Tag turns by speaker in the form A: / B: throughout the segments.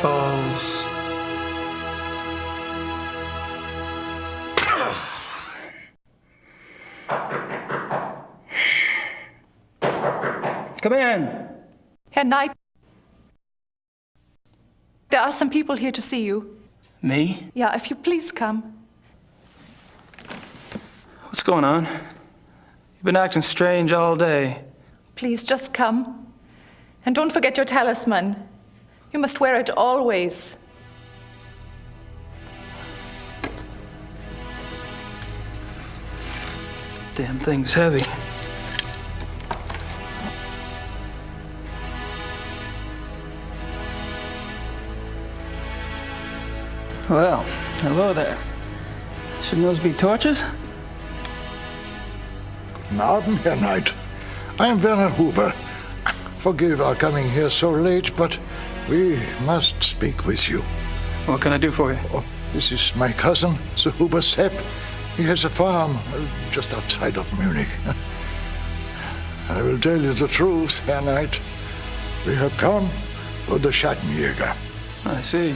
A: falls. Come in.
B: Herr Knight, there are some people here to see you.
A: Me?
B: Yeah, if you please come.
A: What's going on? You've been acting strange all day.
B: Please, just come. And don't forget your talisman. You must wear it always.
A: Damn thing's heavy. Well, hello there. Shouldn't those be torches?
C: Guten Abend, Herr Knight. I am Werner Huber. Forgive our coming here so late, but we must speak with you.
A: What can I do for you?
C: Oh, this is my cousin, Sir Huber Sepp. He has a farm just outside of Munich. I will tell you the truth, Herr Knight. We have come for the Schattenjäger.
A: I see.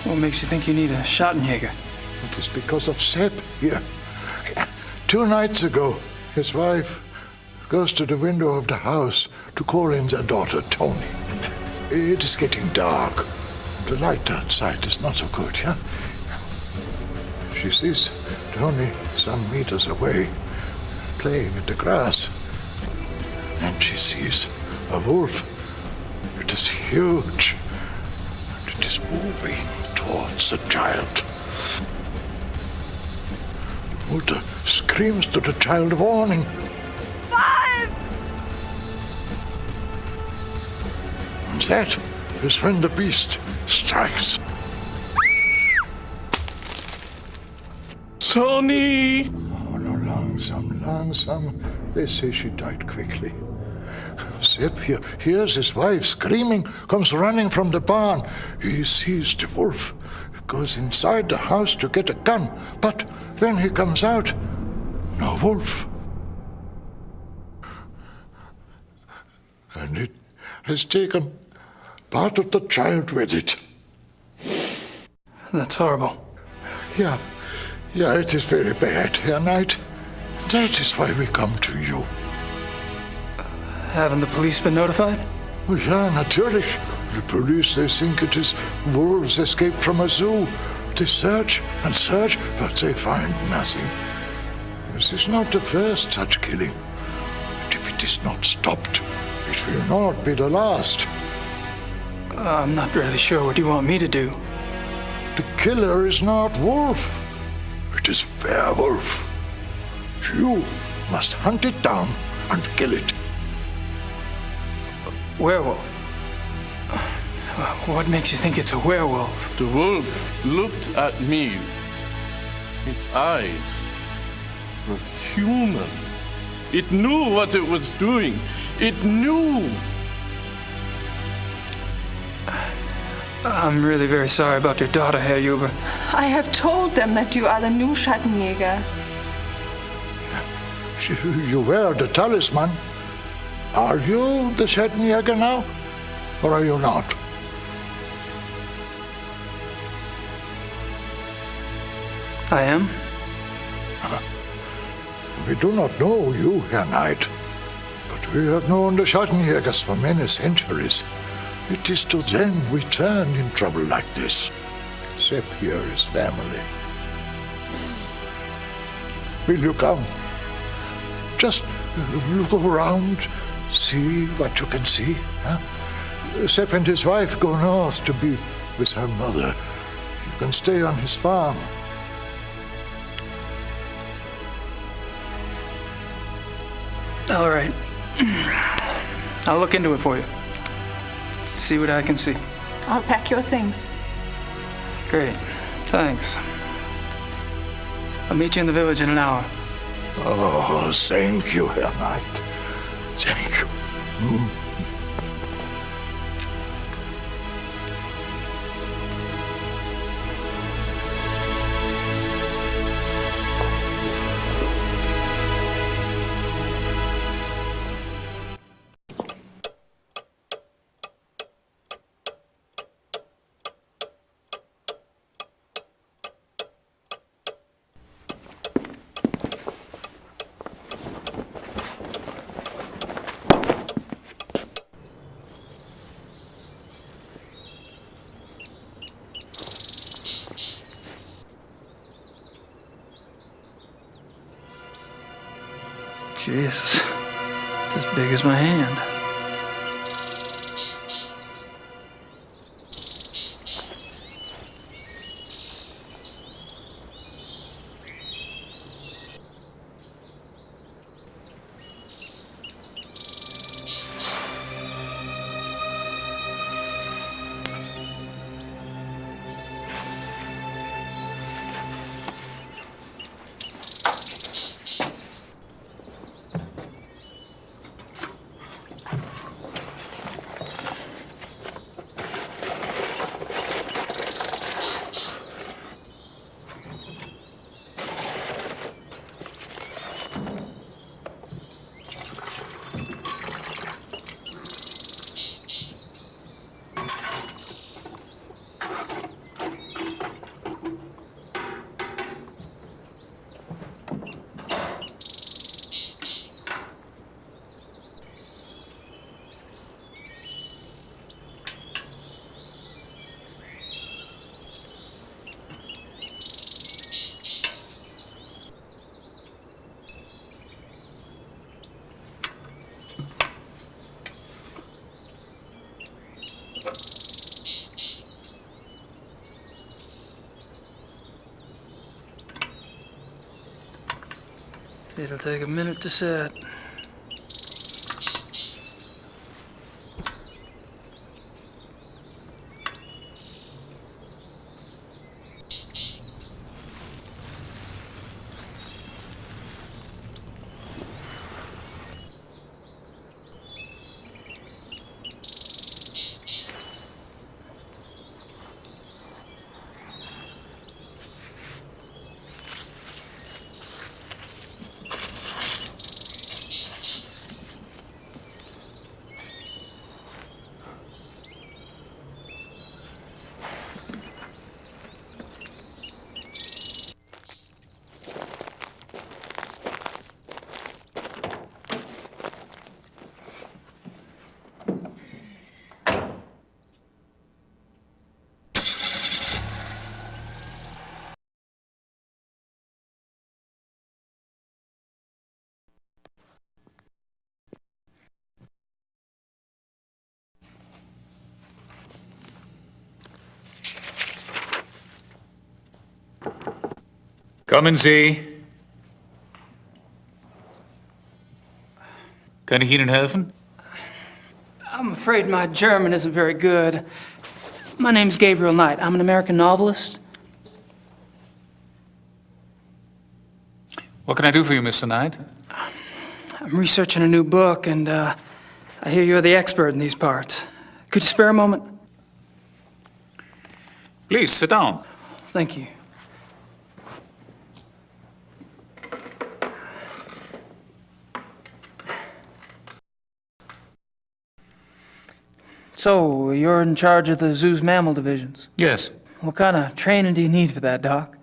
A: What makes you think you need a Schattenjäger?
C: It is because of Sepp here. 2 nights ago, his wife goes to the window of the house to call in their daughter, Tony. It is getting dark. The light outside is not so good, yeah? She sees Tony some meters away, playing in the grass. And she sees a wolf. It is huge. And it is moving towards the child. The mother screams to the child, warning.
B: 5!
C: And that is when the beast strikes.
A: Tony!
C: Oh, no, langsam. They say she died quickly. Sepp here hears his wife screaming, comes running from the barn. He sees the wolf, goes inside the house to get a gun. But when he comes out, no wolf. And it has taken part of the child with it.
A: That's horrible.
C: Yeah, it is very bad, Herr Knight. That is why we come to you.
A: Haven't the police been notified?
C: Oh, yeah, natürlich. The police, they think it is wolves escaped from a zoo. They search and search, but they find nothing. This is not the first such killing. And if it is not stopped, it will not be the last.
A: I'm not really sure what you want me to do.
C: The killer is not wolf. It is werewolf. You must hunt it down and kill it.
A: Werewolf? What makes you think it's a werewolf?
D: The wolf looked at me. Its eyes were human. It knew what it was doing. It knew.
A: I'm really very sorry about your daughter, Herr Huber.
B: I have told them that you are the new Schattenjäger.
C: You wear the talisman. Are you the Schattenjäger now? Or are you not?
A: I am?
C: We do not know you, Herr Knight. But we have known the Schattenjägers for many centuries. It is to them we turn in trouble like this. Sepp here is family. Will you come? Just look around, see what you can see. Huh? Sepp and his wife go north to be with her mother. You can stay on his farm.
A: All right. I'll look into it for you. See what I can see.
B: I'll pack your things.
A: Great. Thanks. I'll meet you in the village in an hour.
C: Oh, thank you, Herr Knight. Thank you.
A: Jesus. It's as big as my hand. It'll take a minute to set.
E: Kommen Sie. Kann ich Ihnen helfen?
A: I'm afraid my German isn't very good. My name's Gabriel Knight. I'm an American novelist.
E: What can I do for you, Mr. Knight?
A: I'm researching a new book, and I hear you're the expert in these parts. Could you spare a moment?
E: Please, sit down.
A: Thank you. So, you're in charge of the zoo's mammal divisions?
E: Yes.
A: What kind of training do you need for that, Doc?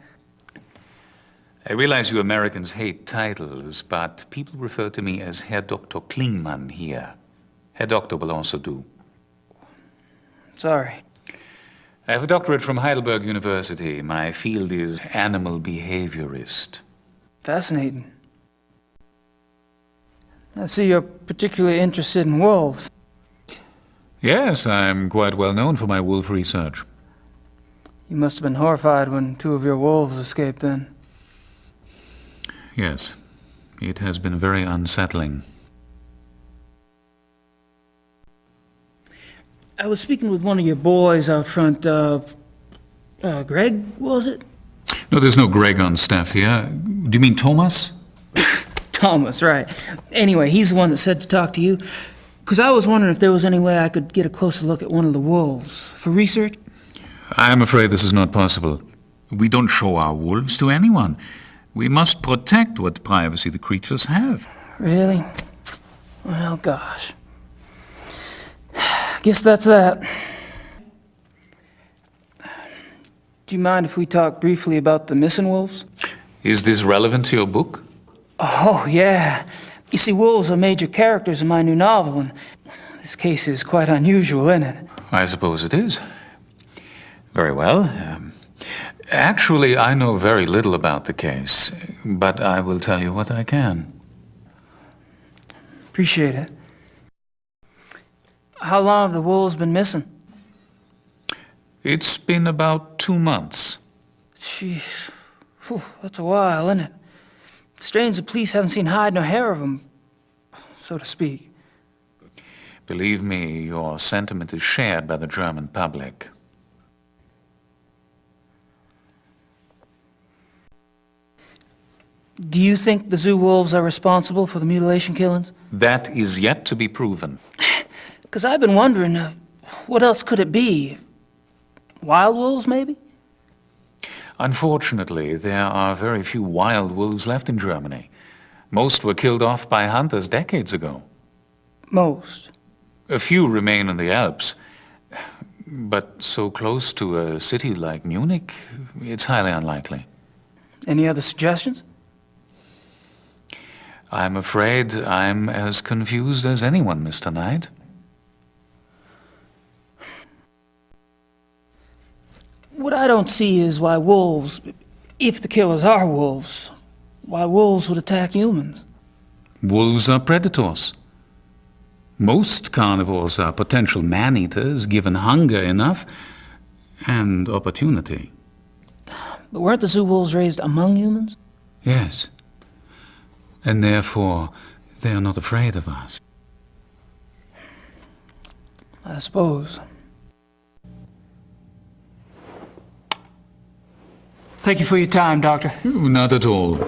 E: I realize you Americans hate titles, but people refer to me as Herr Dr. Klingmann here. Herr Doctor will also do.
A: Sorry.
E: I have a doctorate from Heidelberg University. My field is animal behaviorist.
A: Fascinating. I see you're particularly interested in wolves.
E: Yes, I'm quite well known for my wolf research.
A: You must have been horrified when 2 of your wolves escaped then.
E: Yes, it has been very unsettling.
A: I was speaking with one of your boys out front, Greg, was it?
E: No, there's no Greg on staff here. Do you mean Thomas?
A: Thomas, right. Anyway, he's the one that said to talk to you. Because I was wondering if there was any way I could get a closer look at one of the wolves for research.
E: I'm afraid this is not possible. We don't show our wolves to anyone. We must protect what privacy the creatures have.
A: Really? Well, gosh. Guess that's that. Do you mind if we talk briefly about the missing wolves?
E: Is this relevant to your book?
A: Oh, yeah. You see, wolves are major characters in my new novel, and this case is quite unusual, isn't it?
E: I suppose it is. Very well. Actually, I know very little about the case, but I will tell you what I can.
A: Appreciate it. How long have the wolves been missing?
E: It's been about 2 months.
A: Jeez. Whew, that's a while, isn't it? Strange the police haven't seen hide nor hair of them, so to speak.
E: Believe me, your sentiment is shared by the German public.
A: Do you think the zoo wolves are responsible for the mutilation killings?
E: That is yet to be proven.
A: Because I've been wondering, what else could it be? Wild wolves, maybe?
E: Unfortunately, there are very few wild wolves left in Germany. Most were killed off by hunters decades ago.
A: Most.
E: A few remain in the Alps. But so close to a city like Munich, it's highly unlikely.
A: Any other suggestions?
E: I'm afraid I'm as confused as anyone, Mr. Knight.
A: What I don't see is why wolves, if the killers are wolves, why wolves would attack humans.
E: Wolves are predators. Most carnivores are potential man-eaters given hunger enough and opportunity.
A: But weren't the zoo wolves raised among humans?
E: Yes. And therefore, they are not afraid of us.
A: I suppose. Thank you for your time, Doctor.
E: Not at all.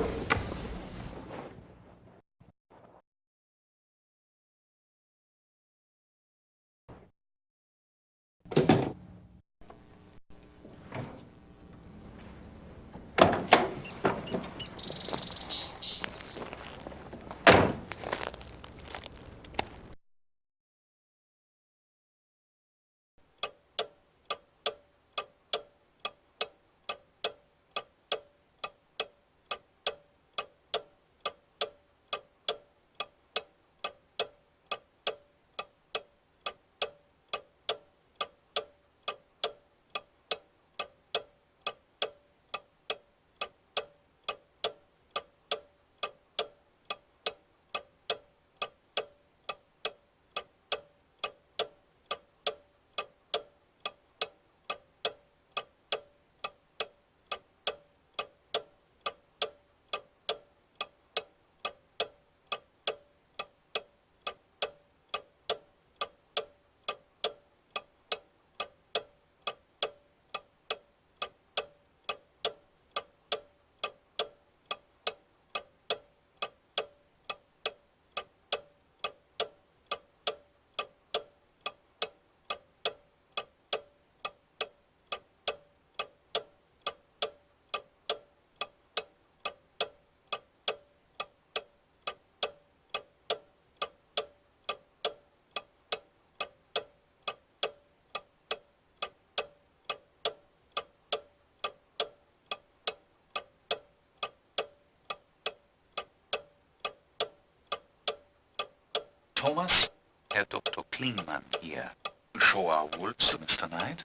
E: Thomas, Herr Dr. Klingmann hier. Show our wolves to Mr. Knight.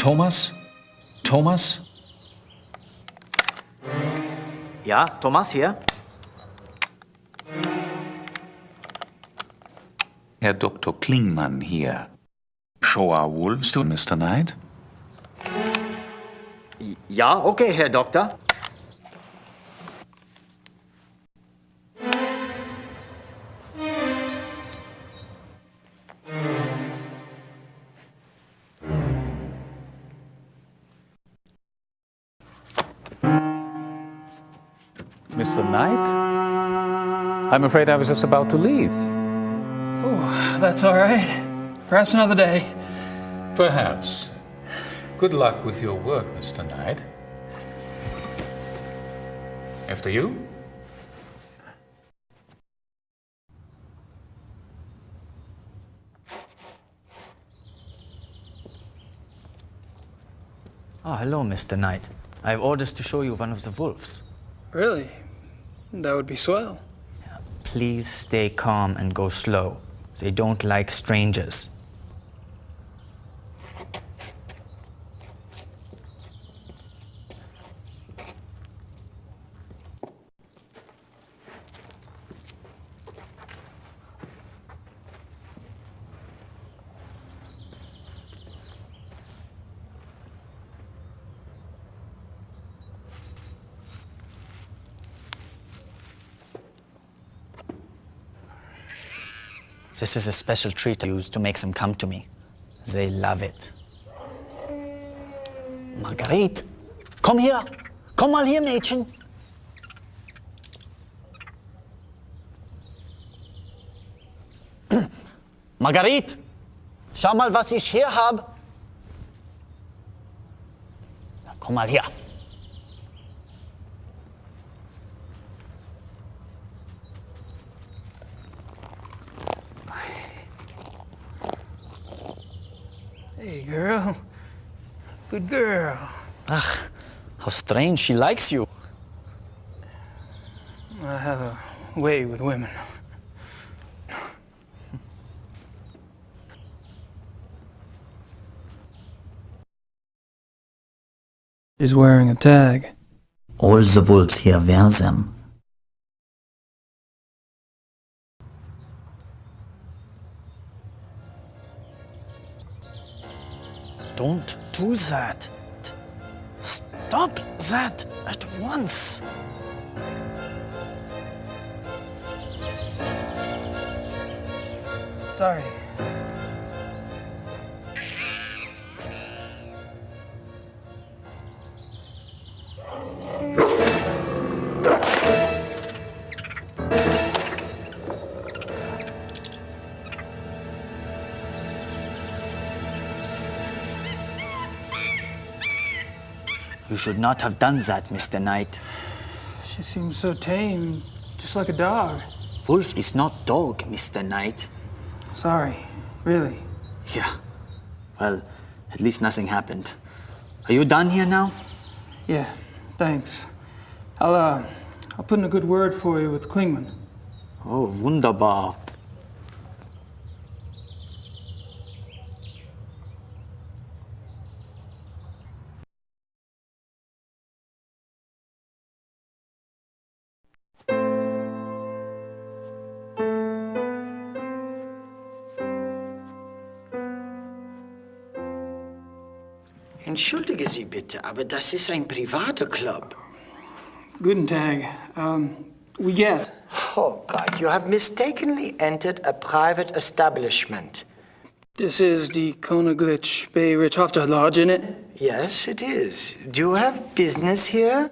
E: Thomas? Thomas?
F: Ja, Thomas hier.
E: Herr Dr. Klingmann here. Show our wolves to Mr. Knight?
F: Ja, okay, Herr Doktor.
E: Mr. Knight? I'm afraid I was just about to leave.
A: Oh, that's all right. Perhaps another day.
E: Perhaps. Good luck with your work, Mr. Knight. After you?
F: Oh, hello, Mr. Knight. I have orders to show you one of the wolves.
A: Really? That would be swell.
F: Please stay calm and go slow. They don't like strangers. This is a special treat I use to make them come to me. They love it. Marguerite, komm hier. Komm mal hier, Mädchen. Marguerite, schau mal, was ich hier habe. Komm mal her.
A: Hey, girl. Good girl.
F: Ach, how strange, she likes you.
A: I have a way with women. She's wearing a tag.
F: All the wolves here wear them. Don't do that. Stop that at once.
A: Sorry.
F: You should not have done that, Mr. Knight.
A: She seems so tame, just like a dog.
F: Wolf is not dog, Mr. Knight.
A: Sorry, really.
F: Yeah. Well, at least nothing happened. Are you done here now?
A: Yeah, thanks. I'll put in a good word for you with Klingmann.
F: Oh, wunderbar.
G: Entschuldige Sie bitte, aber das ist ein privater Club.
A: Guten Tag. We get.
G: Oh God, you have mistakenly entered a private establishment.
A: This is the Königlich Beirichhofter Lodge, isn't it?
G: Yes, it is. Do you have business here?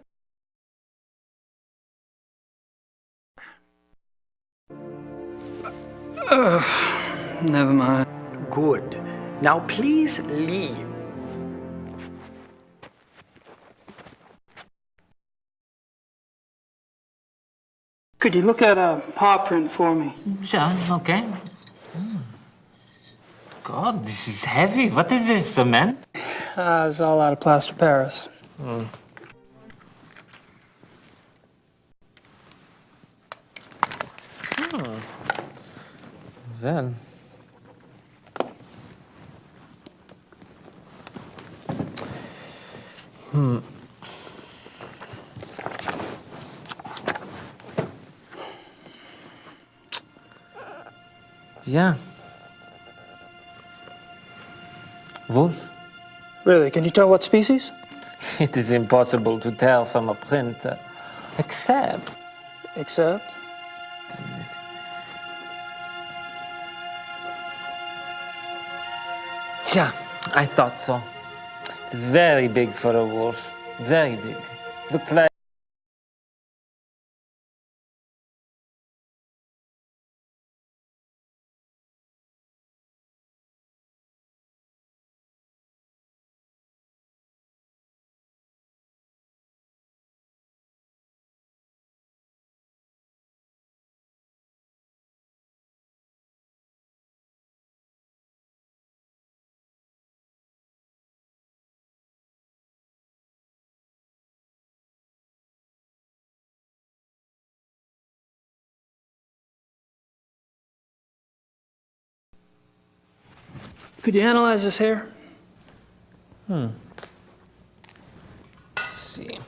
A: Never mind.
G: Good. Now please leave.
A: Could you look at a paw print for me?
H: Sure, okay. God, this is heavy. What is this, a man?
A: It's all out of plaster Paris.
H: Well. Yeah,
A: Really? Can you tell what species?
H: It is impossible to tell from a print, except...
A: Except?
H: Yeah, I thought so. It is very big for a wolf. Very big. Looks like...
A: Could you analyze this hair?
H: Let's see.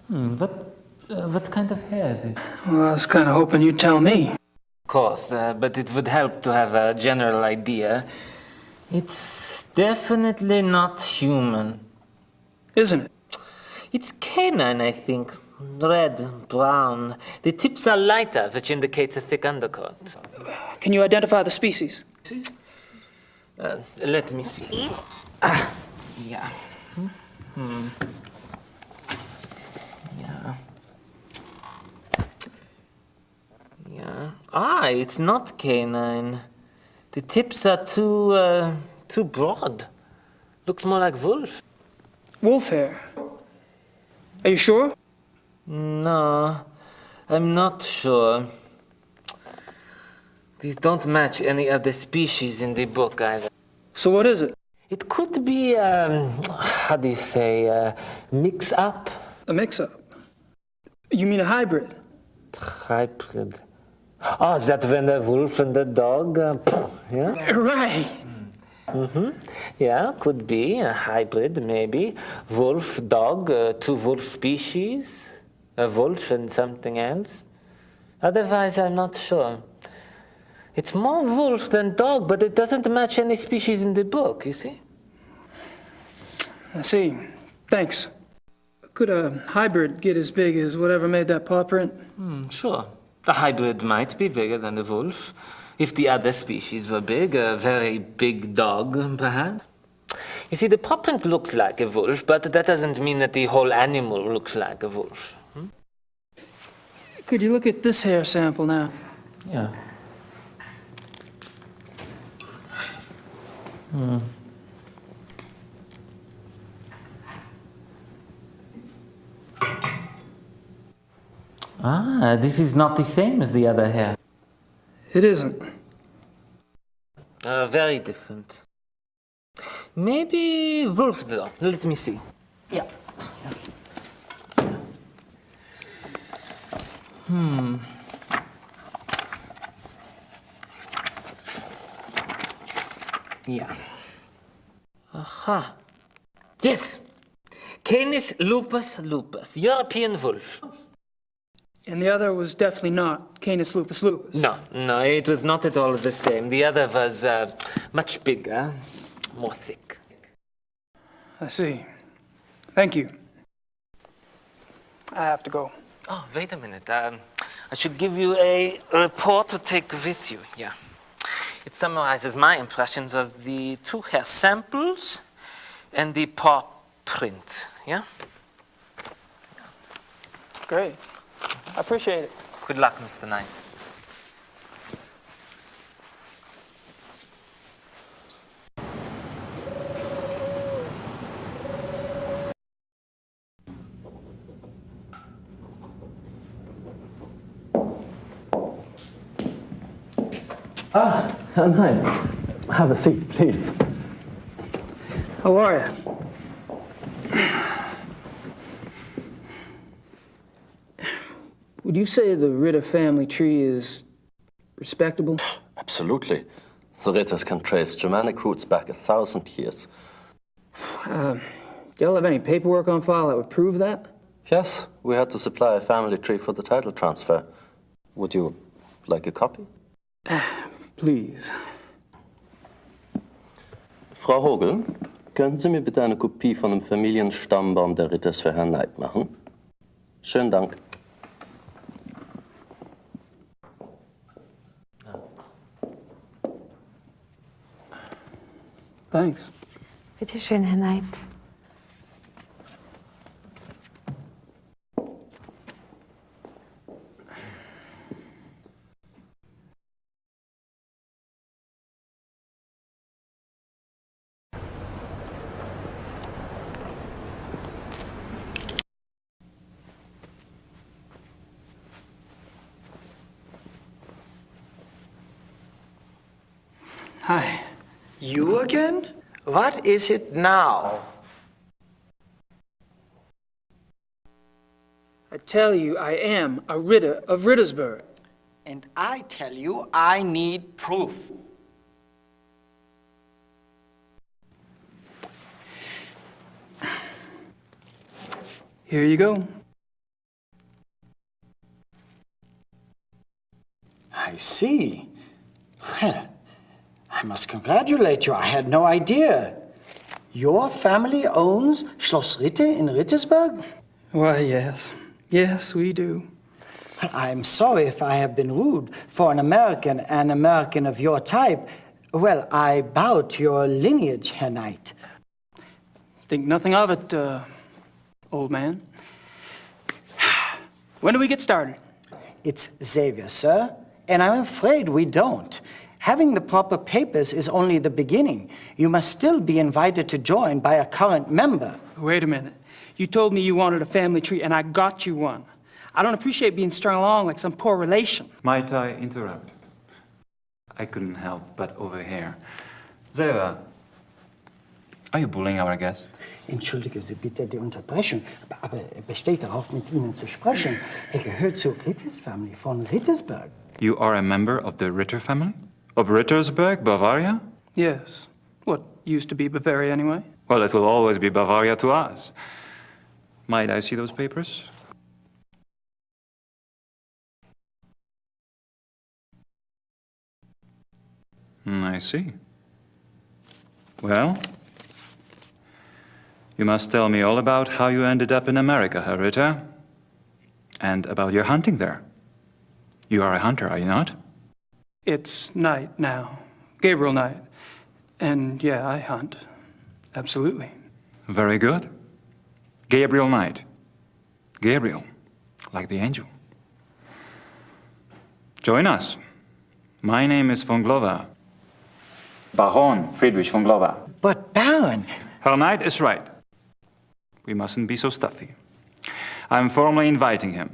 H: What kind of hair is it?
A: Well, I was kind of hoping you'd tell me.
H: Of course, but it would help to have a general idea. It's definitely not human.
A: Isn't it?
H: It's canine, I think. Red, brown. The tips are lighter, which indicates a thick undercoat.
A: Can you identify the species?
H: Let me see. Yeah. Yeah. Yeah. It's not canine. The tips are too broad. Looks more like wolf.
A: Wolf hair. Are you sure?
H: No, I'm not sure. These don't match any of the species in the book either.
A: So what is it?
H: It could be, how do you say, mix-up?
A: A mix-up? You mean a hybrid?
H: Hybrid. Oh, is that when the wolf and the dog, yeah?
A: Right.
H: Yeah, could be a hybrid, maybe. Wolf, dog, two wolf species, a wolf and something else. Otherwise, I'm not sure. It's more wolf than dog, but it doesn't match any species in the book, you see?
A: I see. Thanks. Could a hybrid get as big as whatever made that paw print?
H: Sure. The hybrid might be bigger than the wolf. If the other species were big, a very big dog, perhaps. You see, the paw print looks like a wolf, but that doesn't mean that the whole animal looks like a wolf.
A: Could you look at this hair sample now?
H: Yeah. This is not the same as the other hair.
A: It isn't.
H: Very different. Maybe wolf, though. Let me see. Yeah. Yeah. Aha. Yes. Canis lupus lupus, European wolf.
A: And the other was definitely not Canis lupus lupus.
H: No, it was not at all the same. The other was much bigger, more thick.
A: I see. Thank you. I have to go.
H: Oh, wait a minute. I should give you a report to take with you. Yeah. It summarizes my impressions of the two hair samples and the paw print. Yeah?
A: Great. I appreciate it.
H: Good luck, Mr. Knight.
I: Hi. Have a seat, please.
A: How are you? Would you say the Ritter family tree is respectable?
I: Absolutely. The Ritters can trace Germanic roots back 1,000 years.
A: Do y'all have any paperwork on file that would prove that?
I: Yes, We had to supply a family tree for the title transfer. Would you like a copy?
A: Please.
I: Frau Hogel, könnten Sie mir bitte eine Kopie von dem Familienstammbaum der Ritters für Herrn Knight machen? Schönen Dank.
A: Thanks.
J: Bitte schön, Herr Knight.
A: Hi.
G: You again? What is it now?
A: I tell you, I am a Ritter of Rittersburg.
G: And I tell you, I need proof.
A: Here you go.
G: I see. Well, I must congratulate you. I had no idea. Your family owns Schloss Ritte in Rittersburg?
A: Why, yes. Yes, we do.
G: Well, I'm sorry if I have been rude. For an American of your type, well, I bow to your lineage, Herr Knight.
A: Think nothing of it, old man. When do we get started?
G: It's Xavier, sir, and I'm afraid we don't. Having the proper papers is only the beginning. You must still be invited to join by a current member.
A: Wait a minute. You told me you wanted a family tree, and I got you one. I don't appreciate being strung along like some poor relation.
E: Might I interrupt? I couldn't help but overhear. Zeva, are you bullying our guest?
G: Entschuldige Sie bitte die Unterbrechung, aber er besteht darauf, mit Ihnen zu sprechen. Er gehört zur Ritters Family von Rittersburg.
E: You are a member of the Ritter family? Of Rittersburg, Bavaria?
A: Yes. What used to be Bavaria, anyway.
E: Well, it will always be Bavaria to us. Might I see those papers? I see. Well, you must tell me all about how you ended up in America, Herr Ritter, and about your hunting there. You are a hunter, are you not?
A: It's Knight now. Gabriel Knight. And yeah, I hunt. Absolutely.
E: Very good. Gabriel Knight. Gabriel, like the angel. Join us. My name is von Glover. Baron Friedrich von Glover.
G: But Baron...
E: Herr Knight is right. We mustn't be so stuffy. I'm formally inviting him.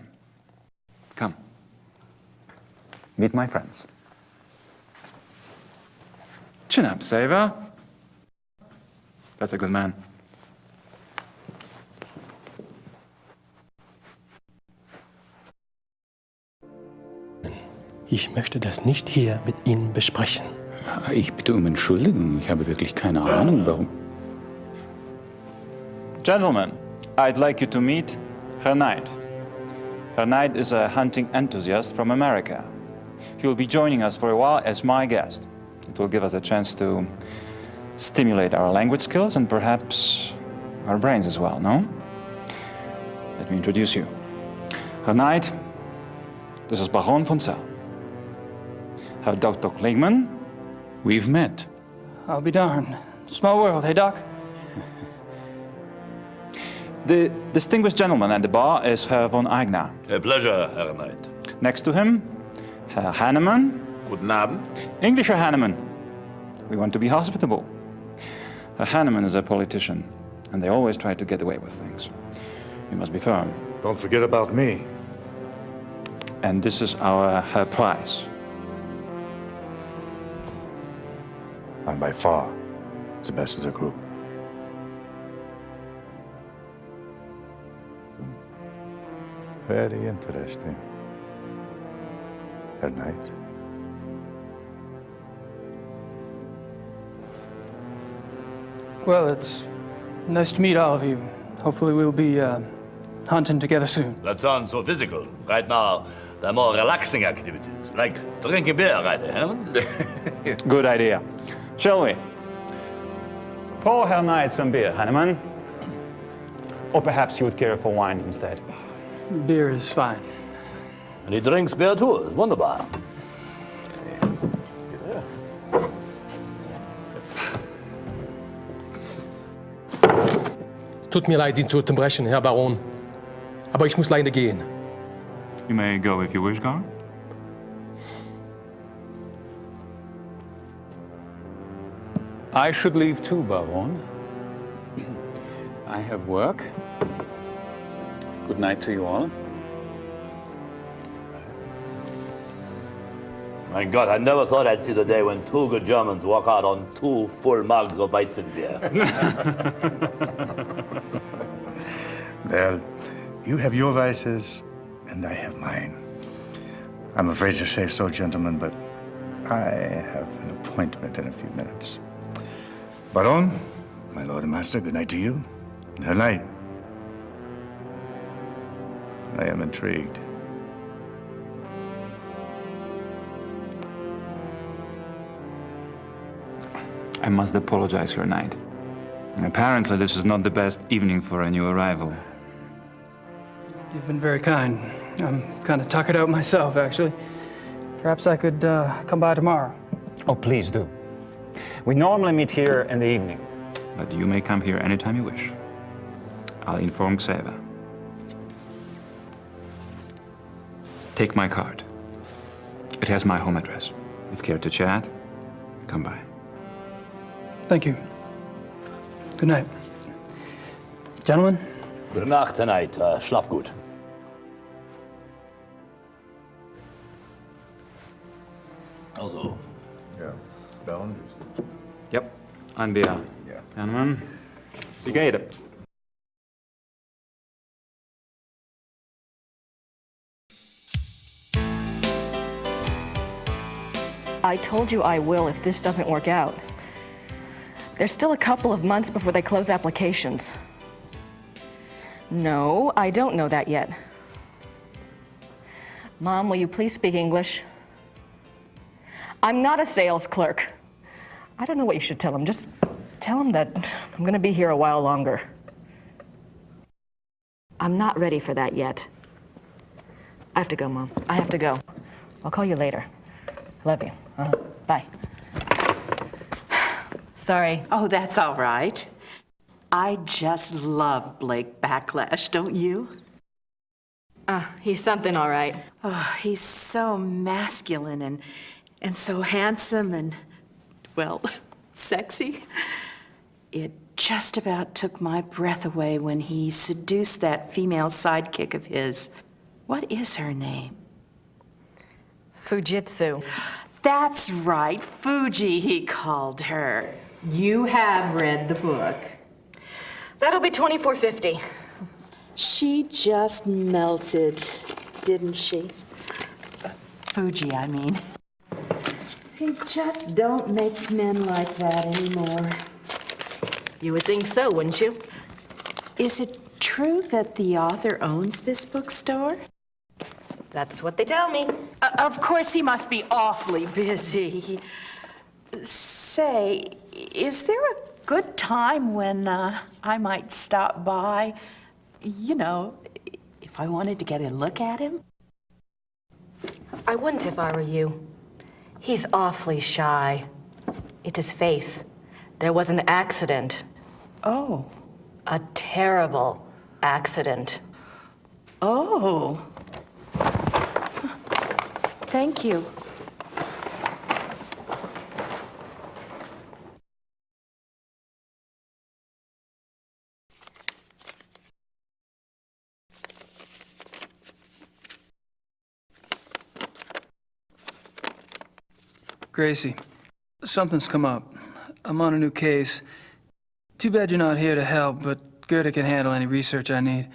E: Come. Meet my friends. Chin up, Saver. That's a good man.
K: Ich möchte das nicht hier mit Ihnen besprechen.
E: Ich bitte um Entschuldigung. Ich habe wirklich keine Ahnung, warum. Gentlemen, I'd like you to meet Herr Knight. Herr Knight is a hunting enthusiast from America. He will be joining us for a while as my guest. It will give us a chance to stimulate our language skills and perhaps our brains as well, no? Let me introduce you. Herr Knight, this is Baron von Zell. Herr Dr. Klingman. We've met.
A: I'll be darned. Small world, hey, Doc?
E: The distinguished gentleman at the bar is Herr von Eigner.
L: A pleasure, Herr Knight.
E: Next to him, Herr Hannemann.
L: Guten Abend.
E: English Herr Hannemann. We want to be hospitable. Herr Hannemann is a politician, and they always try to get away with things. You must be firm.
L: Don't forget about me.
E: And this is our Herr Price.
L: I'm by far the best of the group. Very interesting. Herr Knight.
A: Well, it's nice to meet all of you. Hopefully we'll be
K: hunting together soon.
M: That sounds so physical. Right now, there are more relaxing activities, like drinking beer, right, eh?
E: Good idea. Shall we? Pour Herr Knight some beer, Hanneman. Or perhaps you would care for wine instead.
K: Beer is fine.
M: And he drinks beer too. It's wunderbar.
K: Tut mir leid, Sie zu unterbrechen, Herr Baron. Aber ich muss leider gehen.
E: You may go if you wish, Gar. I should leave too, Baron. I have work. Good night to you all.
M: My God, I never thought I'd see the day when two good Germans walk out on 2 full mugs of Weizenbier.
L: Well, you have your vices, and I have mine. I'm afraid to say so, gentlemen, but I have an appointment in a few minutes. Baron, my lord and master, good night to you. Good night. I am intrigued.
E: I must apologize, Your Knight. Apparently, this is not the best evening for a new arrival.
K: You've been very kind. I'm kind of tuckered out myself, actually. Perhaps I could come by tomorrow.
E: Oh, please do. We normally meet here in the evening. But you may come here anytime you wish. I'll inform Xaver. Take my card. It has my home address. If you care to chat, come by.
K: Thank you. Good night. Gentlemen?
M: Gute Nacht tonight. Schlaf gut. Also.
C: Ja, Baron.
E: Yep, and the Hanneman. Wie geht es?
N: I told you I will if this doesn't work out. There's still a couple of months before they close applications. No, I don't know that yet. Mom, will you please speak English? I'm not a sales clerk. I don't know what you should tell him. Just tell him that I'm going to be here a while longer. I'm not ready for that yet. I have to go, Mom. I have to go. I'll call you later. Love you. Bye. Sorry.
O: Oh, that's all right. I just love Blake Backlash, don't you?
N: He's something, all right.
O: Oh, he's so masculine and so handsome and, well, sexy. It just about took my breath away when he seduced that female sidekick of his. What is her name?
N: Fujitsu.
O: That's right, Fuji, he called her. You have read the book.
N: That'll be $24.50.
O: She just melted, didn't she? Fuji, I mean. You just don't make men like that anymore.
N: You would think so, wouldn't you?
O: Is it true that the author owns this bookstore?
N: That's what they tell me.
O: Of course, he must be awfully busy. Say, is there a good time when I might stop by? You know, if I wanted to get a look at him?
N: I wouldn't if I were you. He's awfully shy. It's his face. There was an accident.
O: Oh.
N: A terrible accident.
O: Oh. Thank you.
K: Gracie, something's come up. I'm on a new case. Too bad you're not here to help, but Gerda can handle any research I need.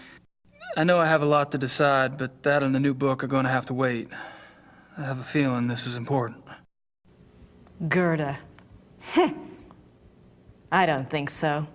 K: I know I have a lot to decide, but that and the new book are going to have to wait. I have a feeling this is important.
N: Gerda. I don't think so.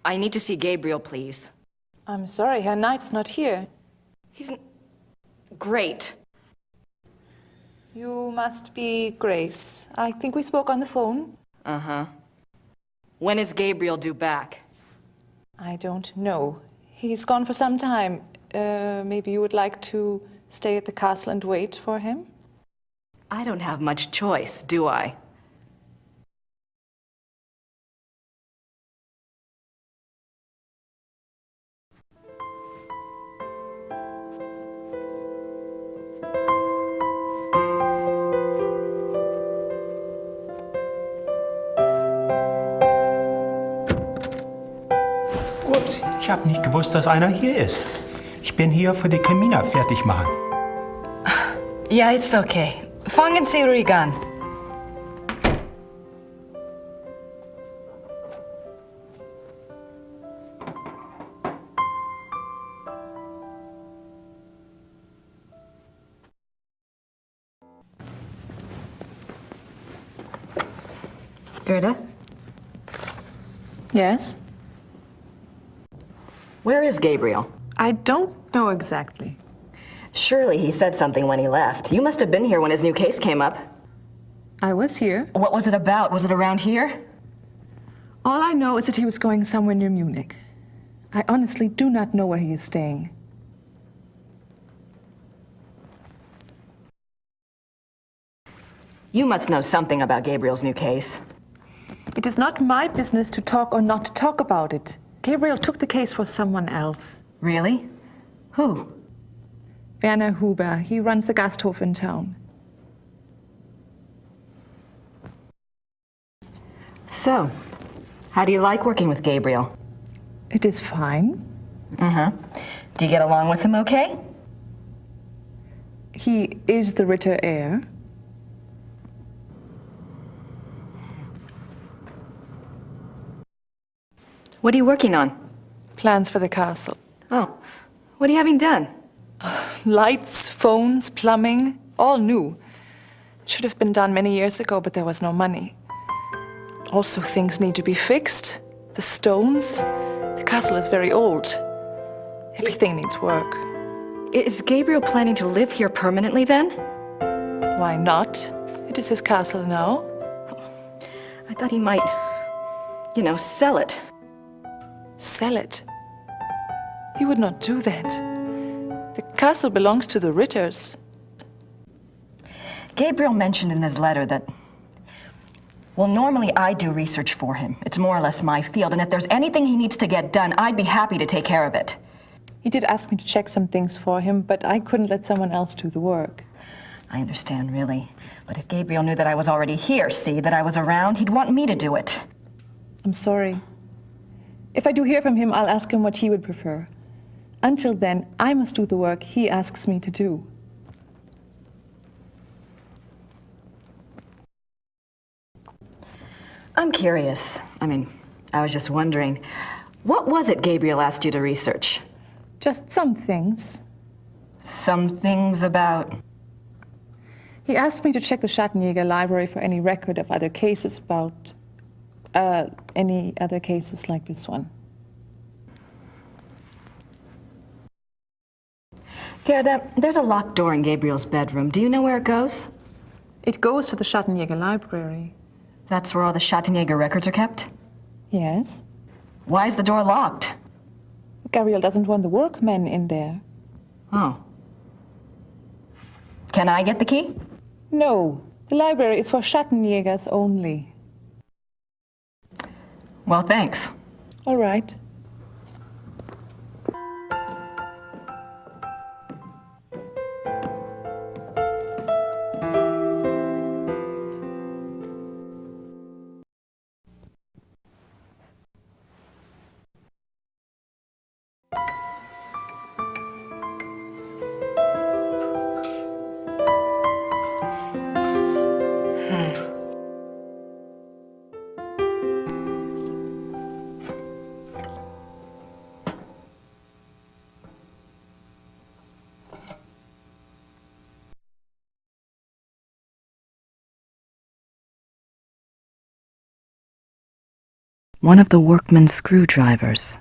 N: I need to see Gabriel, please.
B: I'm sorry, Herr Knight's not here.
N: He's great.
B: You must be Grace. I think we spoke on the phone.
N: Uh-huh. When is Gabriel due back?
B: I don't know. He's gone for some time. Maybe you would like to stay at the castle and wait for him?
N: I don't have much choice, do I?
P: Ups, ich habe nicht gewusst, dass einer hier ist. Ich bin hier für die Kamina fertig machen.
N: Yeah, it's okay. Fangen Sie ruhig an. Gerda?
B: Yes?
N: Where is Gabriel?
B: I don't know exactly.
N: Surely he said something when he left. You must have been here when his new case came up.
B: I was here.
N: What was it about? Was it around here?
B: All I know is that he was going somewhere near Munich. I honestly do not know where he is staying.
N: You must know something about Gabriel's new case.
B: It is not my business to talk or not to talk about it. Gabriel took the case for someone else.
N: Really? Who?
B: Werner Huber. He runs the Gasthof in town.
N: So, how do you like working with Gabriel?
B: It is fine.
N: Uh-huh. Do you get along with him okay?
B: He is the Ritter heir.
N: What are you working on?
B: Plans for the castle.
N: Oh, what are you having done?
B: Lights, phones, plumbing, all new. Should have been done many years ago, but there was no money. Also, things need to be fixed. The stones. The castle is very old. Everything needs work.
N: Is Gabriel planning to live here permanently then?
B: Why not? It is his castle now.
N: I thought he might, sell it.
B: Sell it? He would not do that. The castle belongs to the Ritters.
N: Gabriel mentioned in his letter that, well, normally I do research for him. It's more or less my field, and if there's anything he needs to get done, I'd be happy to take care of it.
B: He did ask me to check some things for him, but I couldn't let someone else do the work.
N: I understand, really. But if Gabriel knew that I was already here, that I was around, he'd want me to do it.
B: I'm sorry. If I do hear from him, I'll ask him what he would prefer. Until then, I must do the work he asks me to do.
N: I'm curious. I was just wondering, what was it Gabriel asked you to research?
B: Just some things.
N: Some things about?
B: He asked me to check the Schattenjäger library for any record of other cases about, any other cases like this one.
N: Gerda, there's a locked door in Gabriel's bedroom. Do you know where it goes?
B: It goes to the Schattenjäger library.
N: That's where all the Schattenjäger records are kept?
B: Yes.
N: Why is the door locked?
B: Gabriel doesn't want the workmen in there.
N: Oh. Can I get the key?
B: No. The library is for Schattenjägers only.
N: Well, thanks.
B: All right.
N: One of the workman's screwdrivers.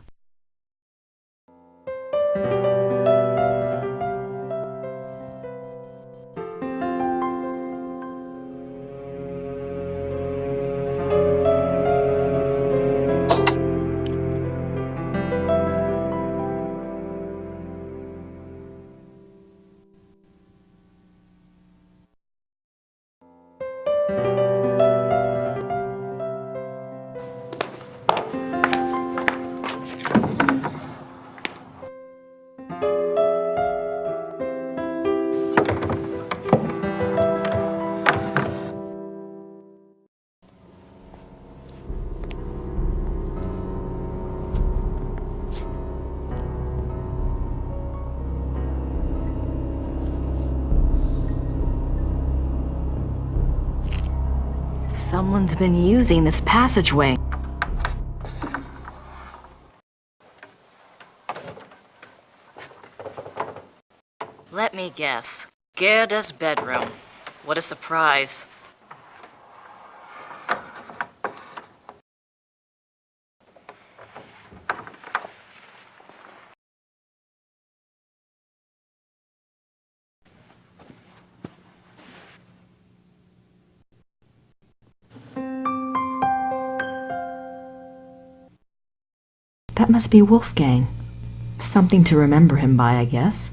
N: Someone's been using this passageway.
Q: Let me guess. Gerda's bedroom. What a surprise.
N: That must be Wolfgang. Something to remember him by, I guess.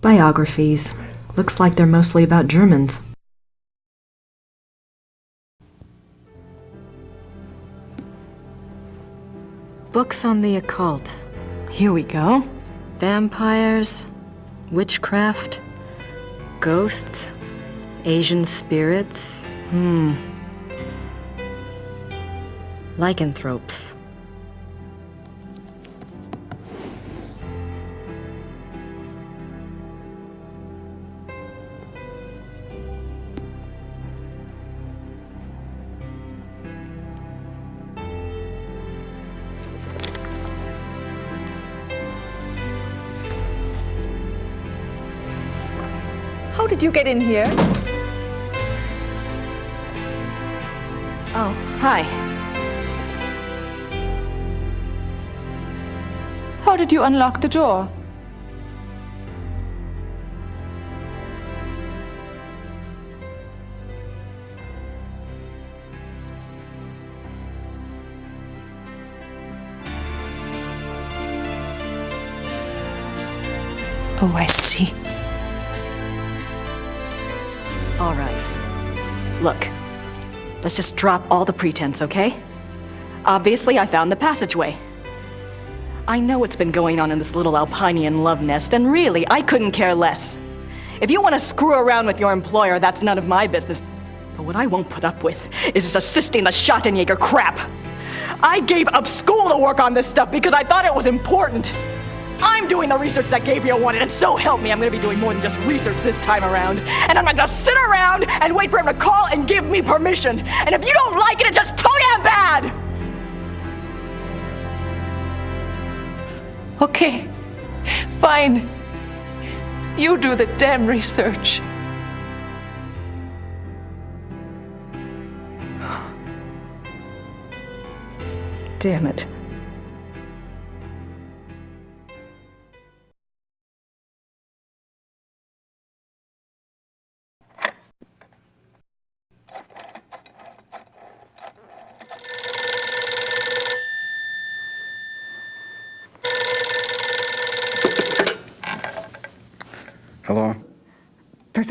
N: Biographies. Looks like they're mostly about Germans. Books on the occult. Here we go. Vampires, witchcraft, ghosts, Asian spirits. Lycanthropes.
B: How did you get in here?
N: Oh, hi.
B: How did you unlock the door? Oh, I see.
N: All right. Look, let's just drop all the pretense, okay? Obviously, I found the passageway. I know what's been going on in this little Alpinian love nest, and really, I couldn't care less. If you want to screw around with your employer, that's none of my business. But what I won't put up with is this assisting the Schottenjäger crap. I gave up school to work on this stuff because I thought it was important. I'm doing the research that Gabriel wanted, and so help me, I'm gonna be doing more than just research this time around. And I'm not gonna sit around and wait for him to call and give me permission. And if you don't like it, it's just too damn bad!
B: Okay, fine. You do the damn research. Damn it.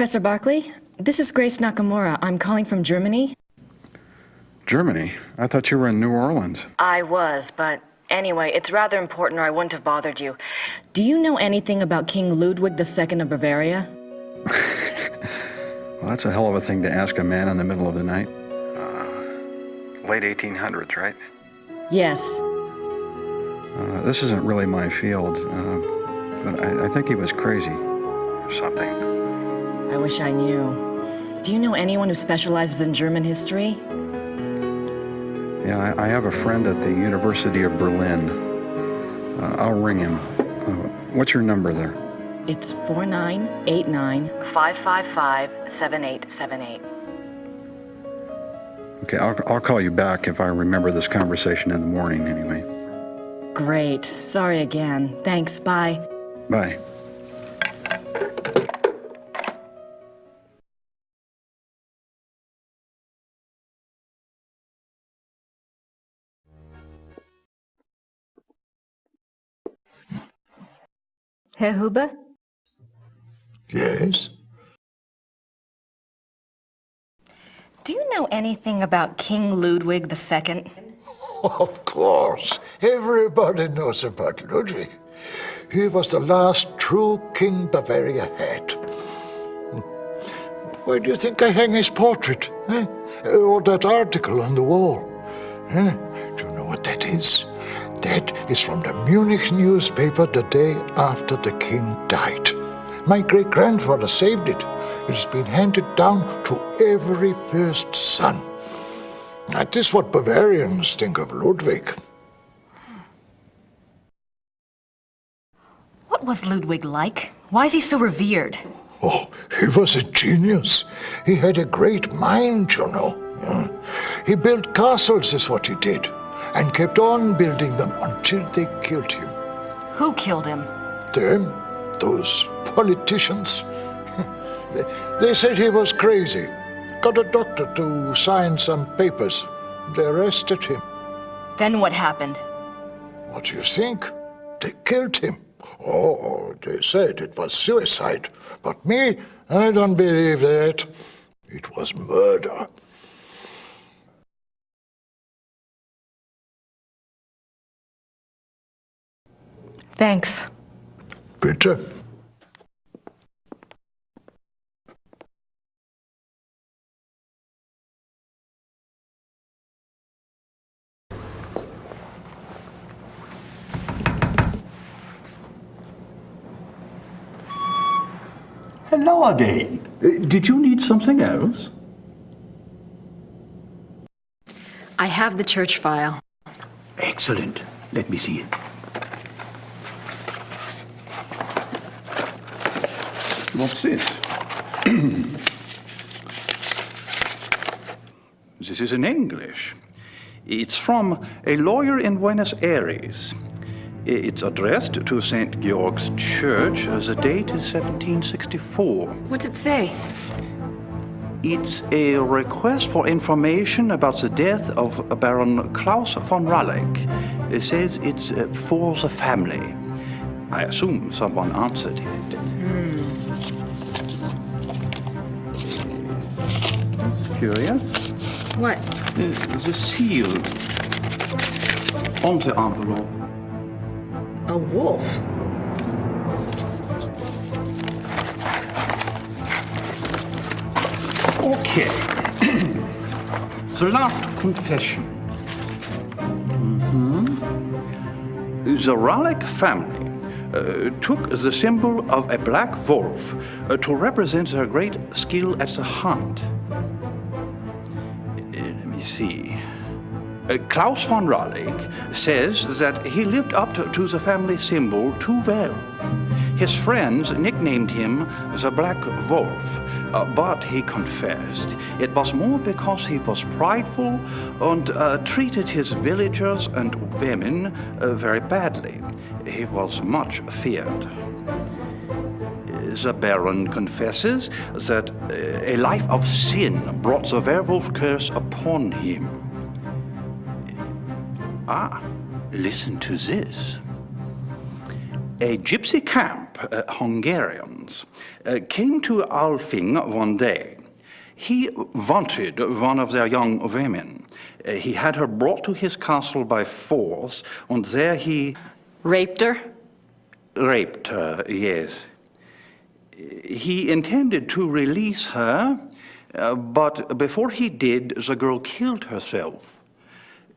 N: Professor Barkley, this is Grace Nakamura. I'm calling from Germany.
R: Germany? I thought you were in New Orleans.
N: I was, but anyway, it's rather important or I wouldn't have bothered you. Do you know anything about King Ludwig II of Bavaria?
R: Well, that's a hell of a thing to ask a man in the middle of the night. Late 1800s, right?
N: Yes.
R: This isn't really my field, but I think he was crazy or something.
N: I wish I knew. Do you know anyone who specializes in German history?
R: Yeah, I have a friend at the University of Berlin. I'll ring him. What's your number there?
N: It's 4989-555-7878.
R: Okay, I'll call you back if I remember this conversation in the morning anyway.
N: Great. Sorry again. Thanks. Bye.
R: Bye.
N: Herr Huber?
C: Yes?
N: Do you know anything about King Ludwig II?
C: Of course. Everybody knows about Ludwig. He was the last true king Bavaria had. Why do you think I hang his portrait? Eh? Or that article on the wall? Eh? Do you know what that is? That is from the Munich newspaper the day after the king died. My great-grandfather saved it. It has been handed down to every first son. That is what Bavarians think of Ludwig.
N: What was Ludwig like? Why is he so revered?
C: Oh, he was a genius. He had a great mind, you know. He built castles, is what he did, and kept on building them until they killed him.
N: Who killed him?
C: Them, those politicians. They said he was crazy. Got a doctor to sign some papers. They arrested him.
N: Then what happened?
C: What do you think? They killed him. Oh, they said it was suicide. But me, I don't believe that. It was murder.
N: Thanks.
C: Bitte.
S: Hello again. Did you need something else?
N: I have the church file.
S: Excellent. Let me see it. What's this? This is in English. It's from a lawyer in Buenos Aires. It's addressed to St. Georg's Church. The date is 1764.
N: What's it say?
S: It's a request for information about the death of Baron Klaus von Ralleck. It says it's for the family. I assume someone answered it. Curious?
N: What?
S: The seal on the envelope.
N: A wolf?
S: Okay. The last confession. The Ralleck family took the symbol of a black wolf to represent their great skill at the hunt. Let me see. Klaus von Ralleck says that he lived up to the family symbol too well. His friends nicknamed him the Black Wolf, but he confessed it was more because he was prideful and treated his villagers and women very badly. He was much feared. The Baron confesses that a life of sin brought the werewolf curse upon him. Listen to this. A gypsy camp Hungarians, came to Alfing one day. He wanted one of their young women. He had her brought to his castle by force, and there he...
N: Raped her?
S: Raped her, yes. He intended to release her, but before he did, the girl killed herself.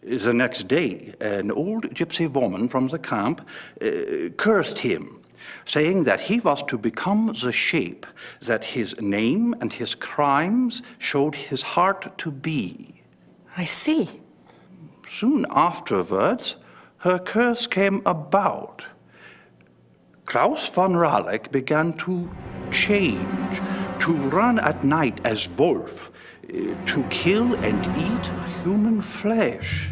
S: The next day, an old gypsy woman from the camp cursed him, saying that he was to become the shape that his name and his crimes showed his heart to be.
N: I see.
S: Soon afterwards, her curse came about. Klaus von Raleigh began to change, to run at night as wolf, to kill and eat human flesh.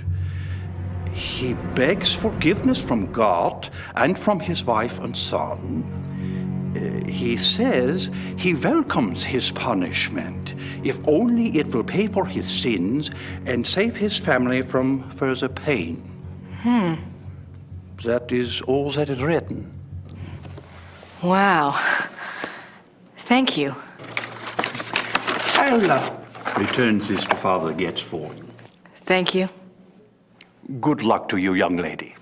S: He begs forgiveness from God and from his wife and son. He says he welcomes his punishment, if only it will pay for his sins and save his family from further pain. That is all that is written.
N: Wow. Thank you.
S: I'll return this to Father Getz for you.
N: Thank you.
S: Good luck to you, young lady.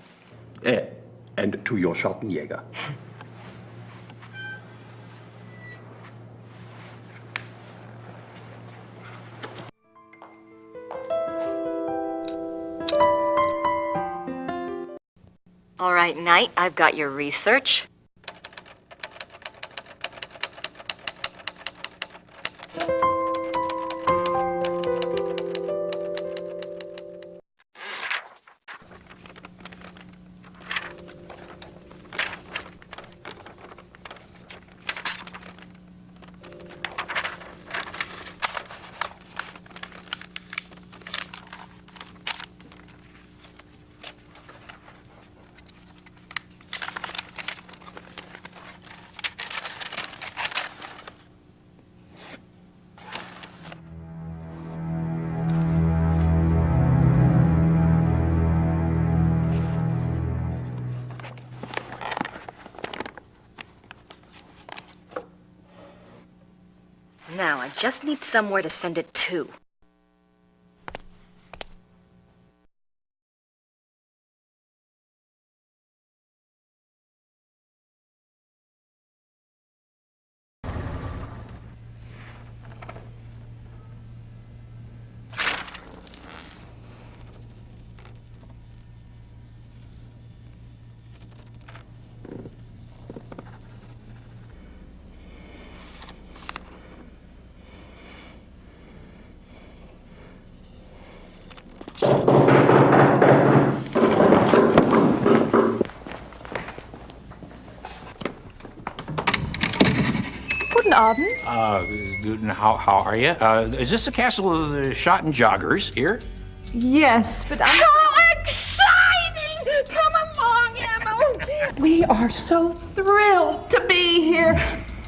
S: And to your Schattenjäger.
Q: All right, Knight, I've got your research. Now, I just need somewhere to send it to.
T: Abend. How are you? Is this the castle of the Schottenjoggers here?
U: Yes, but How exciting! Come along, Emil. We are so thrilled to be here.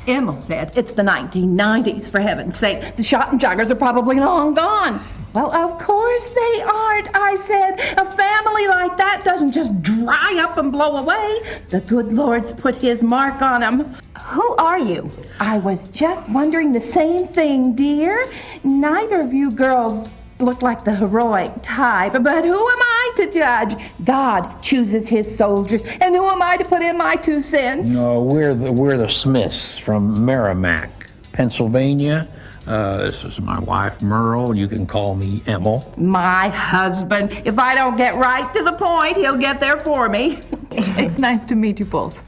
U: Emil said it's the 1990s, for heaven's sake. The Schottenjoggers are probably long gone. Well, of course they aren't, I said. A family like that doesn't just dry up and blow away. The good Lord's put his mark on them. Who are you? I was just wondering the same thing, dear. Neither of you girls look like the heroic type, but who am I to judge? God chooses his soldiers, and who am I to put in my 2 cents?
V: No, we're the Smiths from Merrimack, Pennsylvania. This is my wife, Merle. You can call me Emil.
U: My husband. If I don't get right to the point, he'll get there for me. It's nice to meet you both.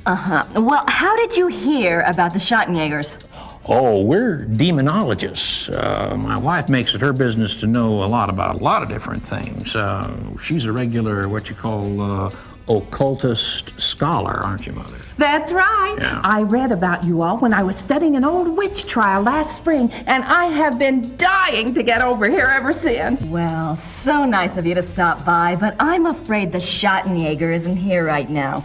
Q: Well, how did you hear about the Schottenjägers?
V: Oh, we're demonologists. My wife makes it her business to know a lot about a lot of different things. She's a regular, what you call, occultist scholar, aren't you, Mother?
U: That's right.
V: Yeah.
U: I read about you all when I was studying an old witch trial last spring, and I have been dying to get over here ever since.
Q: Well, so nice of you to stop by, but I'm afraid the Schottenjäger isn't here right now.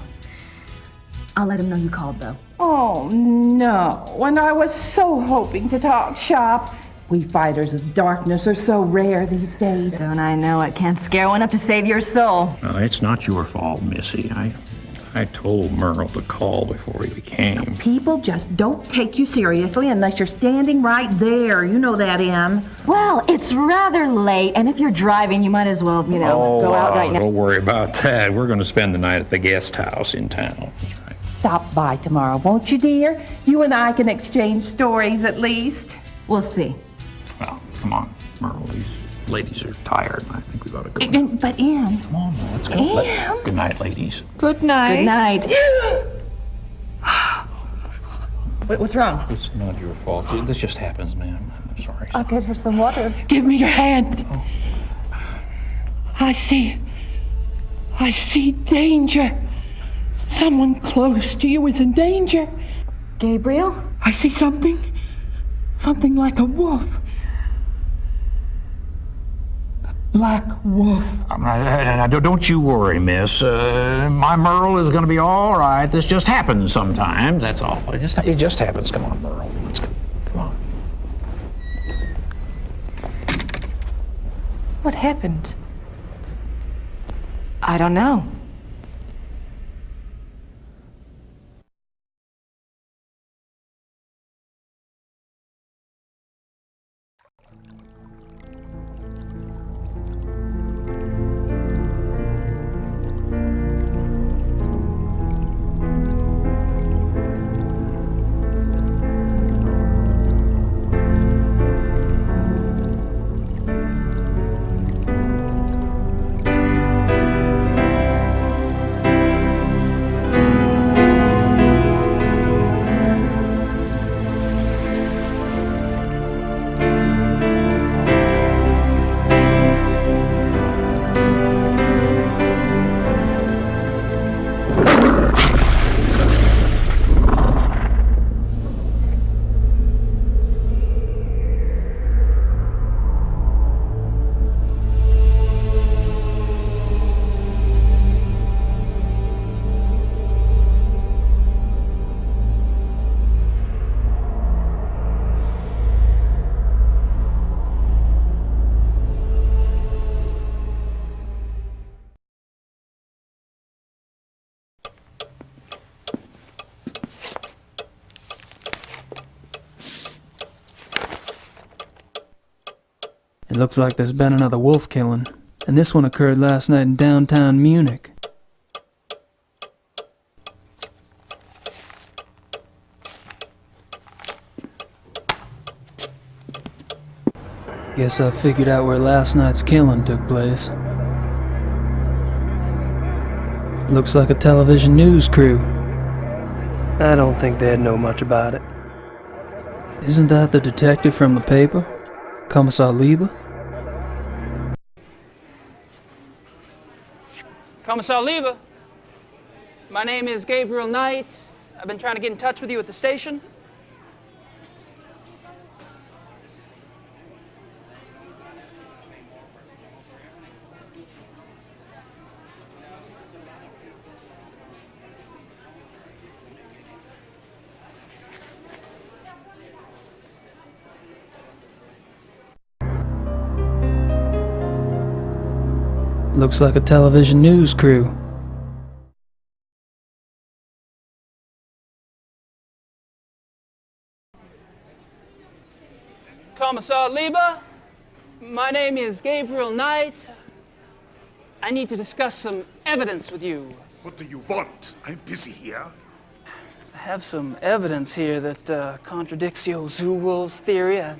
Q: I'll let him know you called, though.
U: Oh, no. And I was so hoping to talk shop. We fighters of darkness are so rare these days.
Q: Don't I know it? Can't scare one up to save your soul.
V: It's not your fault, Missy. I told Merle to call before he came.
U: People just don't take you seriously unless you're standing right there. You know that, Em.
Q: Well, it's rather late, and if you're driving, you might as well, you know, go out right now.
V: Don't worry about that. We're going to spend the night at the guest house in town. That's right.
U: Stop by tomorrow, won't you, dear? You and I can exchange stories at least.
Q: We'll see.
V: Well, come on, Merle. These ladies are tired, and I think we ought to go.
U: But, Em.
V: Come on, let's go.
U: Em.
V: Good night, ladies.
U: Good night.
Q: Good night. What's wrong?
V: It's not your fault. This just happens, ma'am. I'm sorry.
U: I'll get her some water. Give me your hand.
V: Oh.
U: I see danger. Someone close to you is in danger.
Q: Gabriel?
U: I see something like a wolf. A black wolf.
V: Now, don't you worry, miss. My Merle is going to be all right. This just happens sometimes, that's all. It just happens. Come on, Merle. Let's go. Come on.
B: What happened?
N: I don't know.
K: It looks like there's been another wolf killing, and this one occurred last night in downtown Munich. Guess I figured out where last night's killing took place. Looks like a television news crew.
D: I don't think they'd know much about it.
K: Isn't that the detective from the paper? Kommissar Lieber?
A: Kommissar Lieber, my name is Gabriel Knight. I've been trying to get in touch with you at the station.
K: Looks like a television news crew.
A: Kommissar Lieber, my name is Gabriel Knight. I need to discuss some evidence with you.
F: What do you want? I'm busy here.
A: I have some evidence here that contradicts your zoo wolves theory. I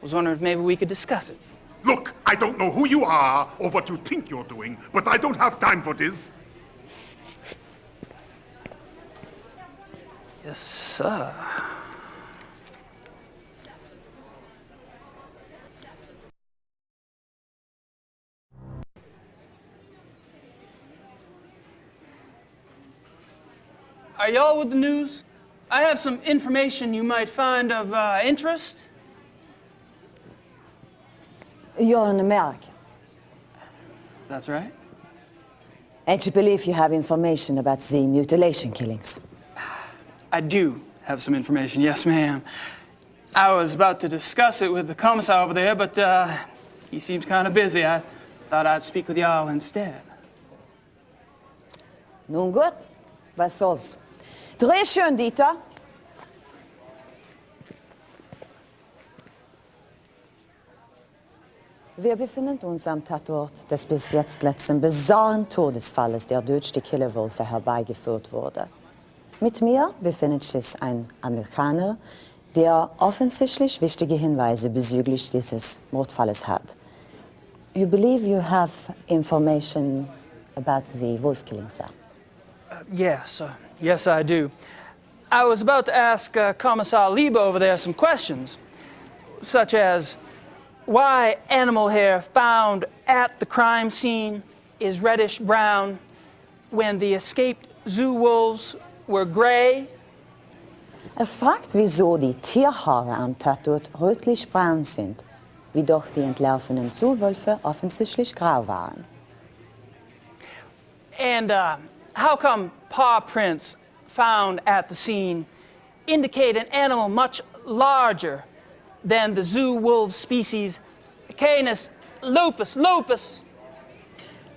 A: was wondering if maybe we could discuss it.
F: Look, I don't know who you are or what you think you're doing, but I don't have time for this.
A: Yes, sir. Are y'all with the news? I have some information you might find of interest.
W: You're an American.
A: That's right.
W: And you believe you have information about the mutilation killings?
A: I do have some information, yes, ma'am. I was about to discuss it with the commissar over there, but he seems kind of busy. I thought I'd speak with y'all instead.
W: Nun gut. Was soll's? Dreh schön, Dieter. Wir befinden uns am Tatort des bis jetzt letzten bizarren Todesfalles, der durch die Killerwölfe herbeigeführt wurde. Mit mir befindet sich ein Amerikaner, der offensichtlich wichtige Hinweise bezüglich dieses Mordfalles hat. You believe you have information about the wolf killing, sir?
K: Yes, yes I do. I was about to ask Commissar Liebe over there some questions, such as why animal hair found at the crime scene is reddish-brown when the escaped zoo wolves were gray.
W: Fragt, wieso die Tierhaare am Tatort rötlich-braun sind, wie doch die entlaufenen Zoowölfe offensichtlich grau waren.
K: And how come paw prints found at the scene indicate an animal much larger than the zoo wolf species Canis lupus?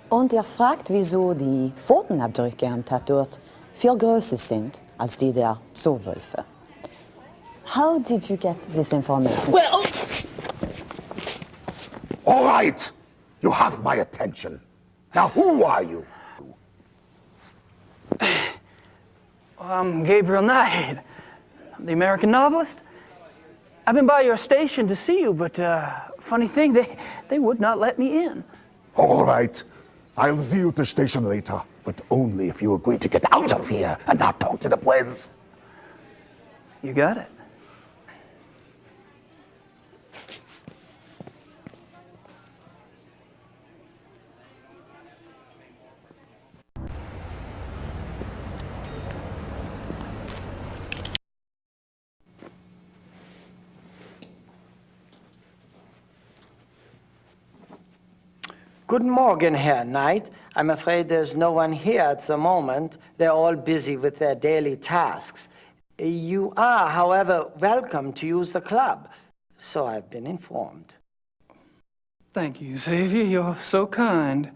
W: Und fragt, wieso die Pfotenabdrücke am Tatort viel größer sind als die der Zoowölfe. How did you get this information?
F: Well, all right. You have my attention. Now, who are you?
K: I'm Gabriel Knight, the American novelist. I've been by your station to see you, but funny thing, they would not let me in.
F: All right. I'll see you at the station later, but only if you agree to get out of here and not talk to the boys.
K: You got it.
G: Good morning, Herr Knight. I'm afraid there's no one here at the moment. They're all busy with their daily tasks. You are, however, welcome to use the club, so I've been informed.
K: Thank you, Xavier. You're so kind.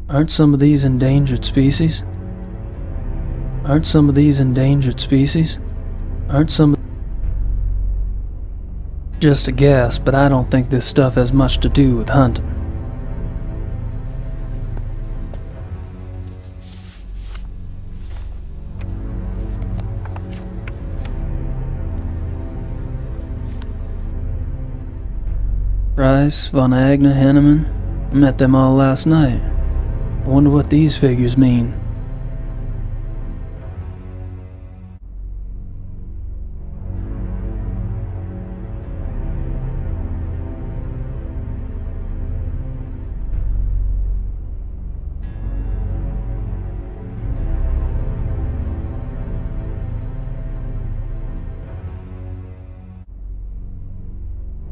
K: Aren't some of these endangered species? Aren't some of these endangered species? Aren't some... Just a guess, but I don't think this stuff has much to do with hunting. Rice, Von Agner, Henneman. I met them all last night. I wonder what these figures mean.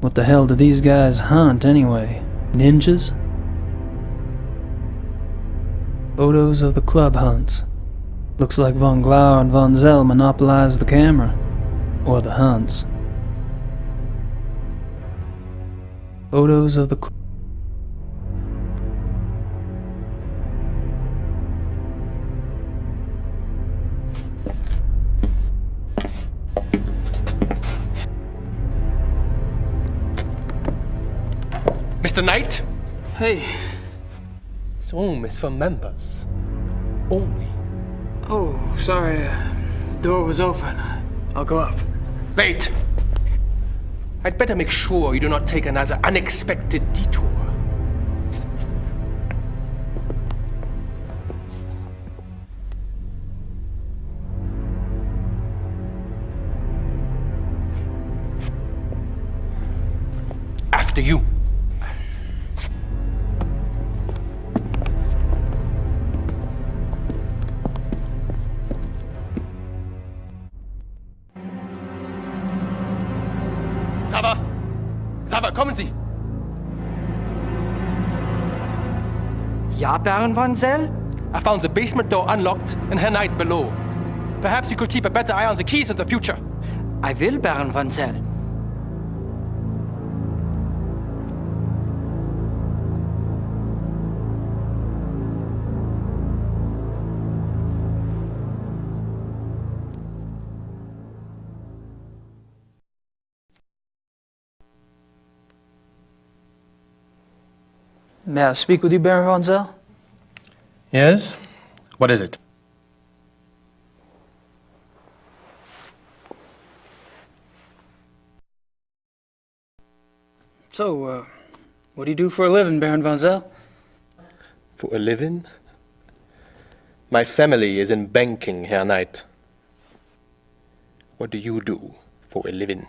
K: What the hell do these guys hunt anyway? Ninjas? Photos of the club hunts. Looks like Von Glauer and Von Zell monopolized the camera. Or the hunts. Photos of the
H: Mr. Knight?
K: Hey.
H: This room is for members. Only.
K: Oh, sorry. The door was open. I'll go up.
H: Wait! I'd better make sure you do not take another unexpected detour. After you. Xaver! Xaver, kommen Sie!
G: Ja, Baron von Zell?
H: I found the basement door unlocked and Herr Knight below. Perhaps you could keep a better eye on the keys in the future.
G: I will, Baron von Zell.
K: May I speak with you, Baron von Zell?
I: Yes? What is it?
K: So, what do you do for a living, Baron von Zell?
I: For a living? My family is in banking, Herr Knight. What do you do for a living?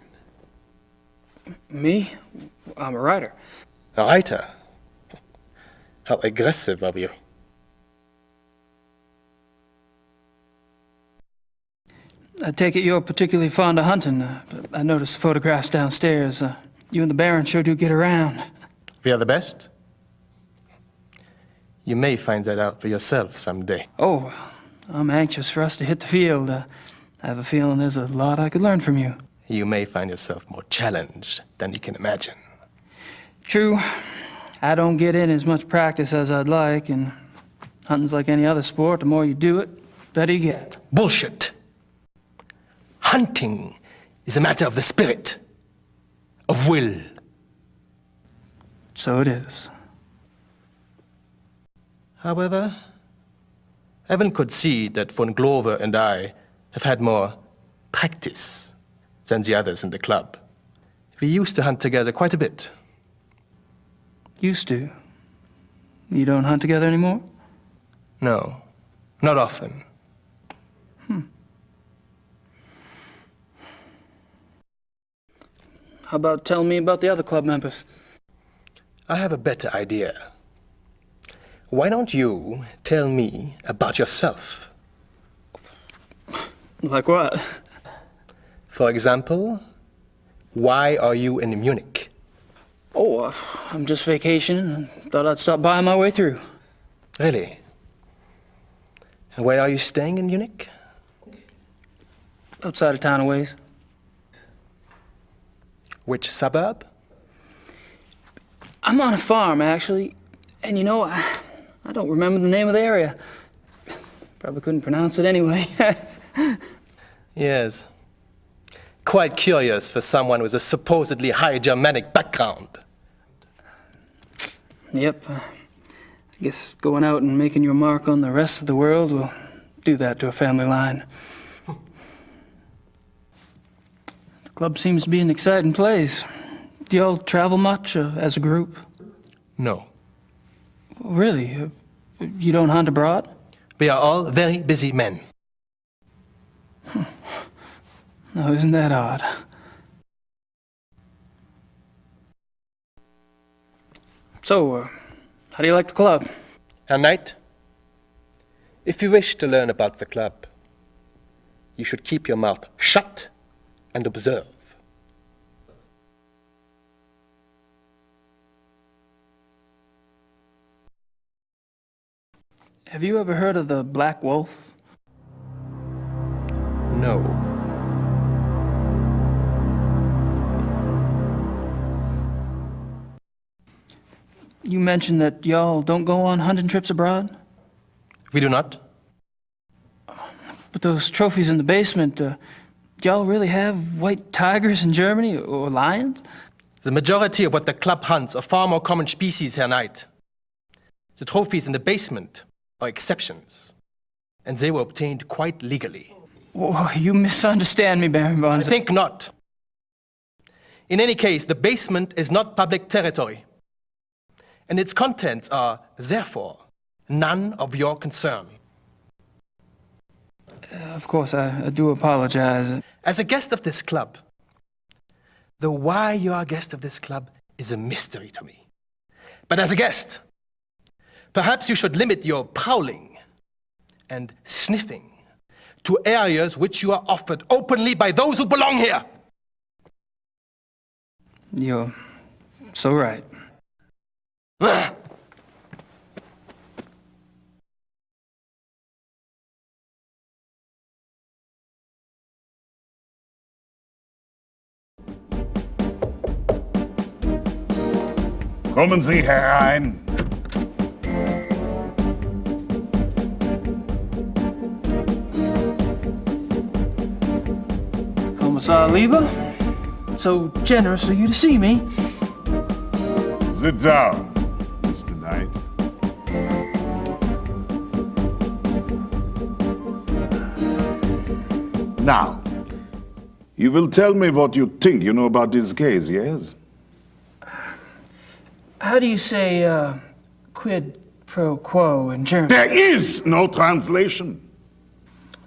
K: Me? I'm a writer.
I: A writer? How aggressive of you.
K: I take it you're particularly fond of hunting. I noticed the photographs downstairs. You and the Baron sure do get around.
I: We are the best? You may find that out for yourself someday.
K: Oh, I'm anxious for us to hit the field. I have a feeling there's a lot I could learn from you.
I: You may find yourself more challenged than you can imagine.
K: True. I don't get in as much practice as I'd like, and hunting's like any other sport. The more you do it, the better you get.
I: Bullshit. Hunting is a matter of the spirit, of will.
K: So it is.
I: However, Evan could see that von Glover and I have had more practice than the others in the club. We used to hunt together quite a bit.
K: Used to? You don't hunt together anymore?
I: No, not often.
K: How about telling me about the other club members?
I: I have a better idea. Why don't you tell me about yourself?
K: Like what?
I: For example, why are you in Munich?
K: Oh, I'm just vacationing and thought I'd stop by on my way through.
I: Really? And where are you staying in Munich?
K: Outside of town a ways.
I: Which suburb?
K: I'm on a farm, actually. And you know, I don't remember the name of the area. Probably couldn't pronounce it anyway.
I: Yes. Quite curious for someone with a supposedly high Germanic background.
K: Yep. I guess going out and making your mark on the rest of the world will do that to a family line. The club seems to be an exciting place. Do y'all travel much as a group?
I: No.
K: Really? You don't hunt abroad?
I: We are all very busy men.
K: No, isn't that odd? So, how do you like the club?
I: Herr Knight, if you wish to learn about the club, you should keep your mouth shut and observe.
K: Have you ever heard of the Black Wolf?
I: No.
K: You mentioned that y'all don't go on hunting trips abroad?
I: We do not.
K: But those trophies in the basement, y'all really have white tigers in Germany or lions?
I: The majority of what the club hunts are far more common species, Herr Knight. The trophies in the basement are exceptions, and they were obtained quite legally.
K: Oh, you misunderstand me, Baron von
I: I think not. In any case, the basement is not public territory, and its contents are, therefore, none of your concern.
K: Of course, I do apologize.
I: As a guest of this club, the why you are a guest of this club is a mystery to me. But as a guest, perhaps you should limit your prowling and sniffing to areas which you are offered openly by those who belong here.
K: You're so right.
F: Kommen Sie herein.
K: Kommissar Lieber, so generous of you to see me.
F: Sit down, Mr. Knight. Now, you will tell me what you think you know about this case, yes?
K: How do you say quid pro quo in German?
F: There is no translation.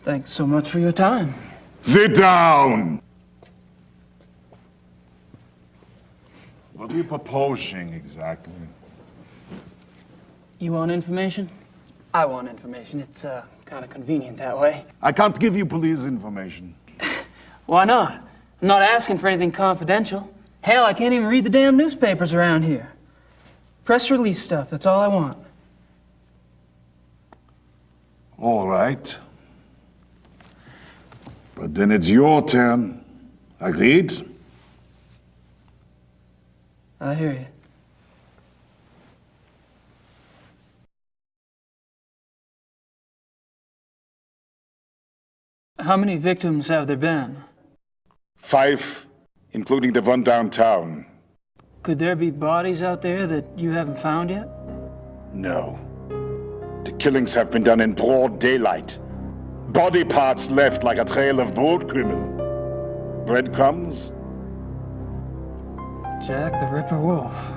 K: Thanks so much for your time.
F: Sit down. What are you proposing exactly?
K: You want information? I want information. It's kind of convenient that way.
F: I can't give you police information.
K: Why not? I'm not asking for anything confidential. Hell, I can't even read the damn newspapers around here. Press release stuff, that's all I want.
F: All right. But then it's your turn. Agreed?
K: I hear you. How many victims have there been?
F: 5, including the one downtown.
K: Could there be bodies out there that you haven't found yet?
F: No. The killings have been done in broad daylight. Body parts left like a trail of broadkrimmel. Breadcrumbs?
K: Jack the Ripper Wolf.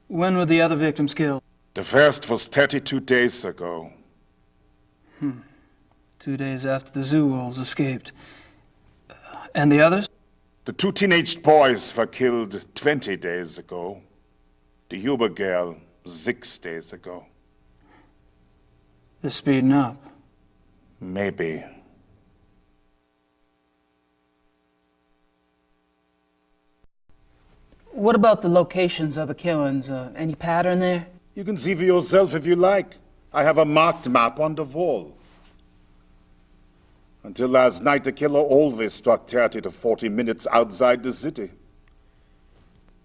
K: When were the other victims killed?
F: The first was 32 days ago.
K: 2 days after the zoo wolves escaped. And the others?
F: The 2 teenage boys were killed 20 days ago. The Huber girl, 6 days ago.
K: They're speeding up.
F: Maybe.
K: What about the locations of the killings? Any pattern there?
F: You can see for yourself if you like. I have a marked map on the wall. Until last night, the killer always struck 30 to 40 minutes outside the city.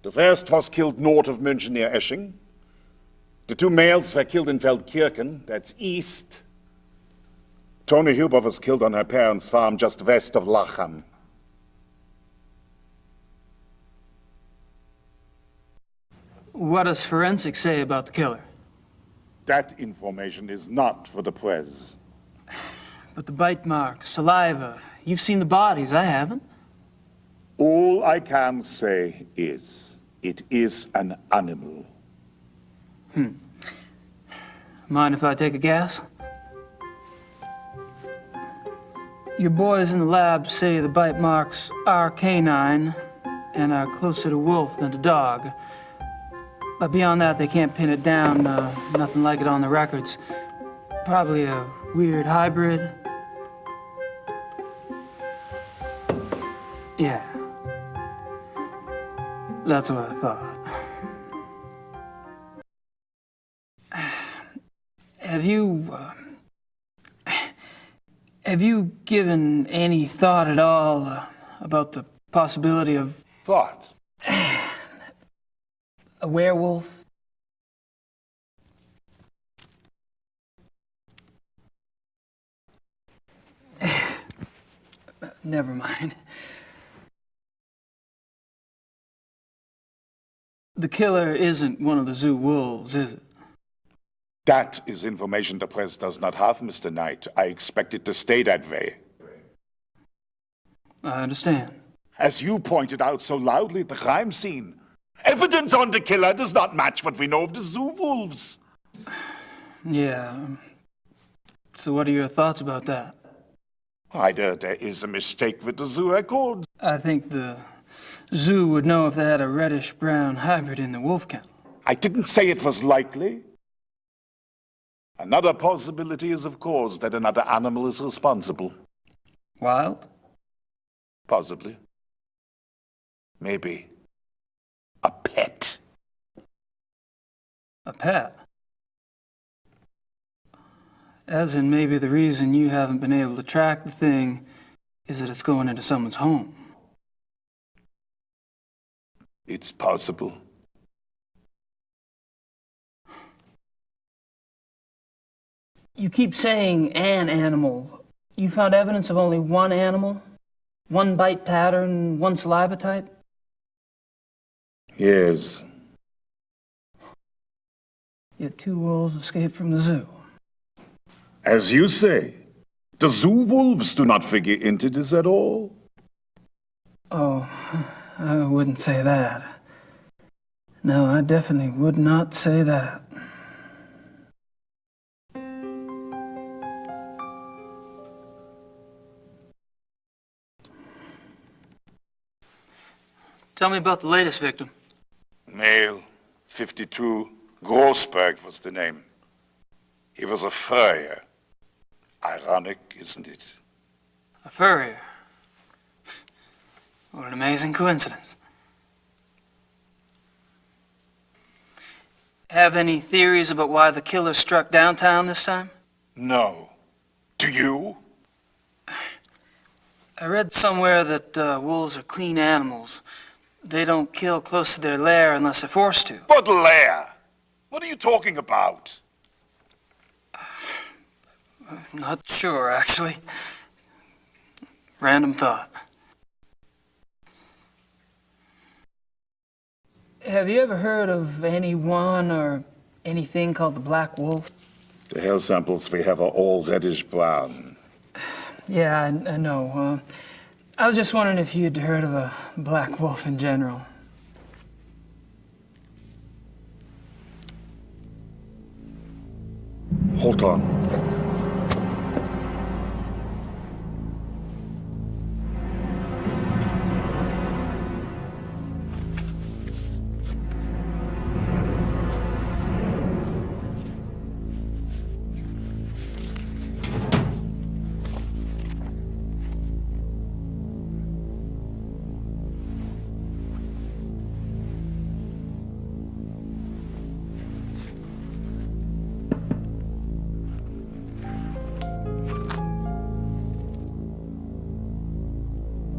F: The first was killed north of München near Esching. The 2 males were killed in Feldkirchen, that's east. Toni Huber was killed on her parents' farm just west of Lachem.
K: What does forensics say about the killer?
F: That information is not for the press.
K: But the bite marks, saliva, you've seen the bodies, I haven't.
F: All I can say is, it is an animal.
K: Mind if I take a guess? Your boys in the lab say the bite marks are canine and are closer to wolf than to dog. But beyond that, they can't pin it down. Nothing like it on the records. Probably a weird hybrid. Yeah. That's what I thought. Have you given any thought at all about the possibility of...
F: Thought?
K: A werewolf? Never mind. The killer isn't one of the zoo wolves, is it?
F: That is information the press does not have, Mr. Knight. I expect it to stay that way.
K: I understand.
F: As you pointed out so loudly at the crime scene, evidence on the killer does not match what we know of the zoo wolves.
K: Yeah. So what are your thoughts about that?
F: Either there is a mistake with the zoo records.
K: I think the zoo would know if they had a reddish-brown hybrid in the wolf kennel.
F: I didn't say it was likely. Another possibility is, of course, that another animal is responsible.
K: Wild?
F: Possibly. Maybe. A pet.
K: A pet? As in, maybe the reason you haven't been able to track the thing is that it's going into someone's home.
F: It's possible.
A: You keep saying an animal. You found evidence of only one animal? One bite pattern, one saliva type?
F: Yes.
A: Yet 2 wolves escaped from the zoo.
F: As you say, the zoo wolves do not figure into this at all.
K: Oh, I wouldn't say that. No, I definitely would not say that. Tell me about the latest victim.
F: Male, 52, Grossberg was the name. He was a furrier. Ironic, isn't it?
K: A furrier. What an amazing coincidence. Have any theories about why the killer struck downtown this time?
F: No. Do you?
K: I read somewhere that wolves are clean animals. They don't kill close to their lair unless they're forced to.
F: What lair? What are you talking about?
K: Not sure, actually. Random thought. Have you ever heard of anyone or anything called the Black Wolf?
F: The hair samples we have are all reddish-brown.
K: Yeah, I know. I was just wondering if you'd heard of a black wolf in general.
F: Hold on.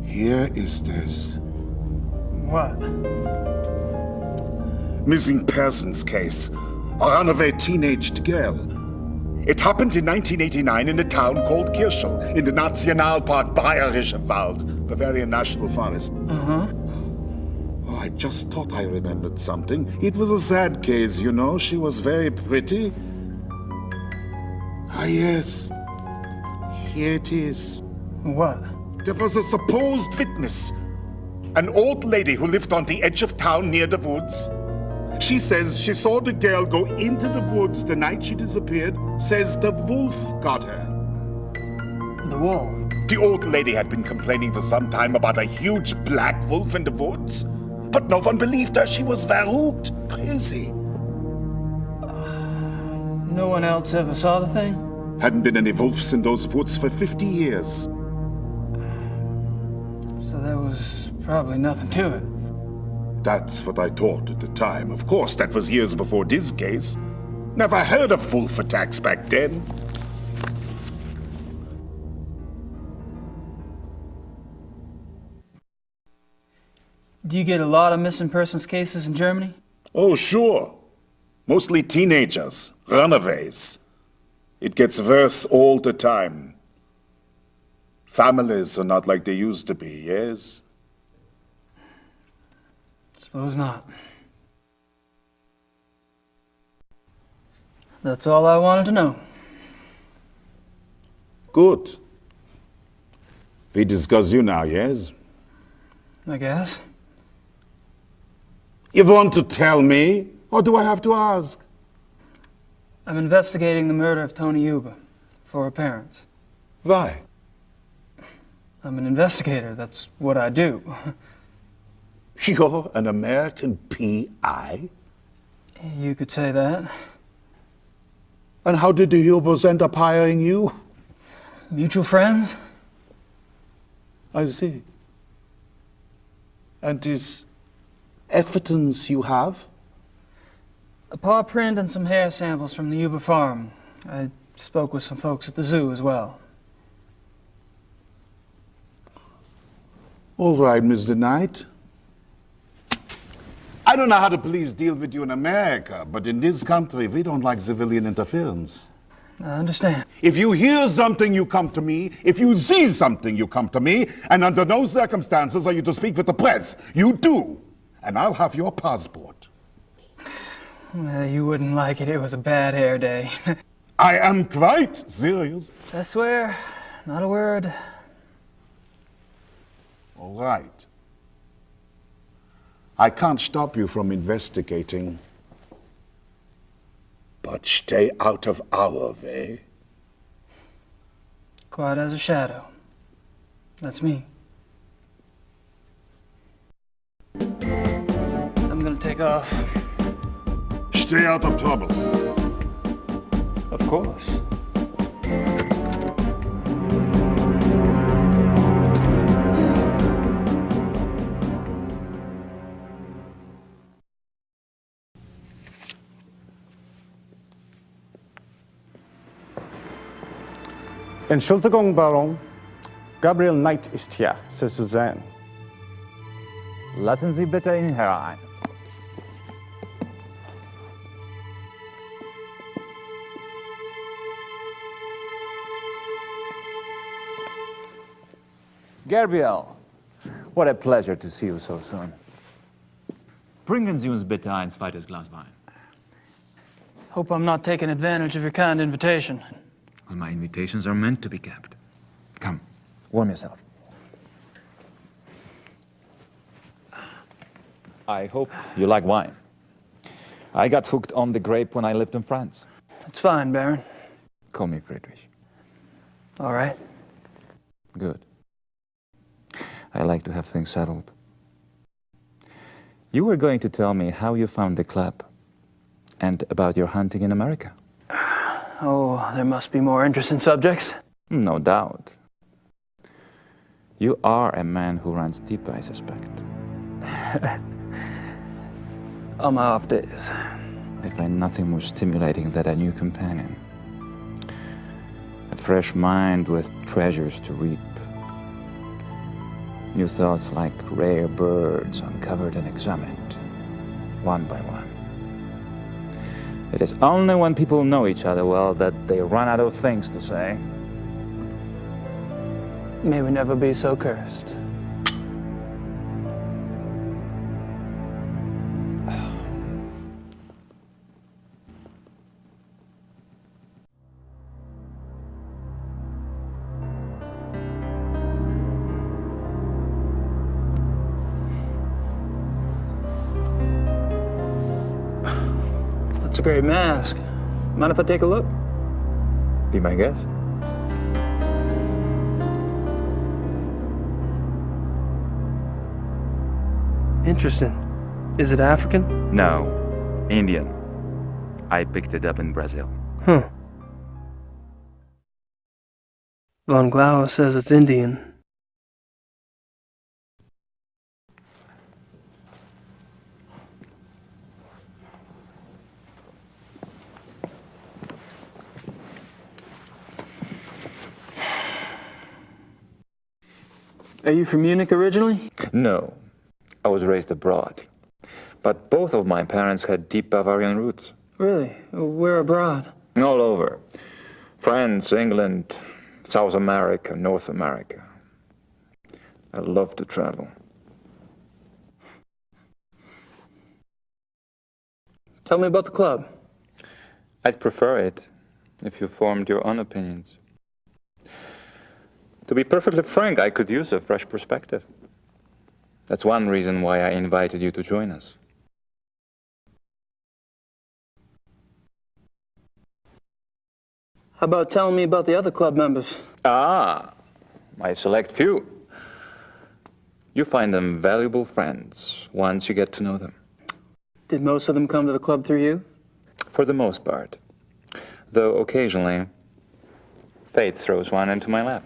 F: Here is this.
K: What?
F: Missing persons case. A runaway teenaged girl. It happened in 1989 in a town called Kirschel, in the Nationalpark Bayerischer Wald, Bavarian National Forest.
K: Uh-huh.
F: Oh, I just thought I remembered something. It was a sad case, you know. She was very pretty. Ah, yes. Here it is.
K: What?
F: There was a supposed witness. An old lady who lived on the edge of town near the woods. She says she saw the girl go into the woods the night she disappeared. Says the wolf got her.
K: The wolf?
F: The old lady had been complaining for some time about a huge black wolf in the woods. But no one believed her. She was verrückt, crazy.
K: No one else ever saw the thing?
F: Hadn't been any wolves in those woods for 50 years.
K: So there was probably nothing to it.
F: That's what I thought at the time. Of course, that was years before this case. Never heard of wolf attacks back then.
K: Do you get a lot of missing persons cases in Germany?
F: Oh, sure. Mostly teenagers, runaways. It gets worse all the time. Families are not like they used to be, yes?
K: Suppose not. That's all I wanted to know.
F: Good. We discuss you now, yes?
K: I guess.
F: You want to tell me, or do I have to ask?
K: I'm investigating the murder of Tony Yuba for her parents.
F: Why?
K: I'm an investigator. That's what I do.
F: You're an American PI?
K: You could say that.
F: And how did the Hubers end up hiring you?
K: Mutual friends?
F: I see. And this evidence you have?
K: A paw print and some hair samples from the Huber farm. I spoke with some folks at the zoo as well.
F: All right, Mr. Knight. I don't know how the police deal with you in America, but in this country, we don't like civilian interference.
K: I understand.
F: If you hear something, you come to me. If you see something, you come to me. And under no circumstances are you to speak with the press. You do. And I'll have your passport.
K: You wouldn't like it. It was a bad hair day.
F: I am quite serious.
K: I swear, not a word.
F: All right. I can't stop you from investigating, but stay out of our way.
K: Quiet as a shadow. That's me. I'm gonna take off.
F: Stay out of trouble.
K: Of course.
J: Entschuldigung, Baron. Gabriel Knight ist hier, c'est Suzanne.
E: Lassen Sie bitte ihn herein. Gabriel, what a pleasure to see you so soon. Bringen Sie uns bitte ein zweites Glas Wein.
K: Hope I'm not taking advantage of your kind invitation.
E: Well, my invitations are meant to be kept. Come, warm yourself. I hope you like wine. I got hooked on the grape when I lived in France.
K: It's fine, Baron.
E: Call me Friedrich.
K: All right.
E: Good. I like to have things settled. You were going to tell me how you found the club and about your hunting in America.
K: Oh, there must be more interesting subjects.
E: No doubt. You are a man who runs deep, I suspect.
K: On my off days.
E: I find nothing more stimulating than a new companion. A fresh mind with treasures to reap. New thoughts like rare birds uncovered and examined, one by one. It is only when people know each other well that they run out of things to say.
K: May we never be so cursed. That's a great mask. Mind if I take a look?
E: Be my guest.
D: Interesting. Is it African?
E: No, Indian. I picked it up in Brazil.
D: Huh. Von Glauer says it's Indian.
K: Are you from Munich originally?
E: No, I was raised abroad. But both of my parents had deep Bavarian roots.
K: Really? Where abroad?
E: All over. France, England, South America, North America. I love to travel.
K: Tell me about the club.
E: I'd prefer it if you formed your own opinions. To be perfectly frank, I could use a fresh perspective. That's one reason why I invited you to join us.
K: How about telling me about the other club members?
E: Ah, my select few. You find them valuable friends once you get to know them.
K: Did most of them come to the club through you?
E: For the most part. though occasionally fate throws one into my lap.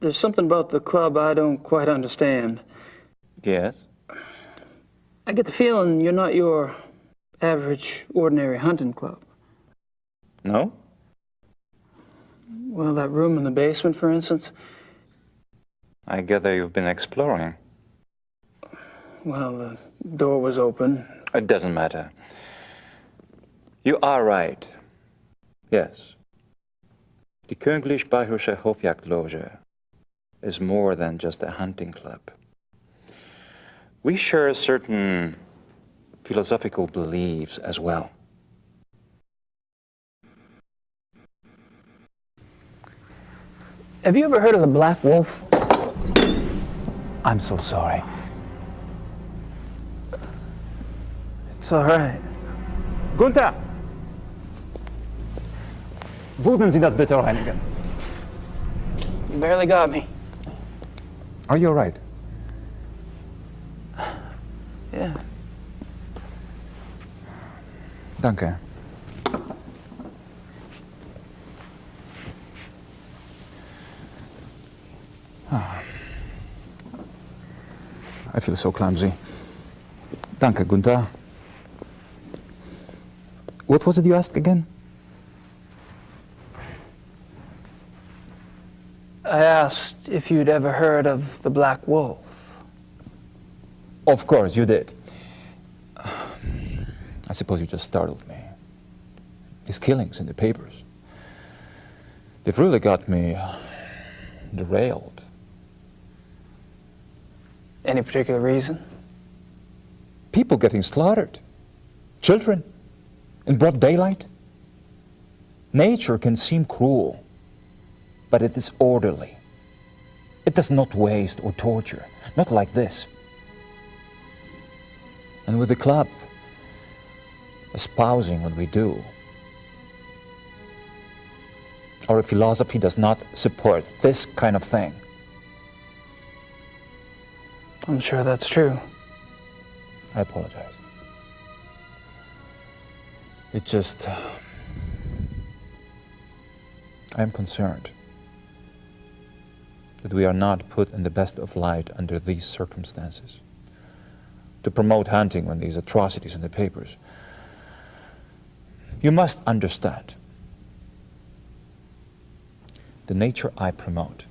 K: There's something about the club I don't quite understand.
E: Yes?
K: I get the feeling you're not your average, ordinary hunting club.
E: No?
K: Well, that room in the basement, for instance.
E: I gather you've been exploring.
K: Well, the door was open.
E: It doesn't matter. You are right. Yes. Die Königlich-Bayerische Hofjagdloge is more than just a hunting club. We share certain philosophical beliefs as well.
K: Have you ever heard of the Black Wolf?
E: I'm so sorry.
K: It's all right.
J: Gunther! Würden Sie das bitte reinigen?
K: You barely got me.
E: Are you all right?
K: Yeah.
E: Danke. I feel so clumsy. Danke, Gunther. What was it you asked again?
K: I asked if you'd ever heard of the Black Wolf.
E: Of course, you did. I suppose you just startled me. These killings in the papers. They've really got me derailed.
K: Any particular reason?
E: People getting slaughtered. Children. In broad daylight. Nature can seem cruel, but it is orderly. It does not waste or torture. Not like this. And with the club espousing what we do, our philosophy does not support this kind of thing.
K: I'm sure that's true.
E: I apologize. It's just, I am concerned that we are not put in the best of light under these circumstances. To promote hunting when these atrocities in the papers. You must understand, the nature I promote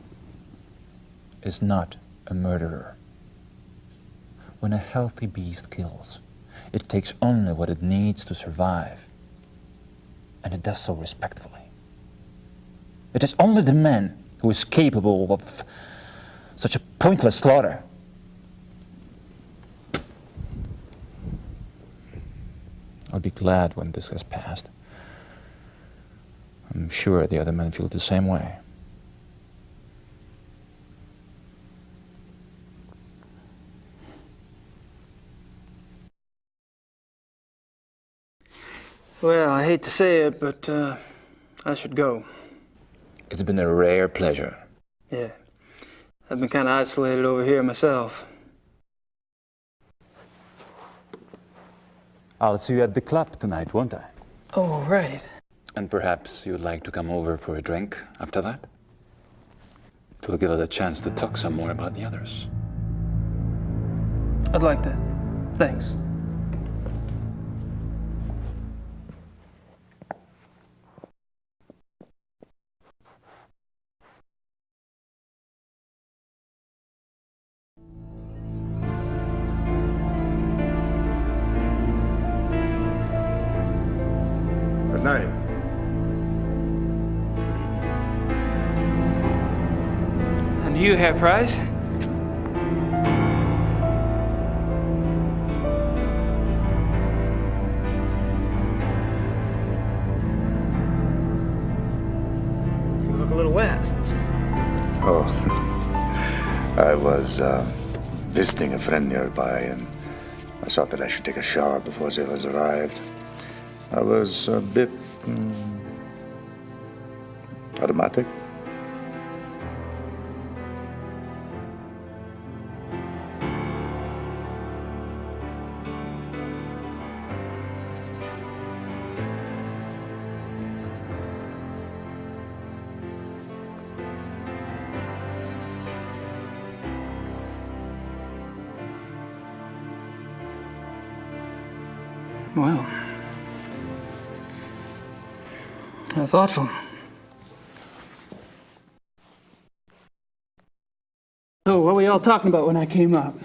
E: is not a murderer. When a healthy beast kills, it takes only what it needs to survive, and it does so respectfully. It is only the man who is capable of such a pointless slaughter. I'll be glad when this has passed. I'm sure the other men feel the same way.
K: Well, I hate to say it, but I should go.
E: It's been a rare pleasure.
K: Yeah. I've been kind of isolated over here myself.
E: I'll see you at the club tonight, won't I?
K: Oh, right.
E: And perhaps you'd like to come over for a drink after that? It will give us a chance to talk some more about the others.
K: I'd like that. Thanks.
F: Good night.
K: And you, Herr Price? You look a little wet.
F: Oh, I was visiting a friend nearby, and I thought that I should take a shower before the others arrived. I was a bit automatic.
K: Well, how thoughtful. So, what were we all talking about when I came up?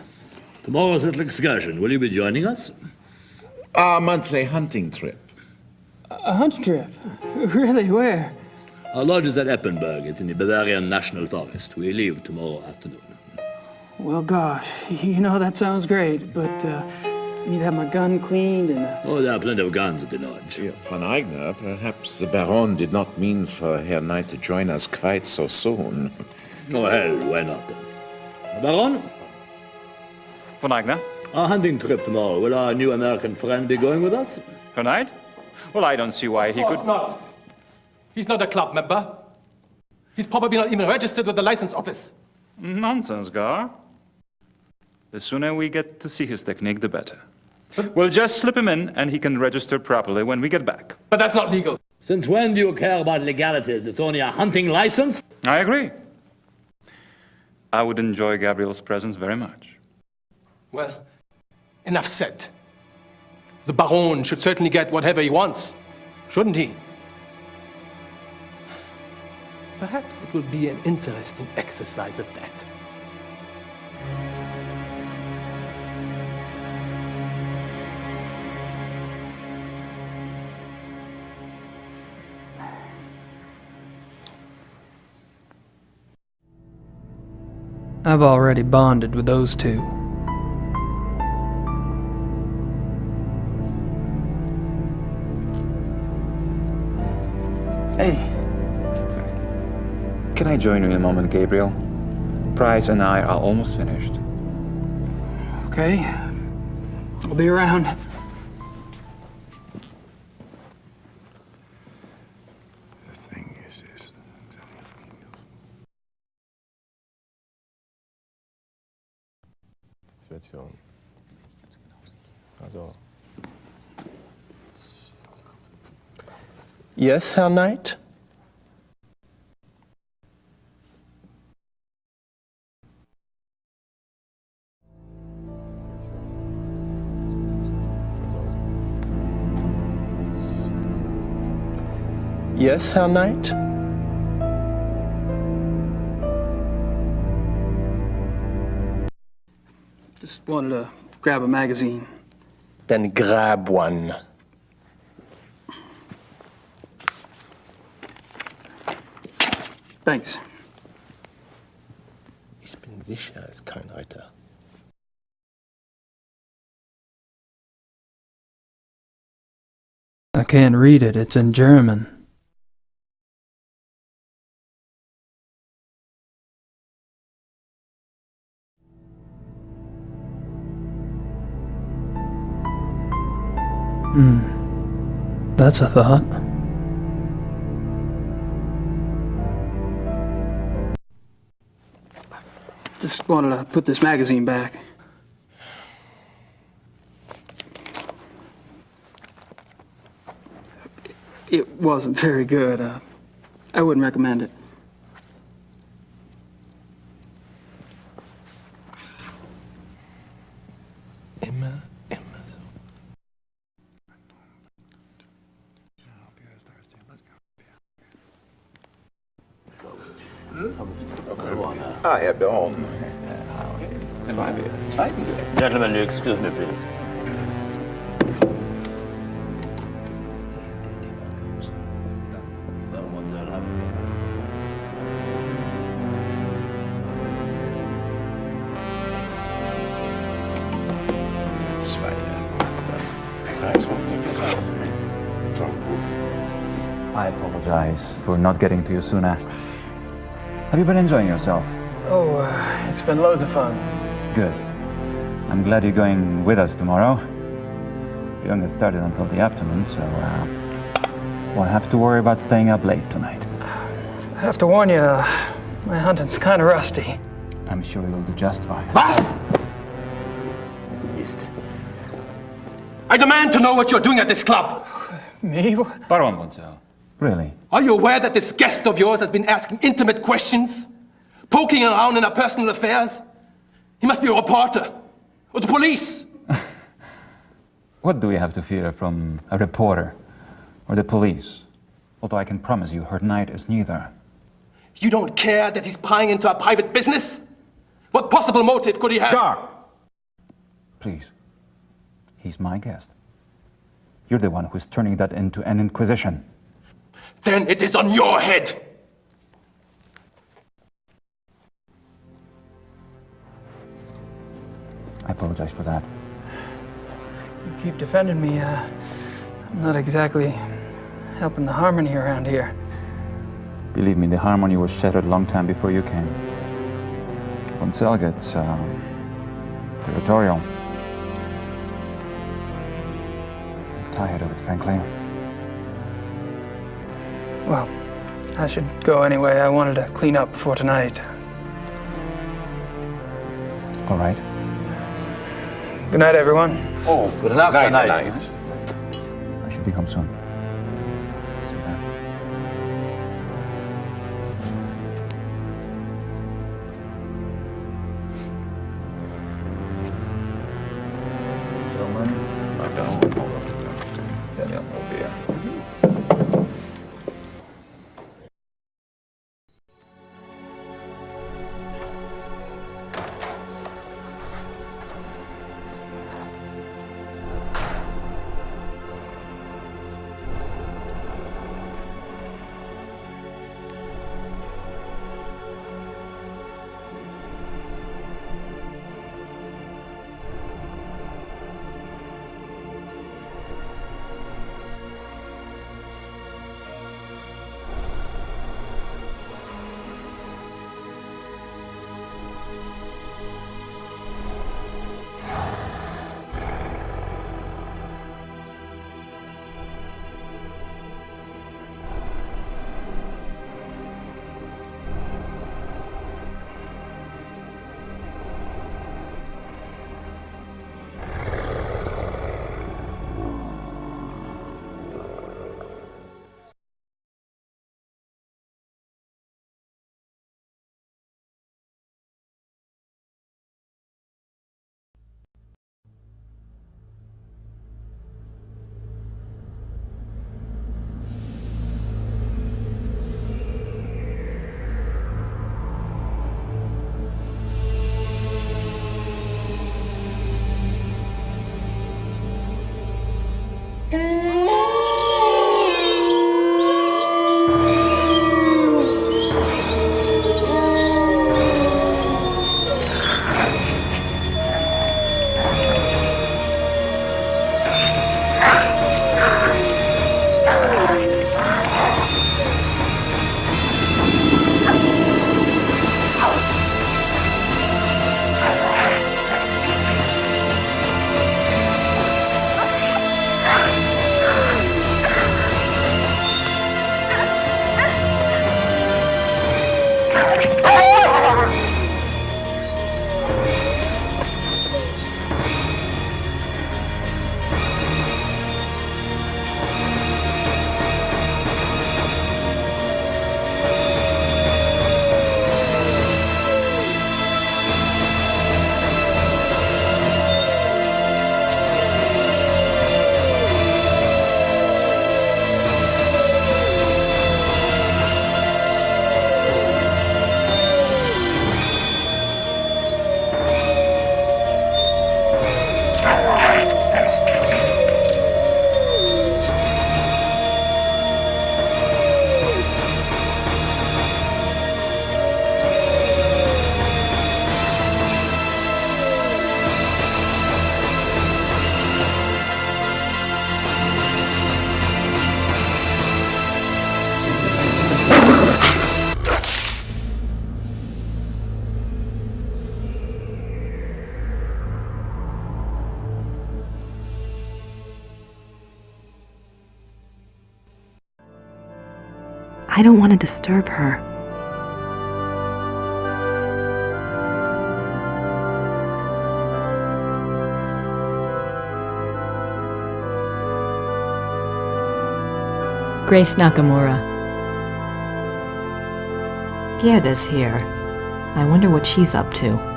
L: Tomorrow's little excursion. Will you be joining us?
M: Our monthly hunting trip.
K: A hunt trip? Really? Where?
L: Our lodge is at Eppenberg. It's in the Bavarian National Forest. We leave tomorrow afternoon.
K: Well, gosh, you know, that sounds great, but I need to have my gun cleaned and...
L: Oh, there are plenty of guns at the lodge.
M: Yeah, Von Eigner, perhaps the Baron did not mean for Herr Knight to join us quite so soon.
L: Oh, hell, why not then? Baron?
E: Von Eigner?
L: Our hunting trip tomorrow. Will our new American friend be going with us?
E: Herr Knight? Well, I don't see why he could...
I: Of course not. He's not a club member. He's probably not even registered with the license office.
E: Nonsense, Gar. The sooner we get to see his technique, the better. We'll just slip him in, and he can register properly when we get back.
I: But that's not legal.
L: Since when do you care about legalities? It's only a hunting license?
E: I agree. I would enjoy Gabriel's presence very much.
I: Well, enough said. The Baron should certainly get whatever he wants, shouldn't he? Perhaps it will be an interesting exercise at that.
K: I've already bonded with those two. Hey.
E: Can I join you in a moment, Gabriel? Price and I are almost finished.
K: Okay. I'll be around.
M: The thing is this.
I: Yes, Herr Knight? Yes, Herr Knight?
K: Just wanted to grab a magazine.
I: Then grab one.
K: Thanks.
I: Ich bin sicher, es ist kein Reiter.
K: I can't read it. It's in German. That's a thought. Just wanted to put this magazine back. It wasn't very good. I wouldn't recommend it.
M: Herr Baron.
O: Gentlemen, excuse me, please.
E: I apologize for not getting to you sooner. Have you been enjoying yourself?
K: Oh, it's been loads of fun.
E: Good. I'm glad you're going with us tomorrow. We don't get started until the afternoon, so won't have to worry about staying up late tonight.
K: I have to warn you, my hunting's kind of rusty.
E: I'm sure you'll do just fine.
I: Was? I demand to know what you're doing at this club.
K: Me?
E: Baron Bonzel. Really?
I: Are you aware that this guest of yours has been asking intimate questions? Poking around in our personal affairs? He must be a reporter. Or the police.
E: What do we have to fear from a reporter or the police? Although I can promise you, her knight is neither.
I: You don't care that he's prying into our private business? What possible motive could he have?
E: Stop! Please. He's my guest. You're the one who's turning that into an inquisition.
I: Then it is on your head!
E: I apologize for that.
K: You keep defending me. I'm not exactly helping the harmony around here.
E: Believe me, the harmony was shattered a long time before you came. Poncel gets territorial. I'm tired of it, frankly.
K: Well, I should go anyway. I wanted to clean up before tonight.
E: All right.
K: Good night, everyone.
M: Oh,
O: good night.
M: Good night.
E: I should be home soon. See you then.
C: I don't want to disturb her.
Q: Grace Nakamura.
C: Gerda's here. I wonder what she's up to.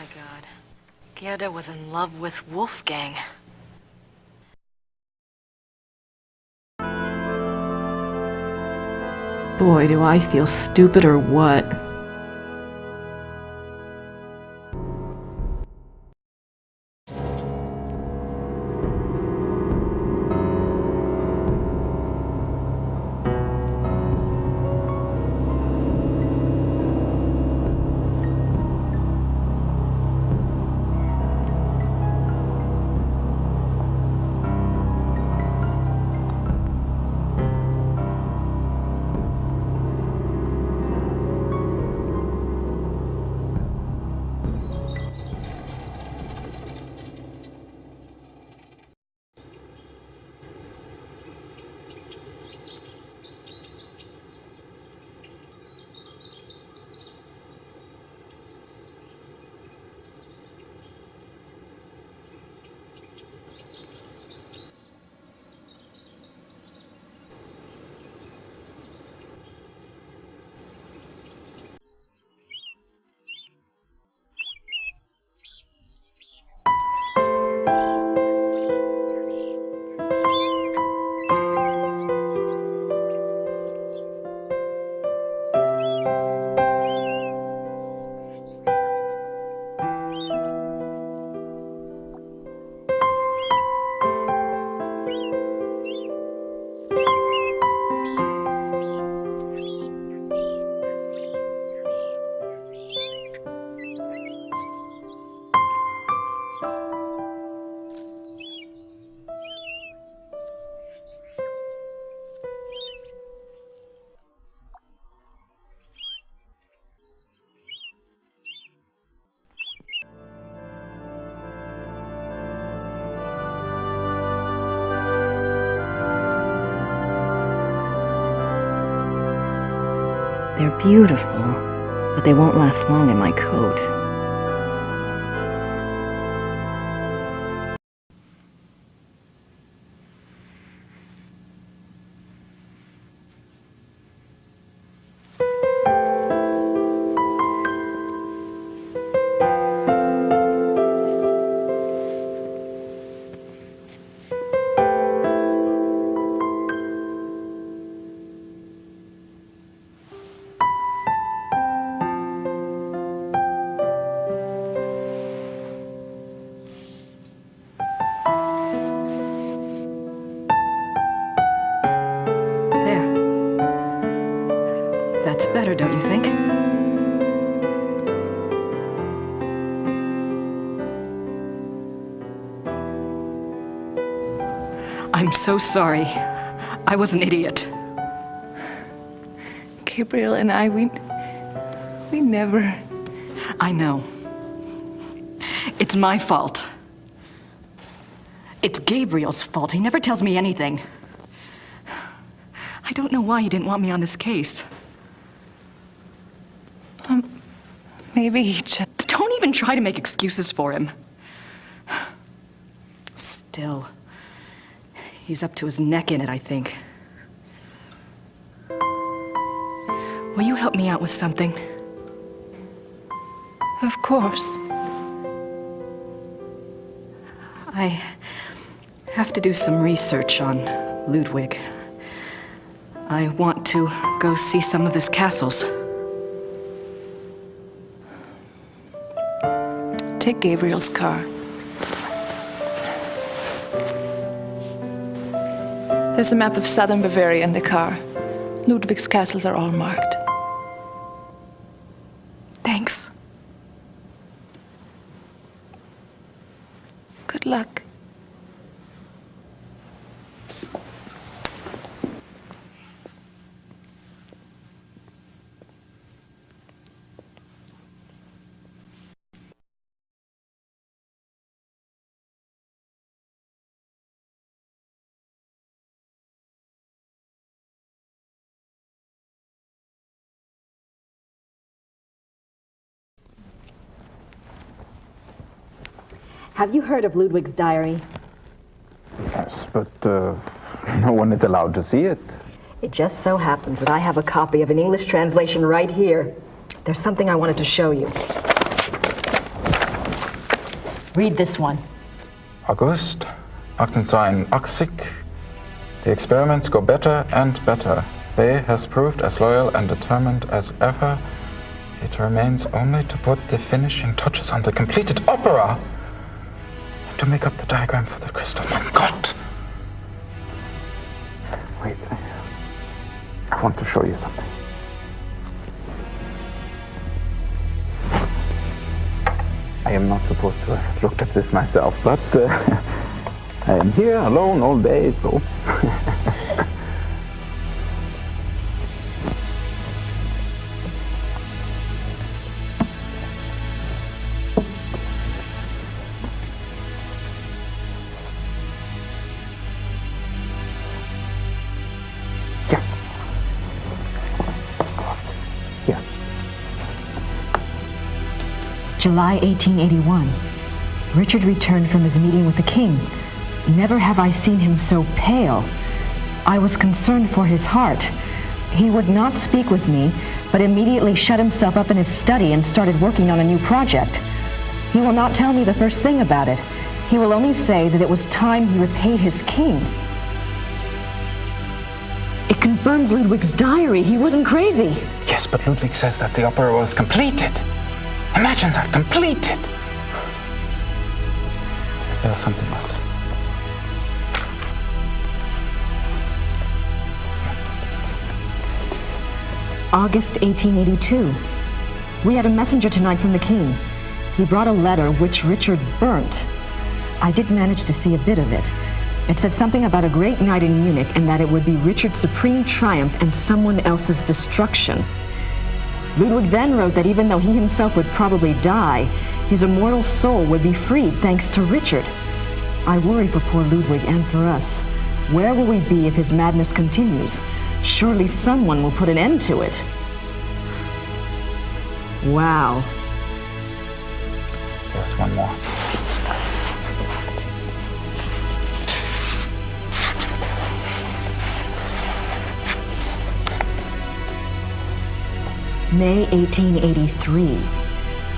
N: my god. Gerda was in love with Wolfgang.
C: Boy, do I feel stupid or what. They're beautiful, but they won't last long in my coat.
N: That's better, don't you think? I'm so sorry. I was an idiot.
B: Gabriel and I, we never...
N: I know. It's my fault. It's Gabriel's fault. He never tells me anything. I don't know why he didn't want me on this case.
B: Maybe he just...
N: Don't even try to make excuses for him. Still, he's up to his neck in it, I think. Will you help me out with something?
B: Of course.
N: I have to do some research on Ludwig. I want to go see some of his castles.
B: Take Gabriel's car. There's a map of southern Bavaria in the car. Ludwig's castles are all marked.
N: Thanks.
B: Good luck.
Q: Have you heard of Ludwig's diary?
J: Yes, but no one is allowed to see it.
Q: It just so happens that I have a copy of an English translation right here. There's something I wanted to show you. Read this one.
E: August, 1880. The experiments go better and better. They has proved as loyal and determined as ever. It remains only to put the finishing touches on the completed opera and to make up the diagram for the crystal. My God! Wait, I want to show you something. I am not supposed to have looked at this myself, but I am here alone all day, so...
C: July 1881. Richard returned from his meeting with the king. Never have I seen him so pale. I was concerned for his heart. He would not speak with me, but immediately shut himself up in his study and started working on a new project. He will not tell me the first thing about it. He will only say that it was time he repaid his king. It confirms Ludwig's diary. He wasn't crazy.
E: Yes, but Ludwig says that the opera was completed. Imagine that, completed! There's something else.
C: August 1882. We had a messenger tonight from the king. He brought a letter which Richard burnt. I did manage to see a bit of it. It said something about a great night in Munich and that it would be Richard's supreme triumph and someone else's destruction. Ludwig then wrote that even though he himself would probably die, his immortal soul would be freed thanks to Richard. I worry for poor Ludwig and for us. Where will we be if his madness continues? Surely someone will put an end to it. Wow.
E: There's one more.
C: May 1883.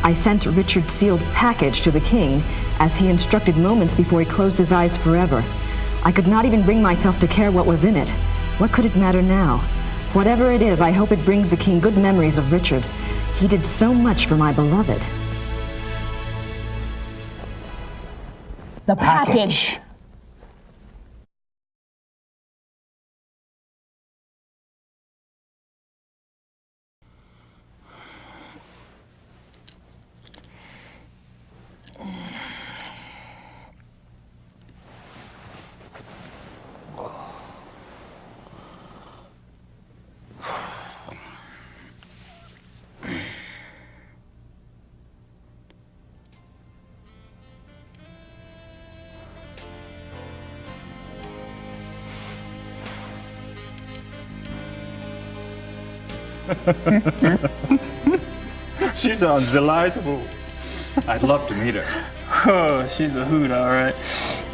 C: I sent Richard's sealed package to the king, as he instructed moments before he closed his eyes forever. I could not even bring myself to care what was in it. What could it matter now? Whatever it is, I hope it brings the king good memories of Richard. He did so much for my beloved.
Q: The package.
E: She sounds delightful. I'd love to meet her.
K: Oh, she's a hoot, all right.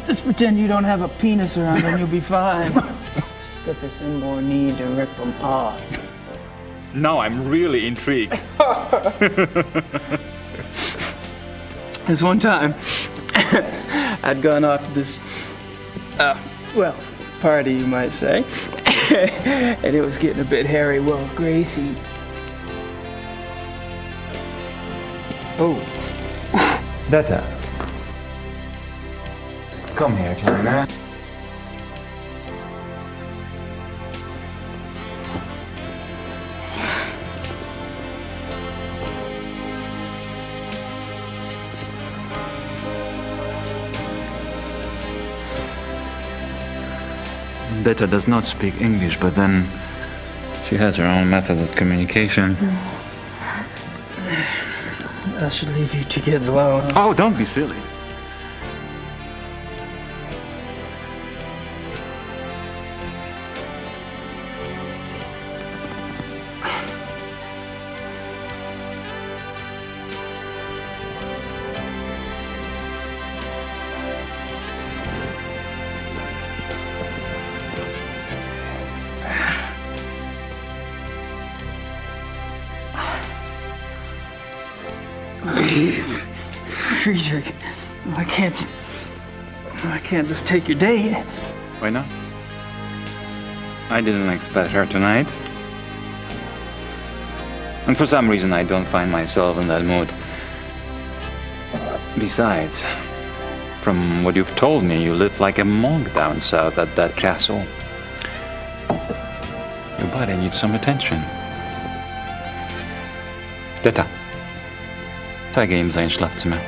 K: Just pretend you don't have a penis around and you'll be fine. Get this inborn need to rip them off.
E: Now I'm really intrigued.
K: This one time, I'd gone off to this, well, party, you might say. And it was getting a bit hairy. Well, Gracie... Oh.
E: Better. Come here, Kleiner. Detta does not speak English, but then she has her own methods of communication.
K: I should leave you two kids alone.
E: Oh, don't be silly.
K: Friedrich, I can't just take your date.
E: Why not? I didn't expect her tonight. And for some reason, I don't find myself in that mood. Besides, from what you've told me, you live like a monk down south at that castle. Your body needs some attention. Detta. Zeige ihm sein Schlafzimmer.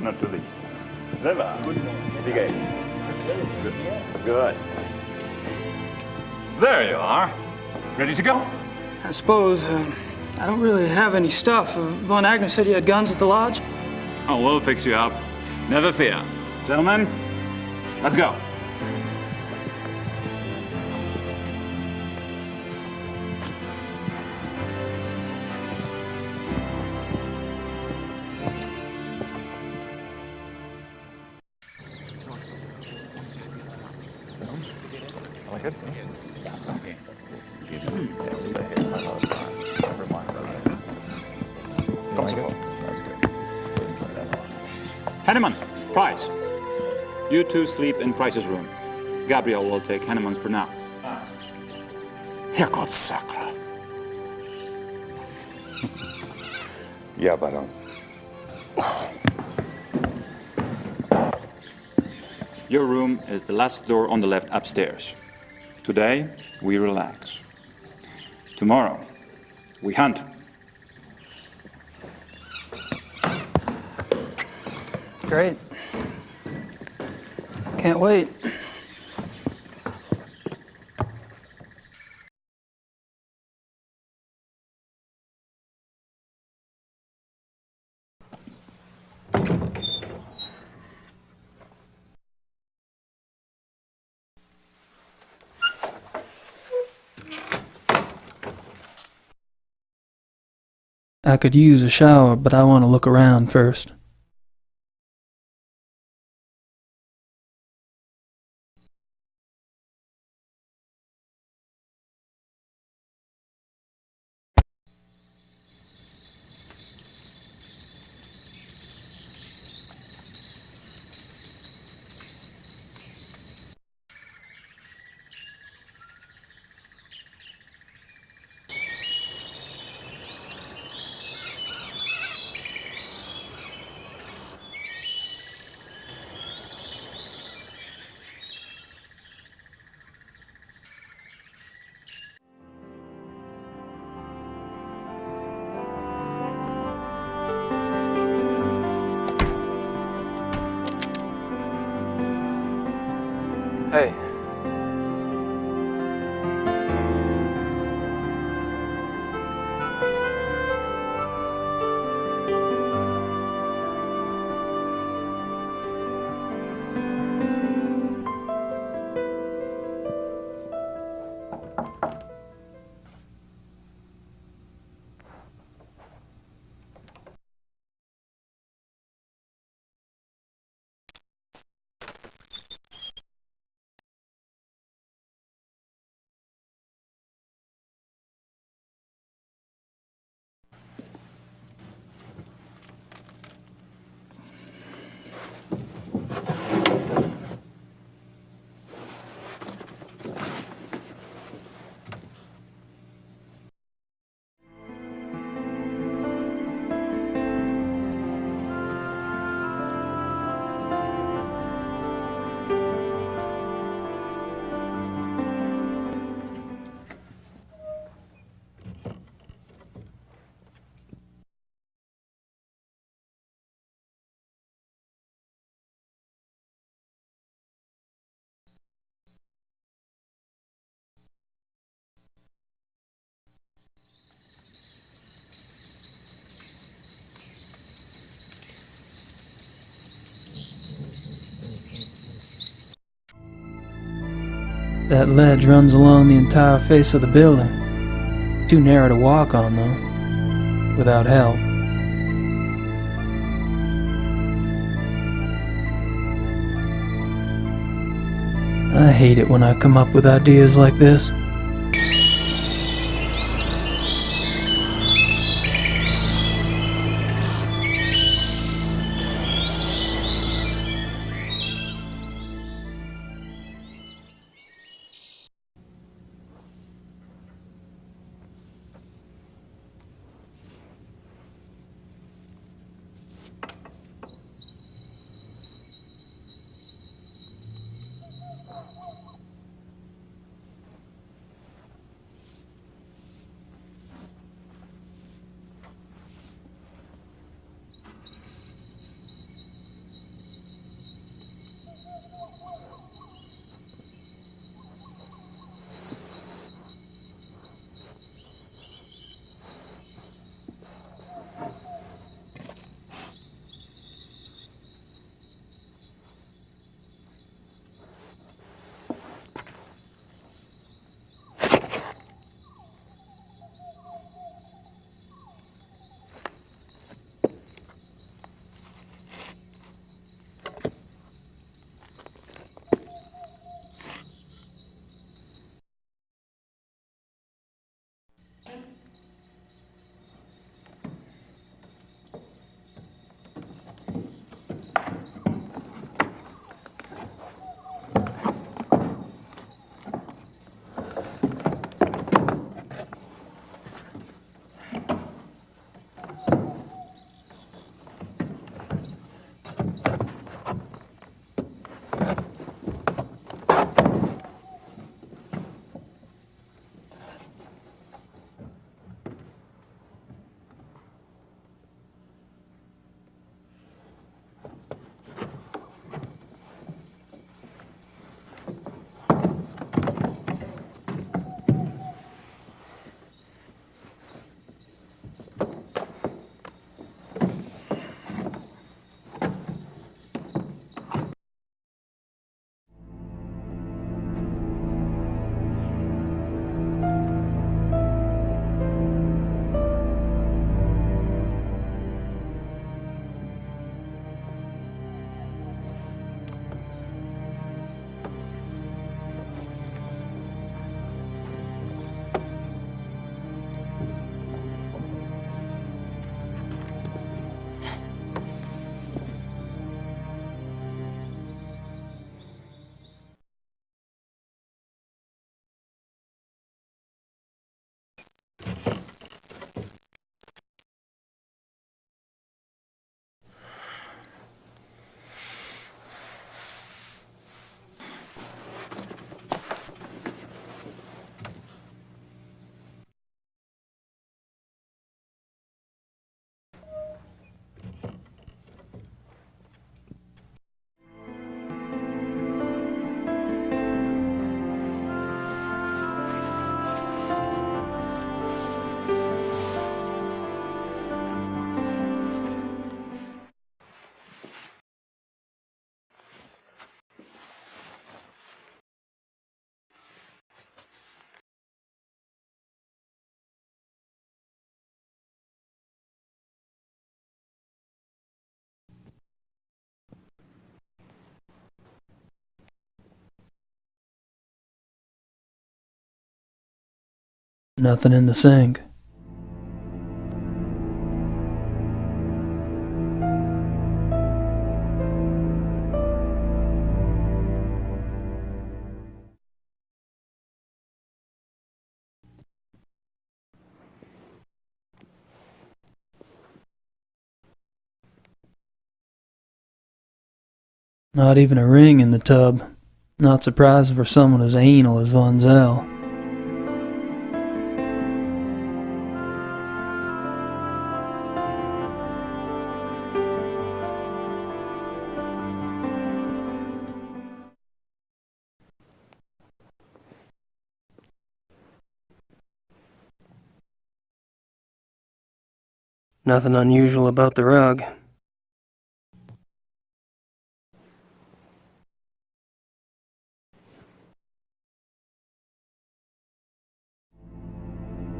E: Natürlich. Selber. Wie geht's? Good. Good. There you are. Ready to go?
K: I suppose, I don't really have any stuff. Von Agnes said you had guns at the lodge?
E: Oh, we'll fix you up. Never fear. Gentlemen, let's go. Henneman, Price. You two sleep in Price's room. Gabriel will take Henneman's for now.
F: Herrgott Sakra. Ja, Baron.
E: Your room is the last door on the left upstairs. Today, we relax. Tomorrow, We hunt.
K: Great. Can't wait. I could use a shower, but I want to look around first. Hey. That ledge runs along the entire face of the building. Too narrow to walk on, though, without help. I hate it when I come up with ideas like this. Nothing in the sink. Not even a ring in the tub. Not surprised for someone as anal as Von Zell.
D: Nothing unusual about the rug.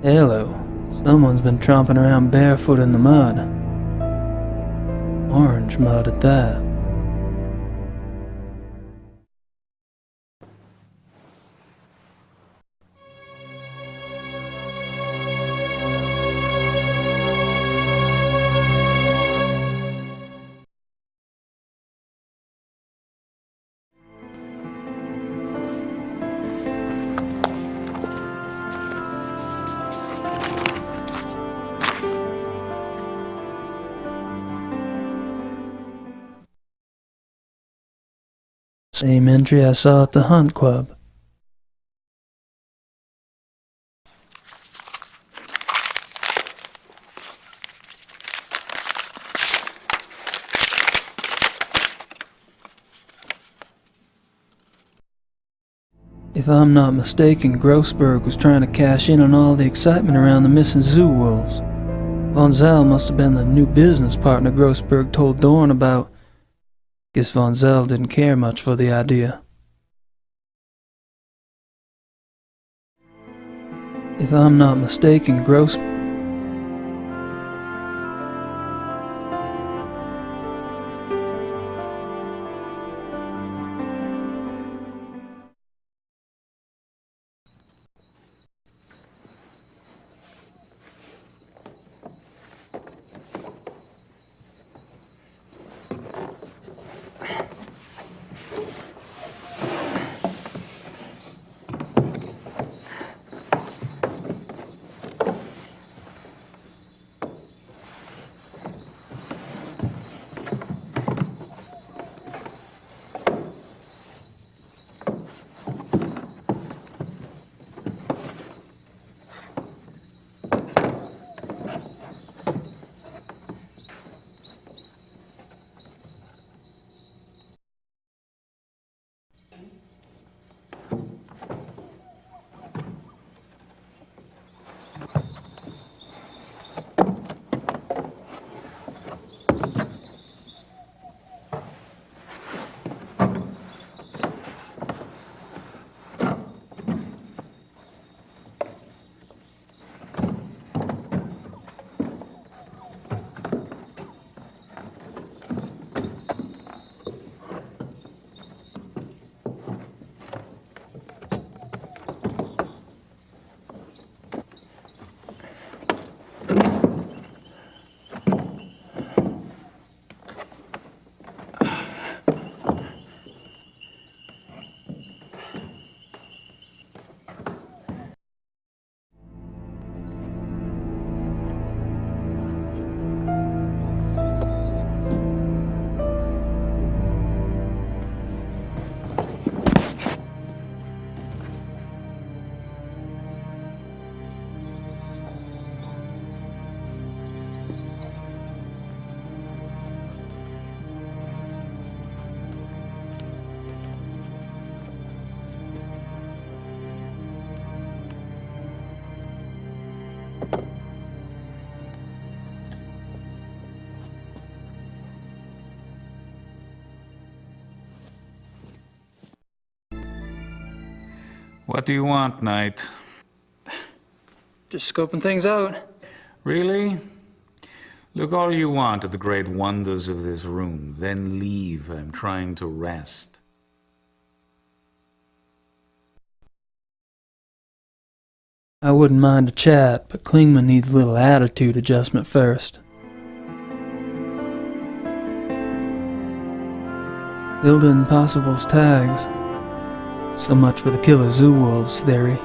K: Hello. Someone's been tromping around barefoot in the mud. Orange mud at that. Same entry I saw at the Hunt Club. If I'm not mistaken, Grossberg was trying to cash in on all the excitement around the missing zoo wolves. Von Zell must have been the new business partner Grossberg told Dorn about. Guess Von Zell didn't care much for the idea. If I'm not mistaken,
P: What do you want, Knight?
K: Just scoping things out.
P: Really? Look all you want at the great wonders of this room, then leave. I'm trying to rest.
K: I wouldn't mind a chat, but Klingman needs a little attitude adjustment first. Hilda and Possible's tags. So much for the killer zoo wolves theory.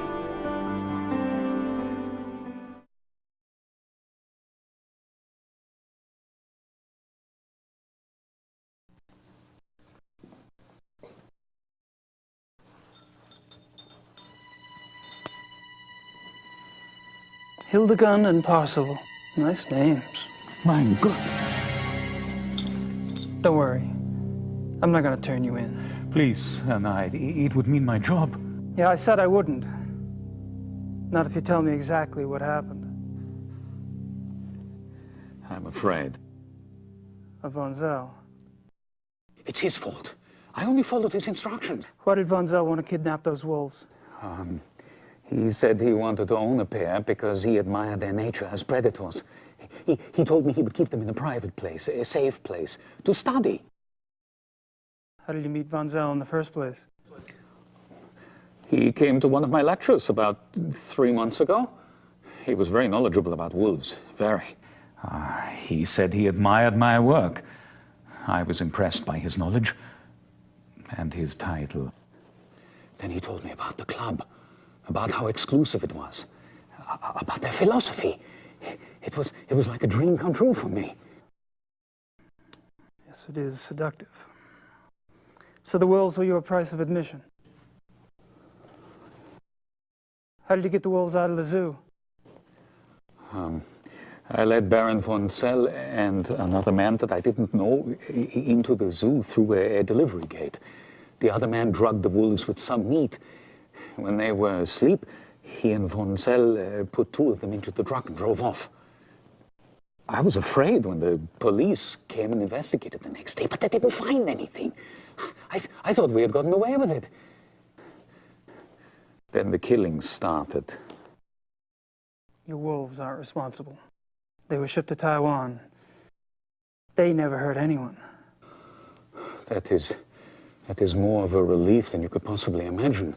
K: Hildegund and Parsival. Nice names.
P: My God.
K: Don't worry. I'm not gonna turn you in.
P: Please, Knight, it would mean my job.
K: Yeah, I said I wouldn't. Not if you tell me exactly what happened.
P: I'm afraid.
K: Of Von Zell.
P: It's his fault. I only followed his instructions.
K: Why did Von Zell want to kidnap those wolves?
P: He said he wanted to own a pair because he admired their nature as predators. He told me he would keep them in a private place, a safe place, to study.
K: How did you meet Von Zell in the first place?
P: He came to one of my lectures about 3 months ago. He was very knowledgeable about wolves, very. He said he admired my work. I was impressed by his knowledge and his title. Then he told me about the club, about how exclusive it was, about their philosophy. It was like a dream come true for me.
K: Yes, it is seductive. So the wolves were your price of admission? How did you get the wolves out of the zoo?
P: I led Baron von Zell and another man that I didn't know into the zoo through a delivery gate. The other man drugged the wolves with some meat. When they were asleep, he and von Zell put 2 of them into the truck and drove off. I was afraid when the police came and investigated the next day, but they didn't find anything. I thought we had gotten away with it. Then the killings started.
K: Your wolves aren't responsible. They were shipped to Taiwan. They never hurt anyone.
P: That is more of a relief than you could possibly imagine.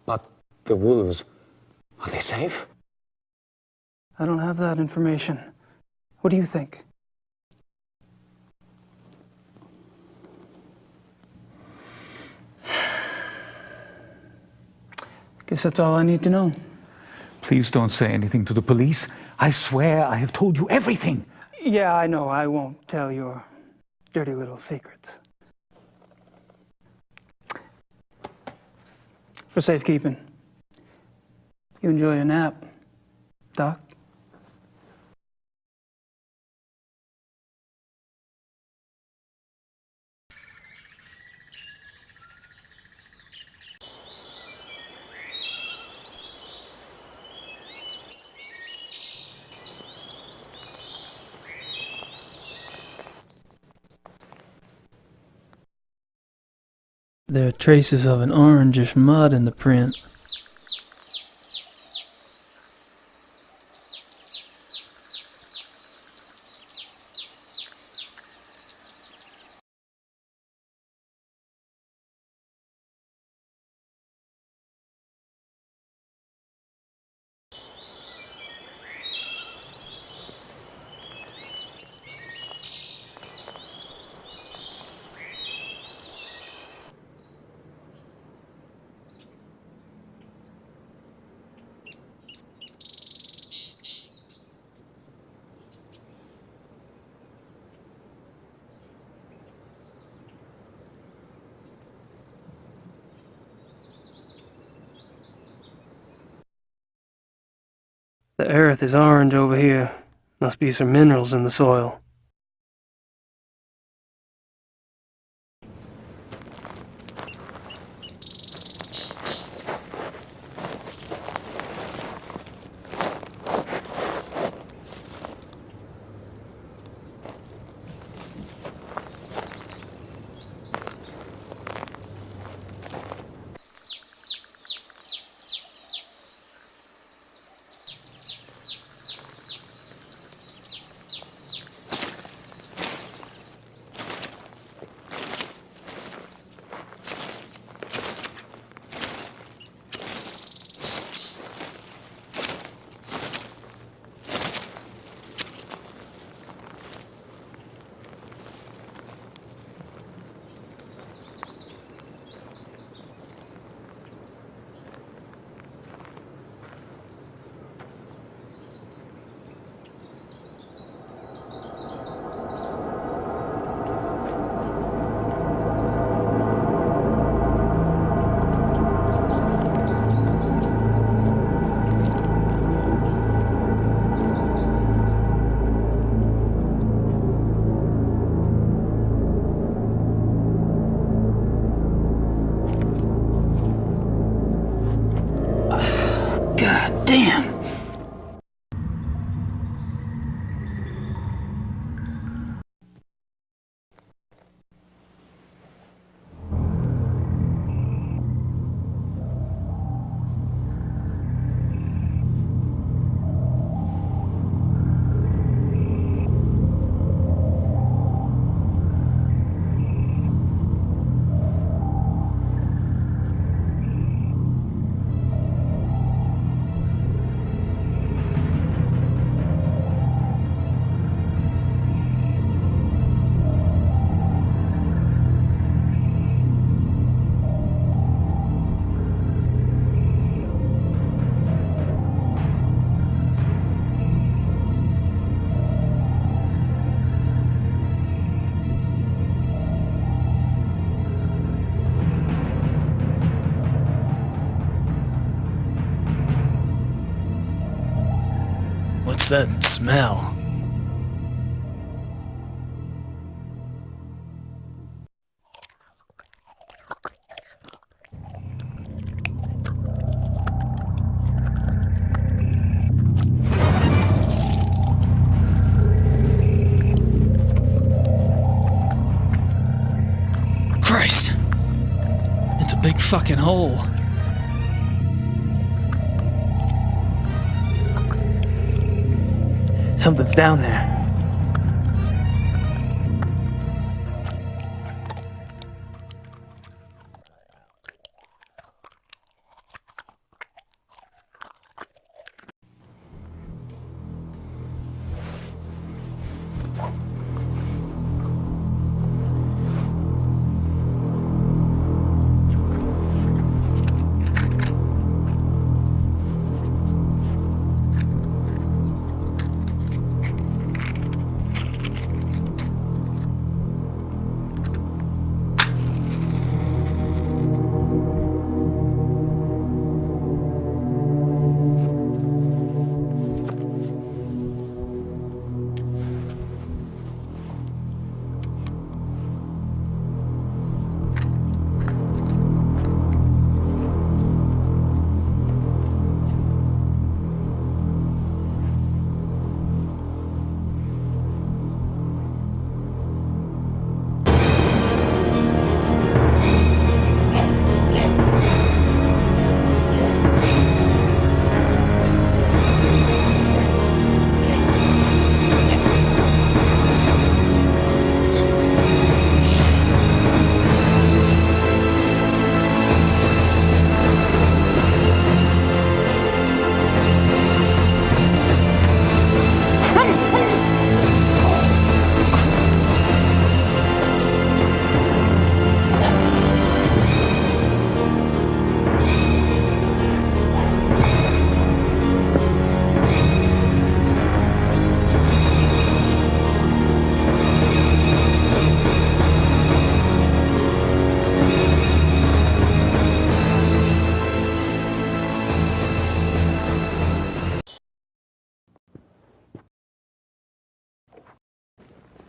P: But the wolves, are they safe?
K: I don't have that information. What do you think? Guess that's all I need to know.
P: Please don't say anything to the police. I swear I have told you everything.
K: Yeah, I know. I won't tell your dirty little secrets. For safekeeping. You enjoy a nap, Doc? There are traces of an orangish mud in the print. The earth is orange over here. Must be some minerals in the soil. What's that smell? Christ! It's a big fucking hole.
D: Something's down there.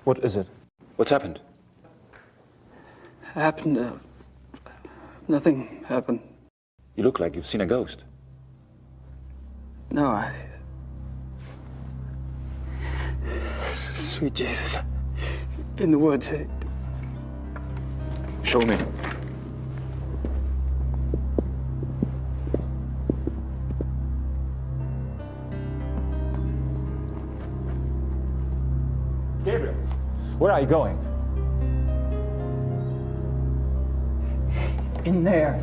E: What is it? What's happened?
K: Nothing happened.
E: You look like you've seen a ghost.
K: No, Sweet Jesus. In the woods.
E: Show me. Gabriel, where are you going?
K: In there.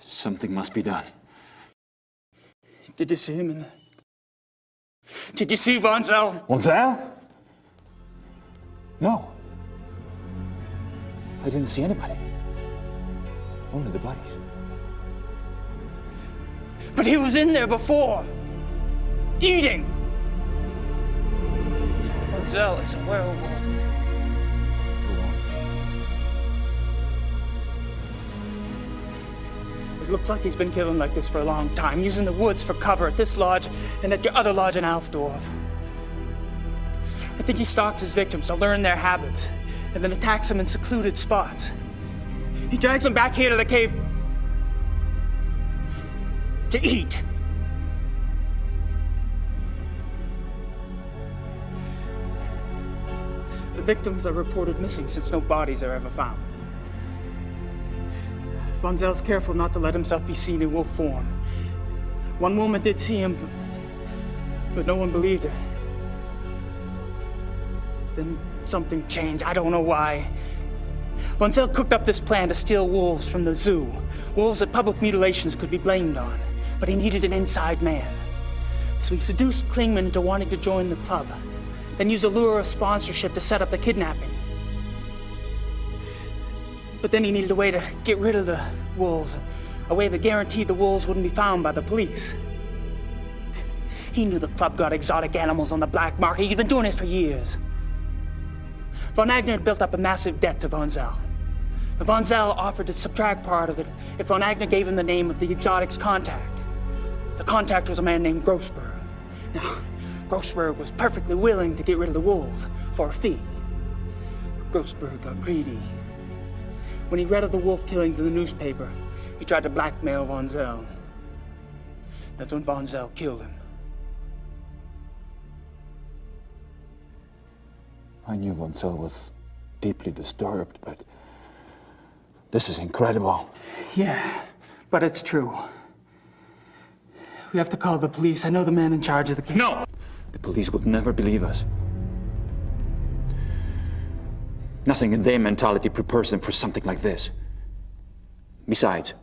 E: Something must be done.
K: Did you see him in the... Did you see Von Zell?
E: Von Zell? No. I didn't see anybody. Only the bodies.
K: But he was in there before. Eating. Von Zell is a werewolf. It looks like he's been killing like this for a long time, using the woods for cover at this lodge and at your other lodge in Alfdorf. I think he stalks his victims to learn their habits, and then attacks them in secluded spots. He drags them back here to the cave to eat. The victims are reported missing since no bodies are ever found. Von Zell's careful not to let himself be seen in wolf form. One woman did see him, but no one believed her. Then something changed, I don't know why. Von Zell cooked up this plan to steal wolves from the zoo. Wolves that public mutilations could be blamed on.
A: but he needed an inside man. So he seduced Klingman into wanting to join the club, then used a lure of sponsorship to set up the kidnapping. But then he needed a way to get rid of the wolves, a way that guaranteed the wolves wouldn't be found by the police. He knew the club got exotic animals on the black market. He'd been doing it for years. Von Agner had built up a massive debt to Von Zell. Von Zell offered to subtract part of it if Von Agner gave him the name of the exotic's contact. The contact was a man named Grossberg. Now, Grossberg was perfectly willing to get rid of the wolves for a fee. But Grossberg got greedy. When he read of the wolf killings in the newspaper, he tried to blackmail Von Zell. That's when Von Zell killed him.
P: I knew Von Zell was deeply disturbed, but this is incredible.
A: Yeah, but it's true. We have to call the police. I know the man in charge of the case.
P: No! The police would never believe us. Nothing in their mentality prepares them for something like this. Besides,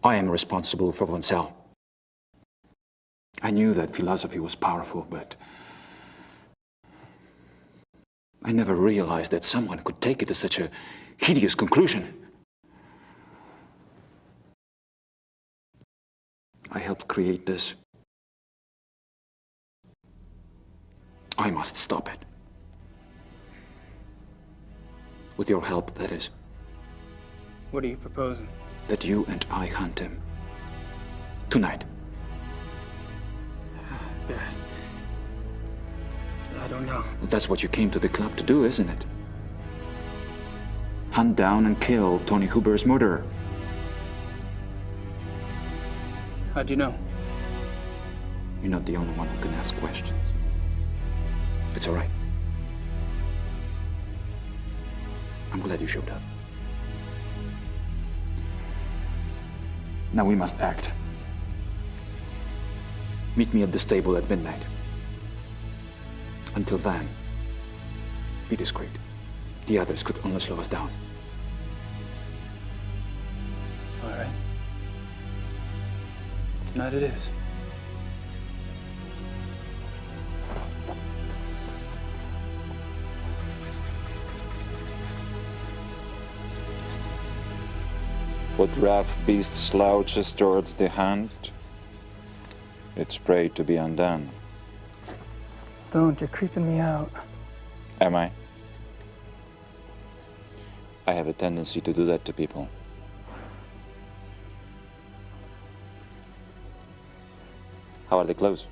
P: I am responsible for Von Zell. I knew that philosophy was powerful, but I never realized that someone could take it to such a hideous conclusion. I helped create this. I must stop it. With your help, that is.
A: What are you proposing?
P: That you and I hunt him. Tonight.
A: Bad. I don't know.
P: Well, that's what you came to the club to do, isn't it? Hunt down and kill Tony Huber's murderer.
A: How'd you know?
P: You're not the only one who can ask questions. It's all right. I'm glad you showed up. Now we must act. Meet me at the stable at midnight. Until then, be discreet. The others could only slow us down.
A: All right. Tonight it is.
E: What rough beast slouches towards the hunt, its prey to be undone.
A: Don't, you're creeping me out.
E: Am I? I have a tendency to do that to people. How are the clothes?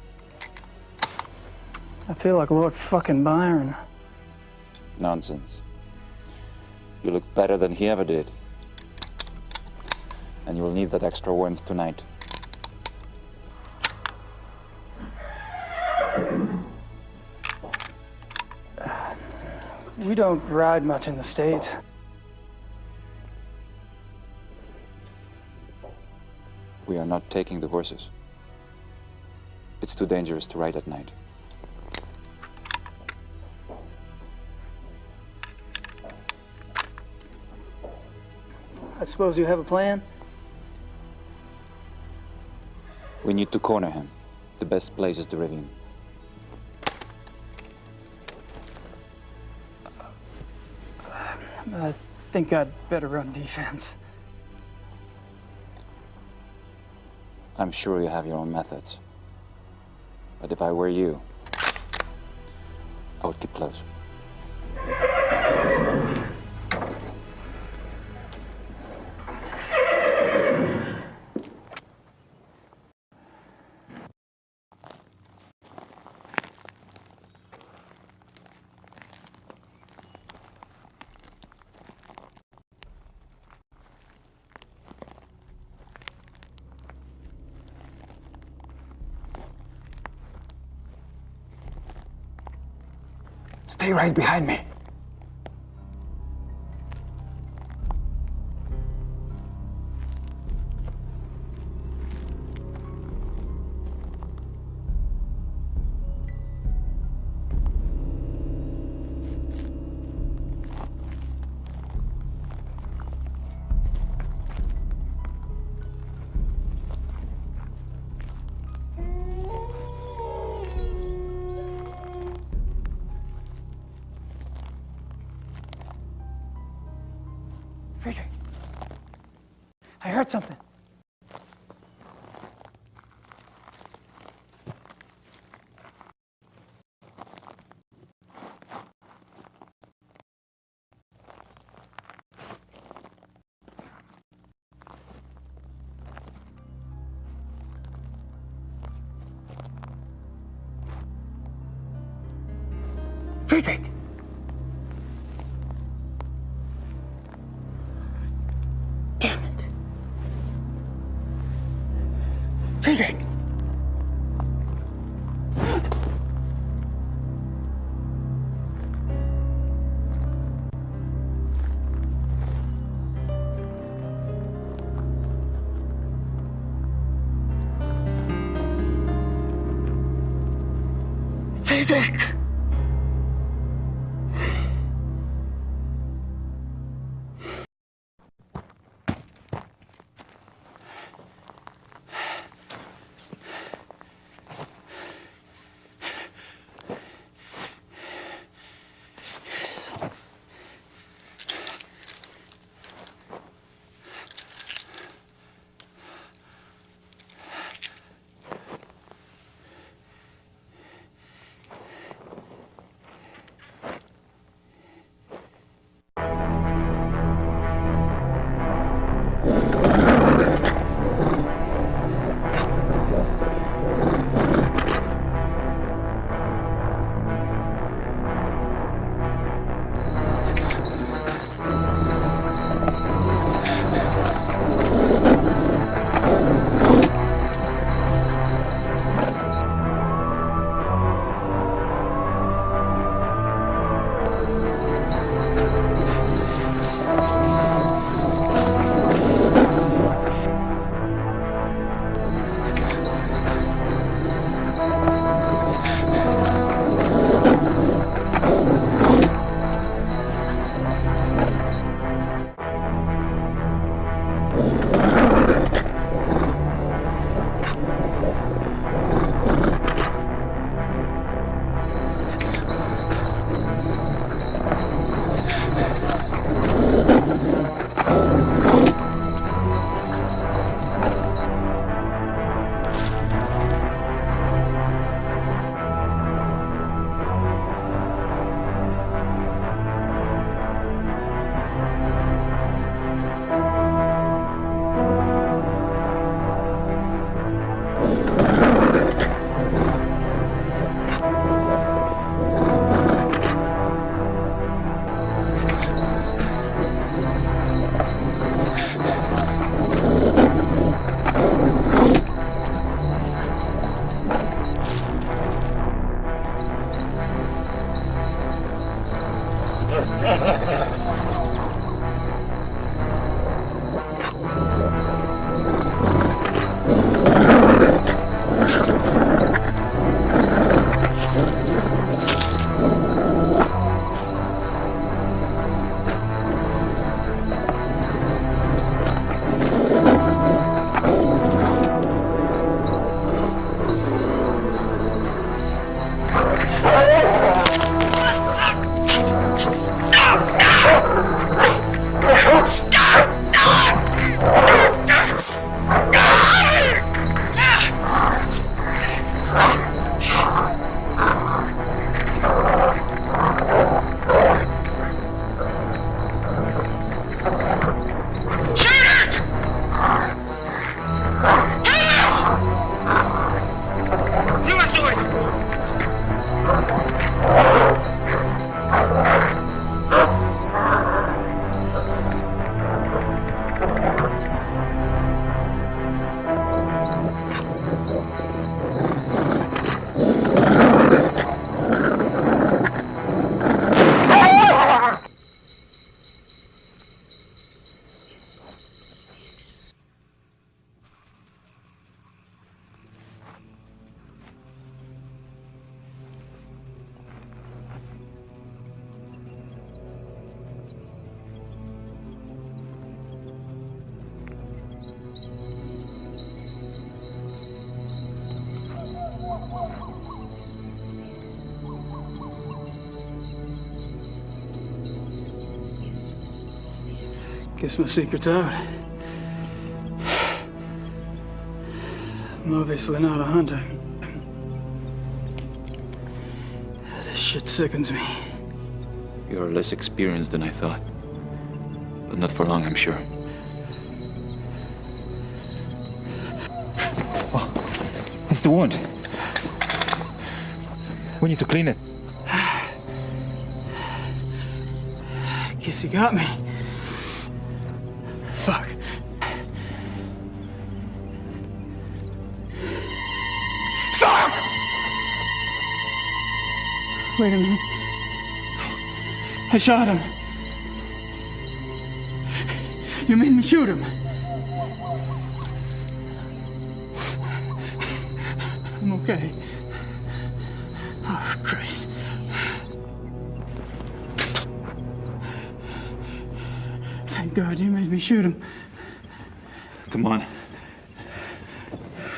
A: I feel like Lord fucking Byron.
E: Nonsense. You look better than he ever did. And you will need that extra warmth tonight.
A: We don't ride much in the States.
E: We are not taking the horses. It's too dangerous to ride at night.
A: I suppose you have a plan?
E: We need to corner him. The best place is the ravine.
A: I think I'd better run defense.
E: I'm sure you have your own methods. But if I were you, I would keep close.
P: Stay right behind me.
A: Friedrich. I heard something. Friedrich! Damn it. Friedrich! Friedrich!
K: Guess my secret's out. I'm obviously not a hunter. This shit sickens me.
E: You're less experienced than I thought. But not for long, I'm sure. Oh, it's the wound. We need to clean it.
K: Guess he got me. Fuck. Fuck! Wait a minute. I shot him. You made me shoot him. I'm okay. Oh, Christ. Thank God you made me shoot him.
E: Come on.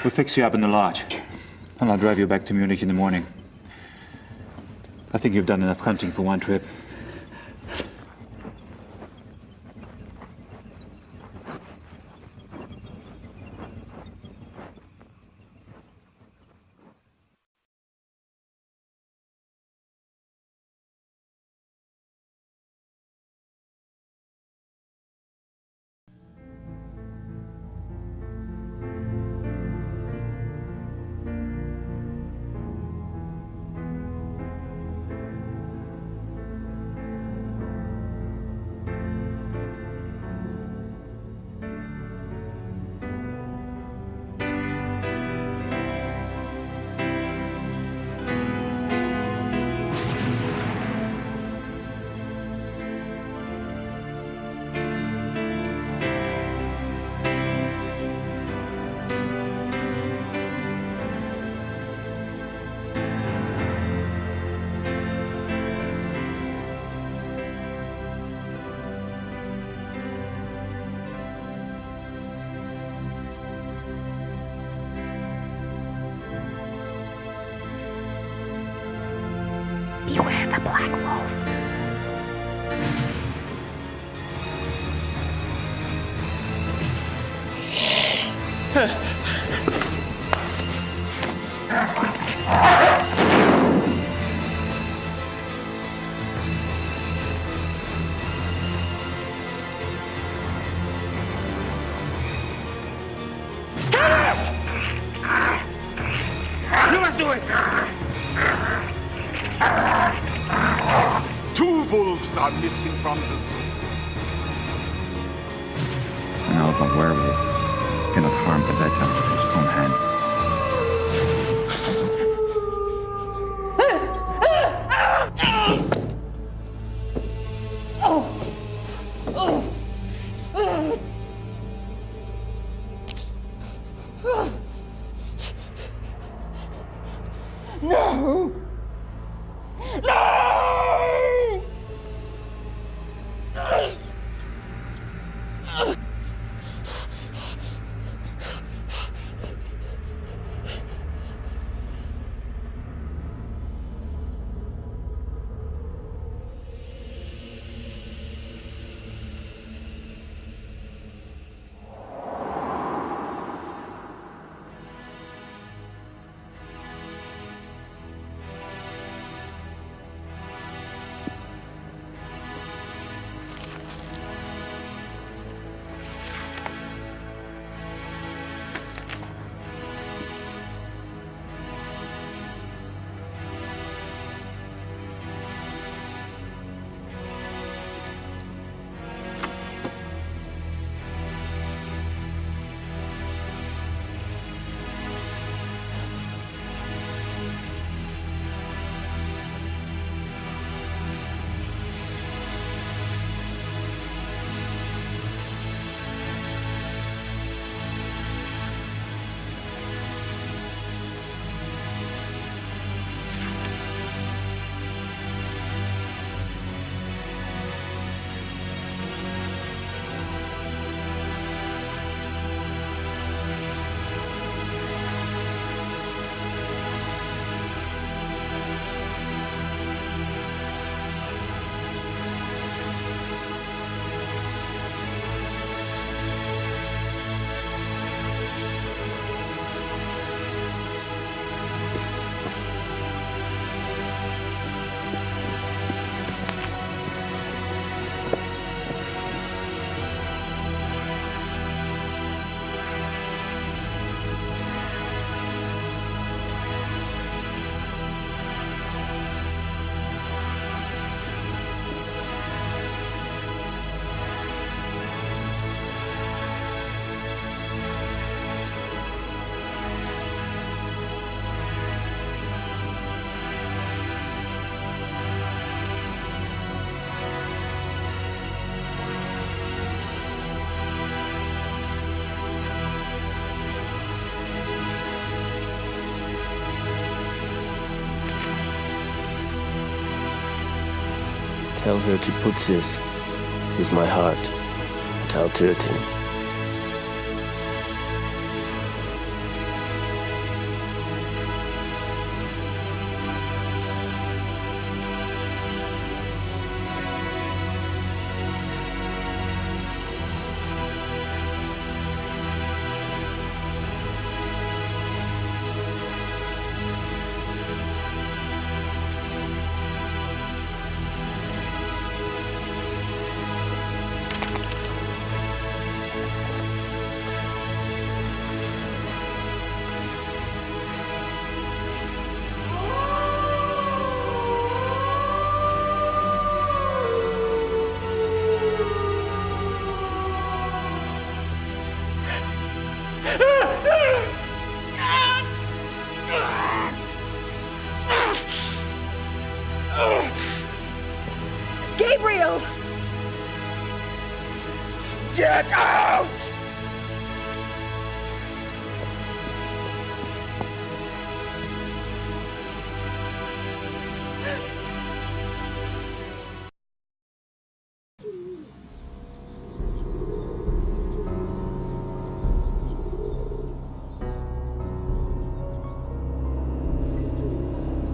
E: We'll fix you up in the lodge. And I'll drive you back to Munich in the morning. I think you've done enough hunting for one trip.
U: Beware the black wolf.
F: You must do it! Two wolves are missing from the zoo.
E: Now, if I'm werewolf, cannot harm the bedtime with his own hand.
U: No! No!
O: Tell her to put this with my heart without hurting.
U: Gabriel!
A: Get out!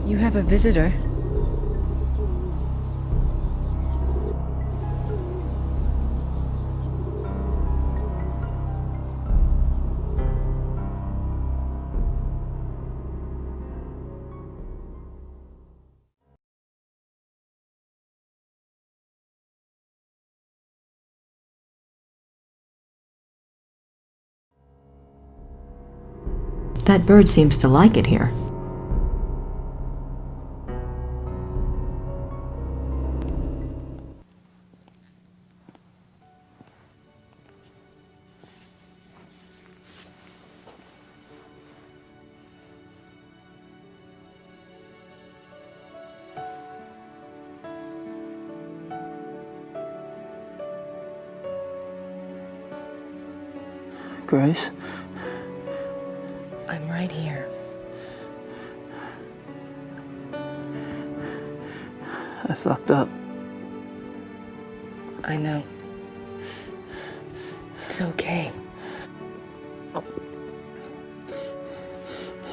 N: You have a visitor.
C: That bird seems to like it here.
K: Grace?
N: I'm right here.
K: I fucked up.
N: I know. It's okay.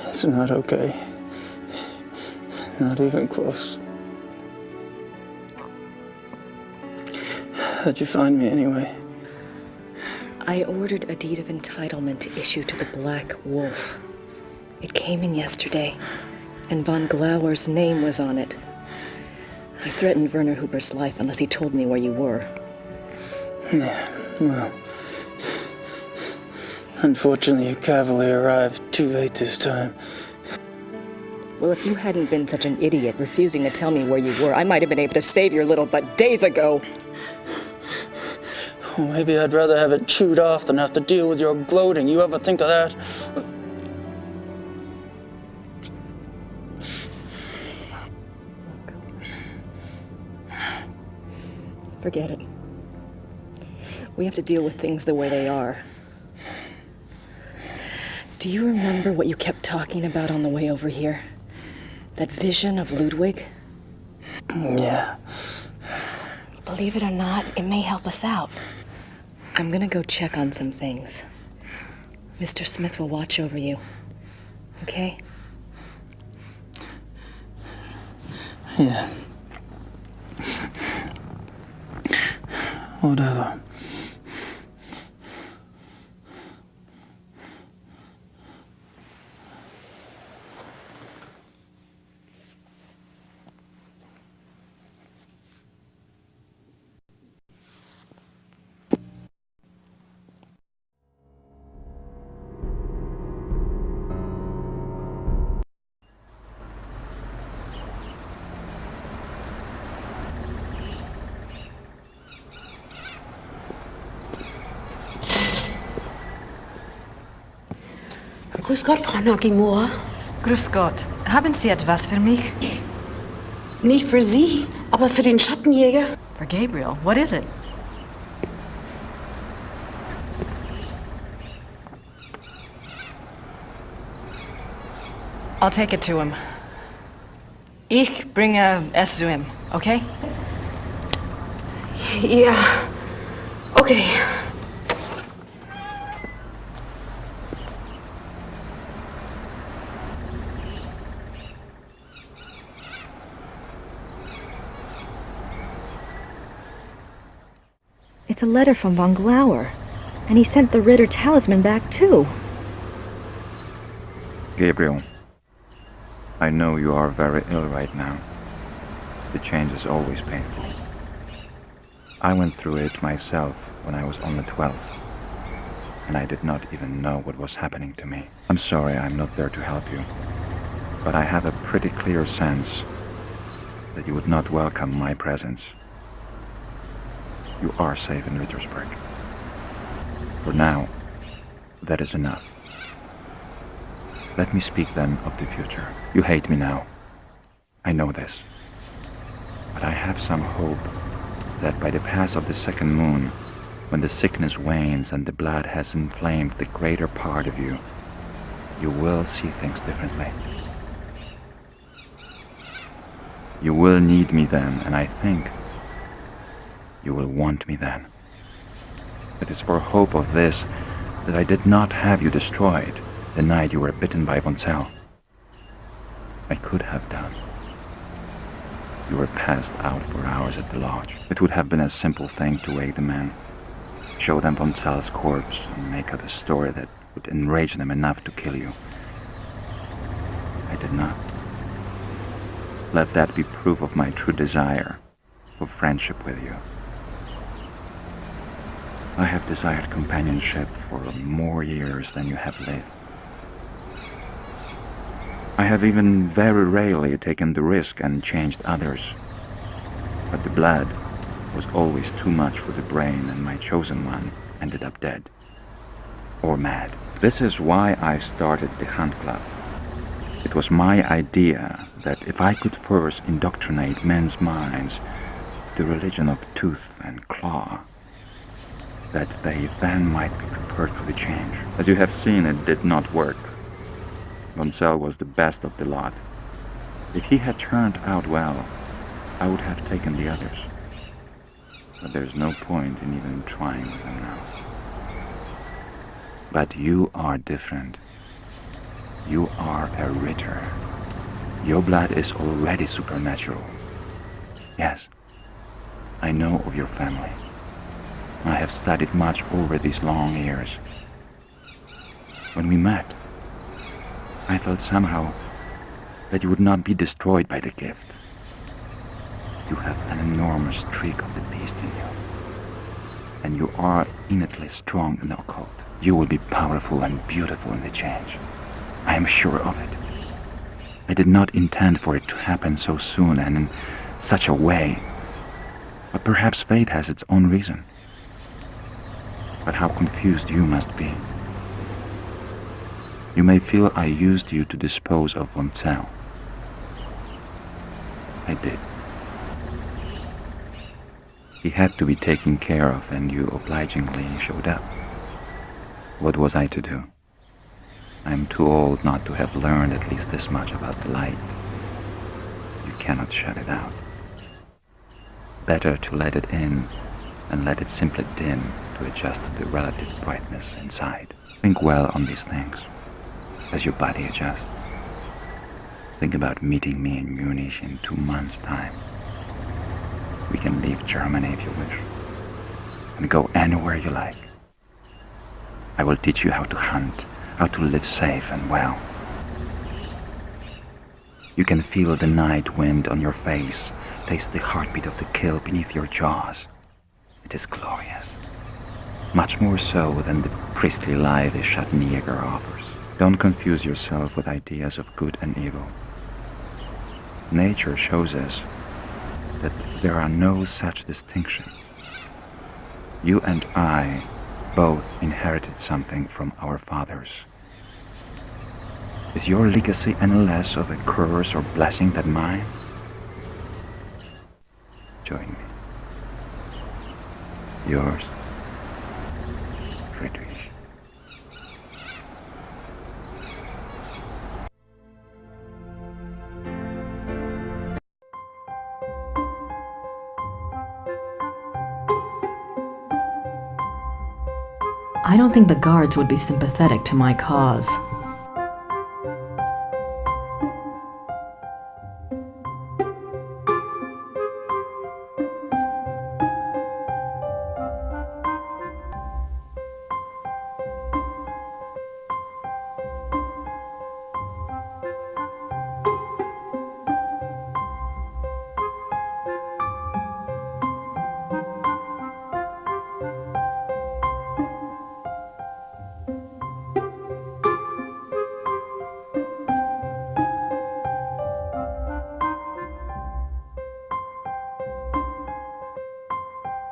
K: It's not okay. Not even close. How'd you find me anyway?
N: I ordered a deed of entitlement issued to the Black Wolf. It came in yesterday, and von Glauer's name was on it. I threatened Werner Huber's life unless he told me where you were.
K: Yeah, well... Unfortunately, your cavalry arrived too late this time.
N: Well, if you hadn't been such an idiot refusing to tell me where you were, I might have been able to save your little butt days ago.
K: Well, maybe I'd rather have it chewed off than have to deal with your gloating. You ever think of that?
N: Forget it. We have to deal with things the way they are. Do you remember what you kept talking about on the way over here? That vision of Ludwig?
K: Yeah.
N: Believe it or not, it may help us out. I'm gonna go check on some things. Mr. Smith will watch over you. Okay?
K: Yeah. Whatever.
R: Grüß Gott, Frau Nagimura.
S: Grüß Gott. Haben Sie etwas für mich?
R: Nicht für Sie, aber für den Schattenjäger.
S: For Gabriel. What is it? I'll take it to him. Ich bringe es zu ihm, okay?
R: Yeah. Okay.
C: It's a letter from von Glauer. And he sent the Ritter talisman back, too.
E: Gabriel, I know you are very ill right now. The change is always painful. I went through it myself when I was only 12, and I did not even know what was happening to me. I'm sorry I'm not there to help you, but I have a pretty clear sense that you would not welcome my presence. You are safe in Rittersburg. For now, that is enough. Let me speak then of the future. You hate me now. I know this. But I have some hope that by the pass of the second moon, when the sickness wanes and the blood has inflamed the greater part of you, you will see things differently. You will need me then, and I think you will want me then. It is for hope of this that I did not have you destroyed the night you were bitten by von Zell. I could have done. You were passed out for hours at the lodge. It would have been a simple thing to wake the men, show them von Zell's corpse, and make up a story that would enrage them enough to kill you. I did not. Let that be proof of my true desire for friendship with you. I have desired companionship for more years than you have lived. I have even very rarely taken the risk and changed others. But the blood was always too much for the brain, and my chosen one ended up dead. Or mad. This is why I started the Hunt Club. It was my idea that if I could first indoctrinate men's minds to the religion of tooth and claw, that they then might be prepared for the change. As you have seen, it did not work. Von Zell was the best of the lot. If he had turned out well, I would have taken the others. But there's no point in even trying with them now. But you are different. You are a Ritter. Your blood is already supernatural. Yes, I know of your family. I have studied much over these long years. When we met, I felt somehow that you would not be destroyed by the gift. You have an enormous streak of the beast in you, and you are innately strong in the occult. You will be powerful and beautiful in the change. I am sure of it. I did not intend for it to happen so soon and in such a way, but perhaps fate has its own reason. But how confused you must be. You may feel I used you to dispose of von Zell. I did. He had to be taken care of, and you obligingly showed up. What was I to do? I am too old not to have learned at least this much about the light. You cannot shut it out. Better to let it in and let it simply dim to adjust to the relative brightness inside. Think well on these things as your body adjusts. Think about meeting me in Munich in 2 months' time. We can leave Germany if you wish, and go anywhere you like. I will teach you how to hunt, how to live safe and well. You can feel the night wind on your face, taste the heartbeat of the kill beneath your jaws. It is glorious. Much more so than the priestly lie the Schattenjäger offers. Don't confuse yourself with ideas of good and evil. Nature shows us that there are no such distinctions. You and I both inherited something from our fathers. Is your legacy any less of a curse or blessing than mine? Join me. Yours, Friedrich.
C: I don't think the guards would be sympathetic to my cause.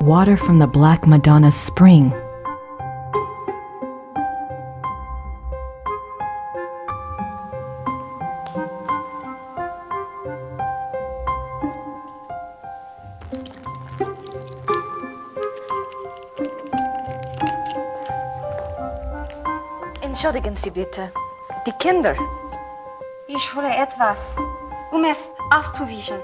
C: Water from the Black Madonna's spring.
T: Entschuldigen Sie bitte. Die Kinder.
V: Ich hole etwas, um es auszuwischen.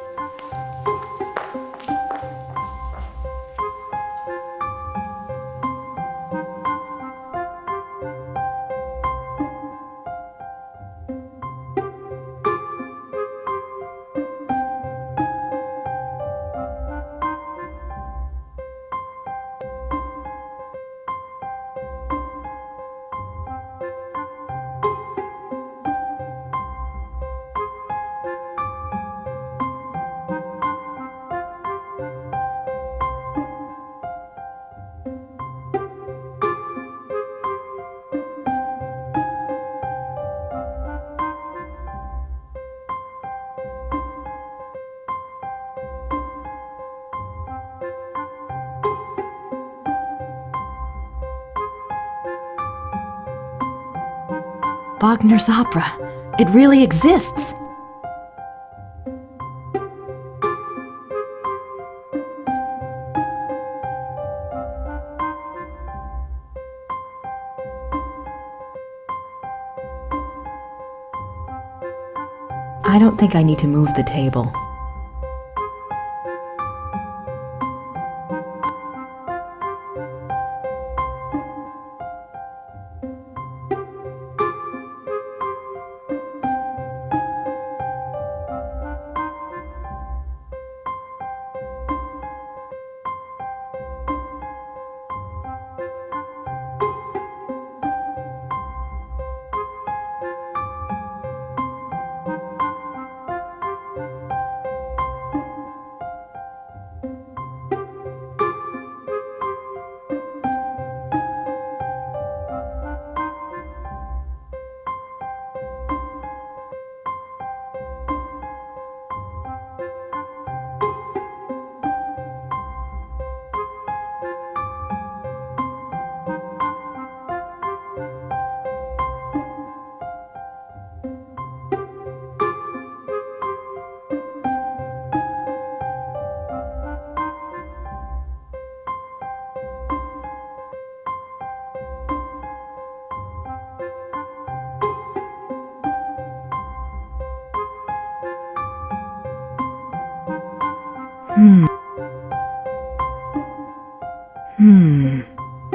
C: Wagner's opera. It really exists. I don't think I need to move the table.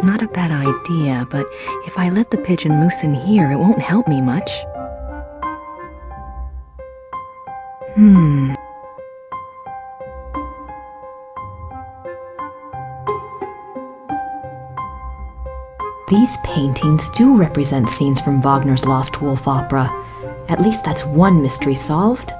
C: Not a bad idea, but if I let the pigeon loose in here, it won't help me much. These paintings do represent scenes from Wagner's Lost Wolf opera. At least that's one mystery solved.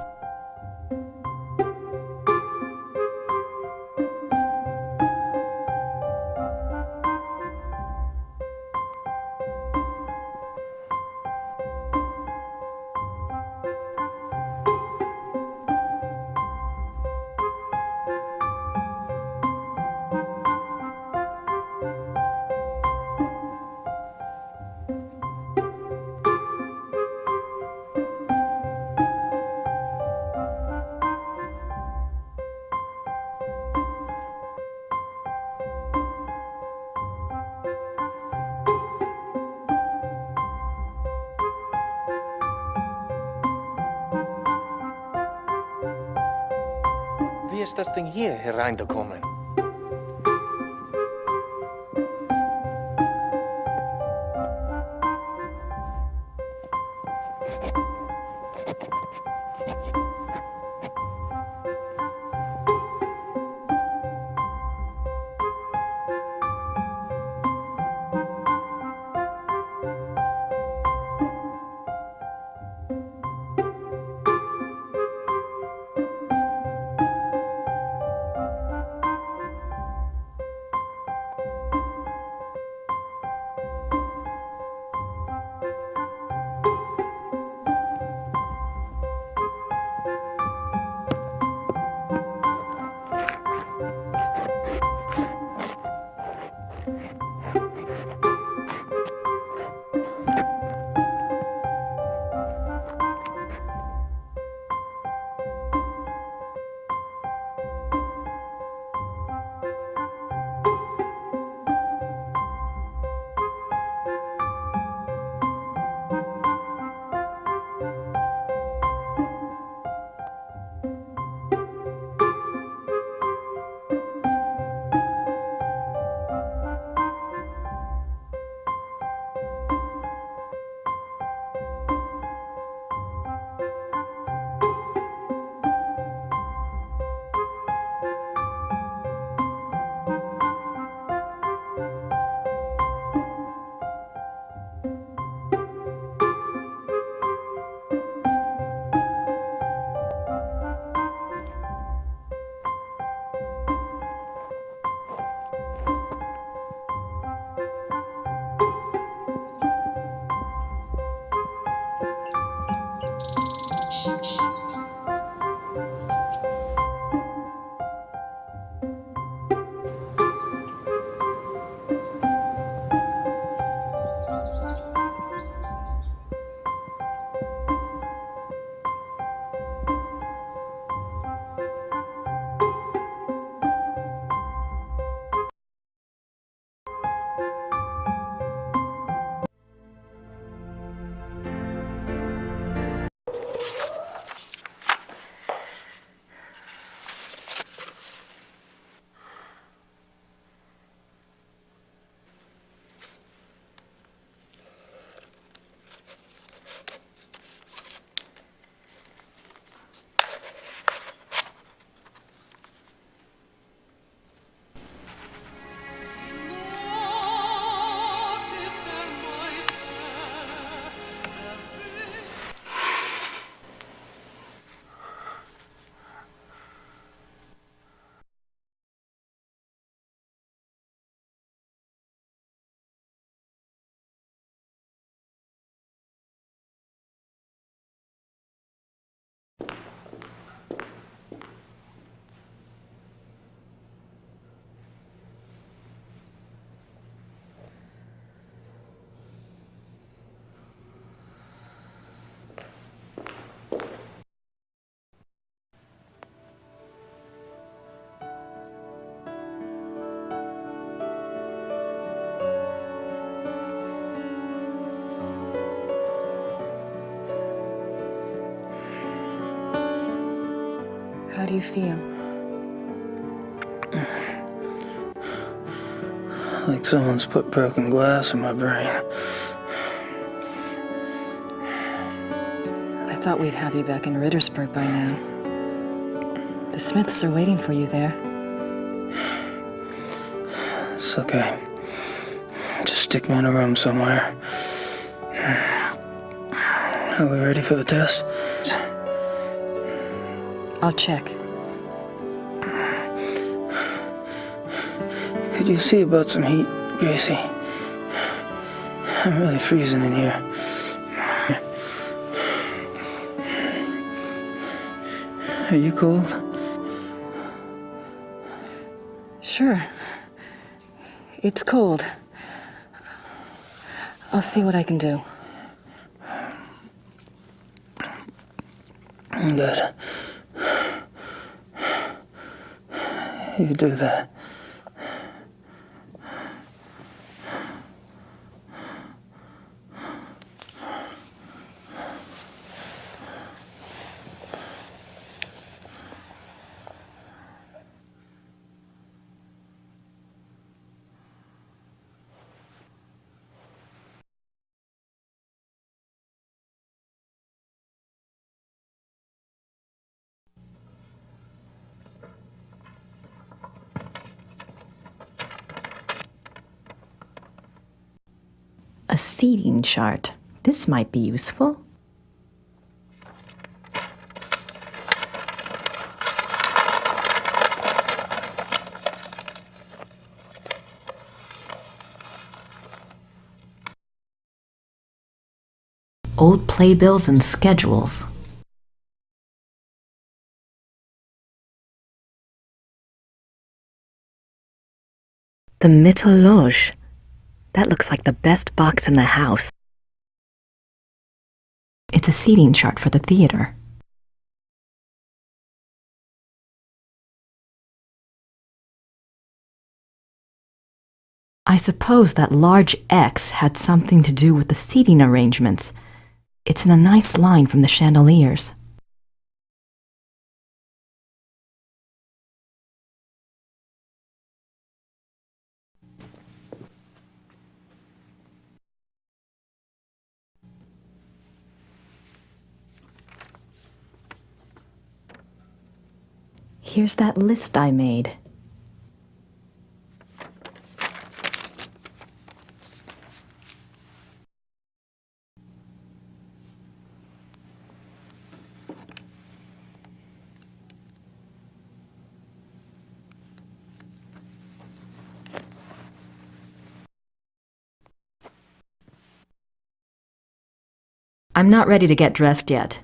I: Wie ist das Ding hier hereingekommen?
S: How do you feel?
K: Like someone's put broken glass in my brain.
S: I thought we'd have you back in Rittersburg by now. The Smiths are waiting for you there.
K: It's okay. Just stick me in a room somewhere. Are we ready for the test?
S: I'll check.
K: Could you see about some heat, Gracie? I'm really freezing in here. Are you cold?
S: Sure. It's cold. I'll see what I can do.
K: Good. You do that.
C: A seating chart. This might be useful. Old playbills and schedules. The Mythologe. That looks like the best box in the house. It's a seating chart for the theater. I suppose that large X had something to do with the seating arrangements. It's in a nice line from the chandeliers. Here's that list I made. I'm not ready to get dressed yet.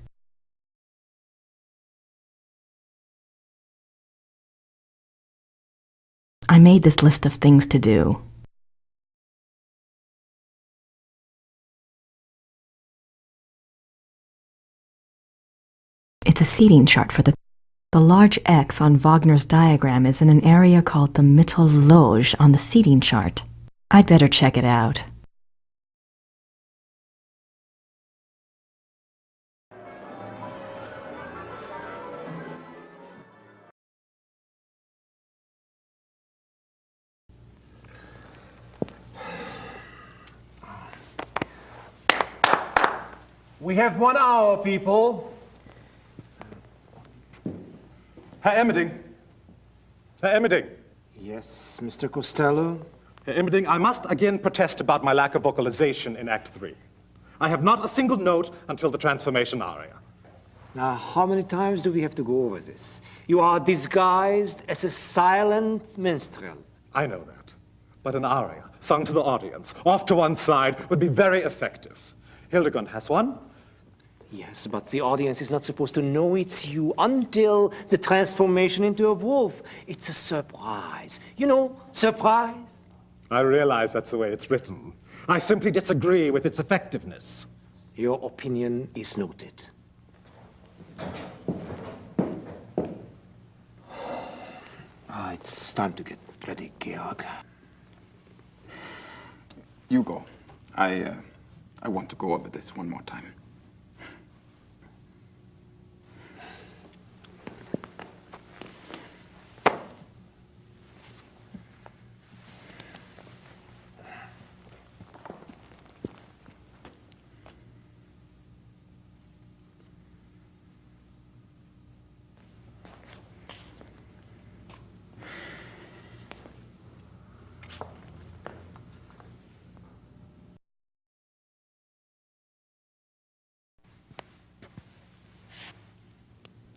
C: I made this list of things to do. It's a seating chart for the large X on Wagner's diagram is in an area called the Mythologe on the seating chart. I'd better check it out.
I: We have 1 hour, people. Herr Emmerding. Herr Emmerding.
G: Yes, Mr. Costello?
I: Herr Emmerding, I must again protest about my lack of vocalization in Act 3. I have not a single note until the transformation aria.
G: Now, how many times do we have to go over this? You are disguised as a silent minstrel.
I: I know that. But an aria, sung to the audience, off to one side, would be very effective. Hildegard has one.
G: Yes, but the audience is not supposed to know it's you until the transformation into a wolf. It's a surprise. You know, surprise?
I: I realize that's the way it's written. I simply disagree with its effectiveness.
G: Your opinion is noted. It's time to get ready, Georg.
H: You go. I want to go over this one more time.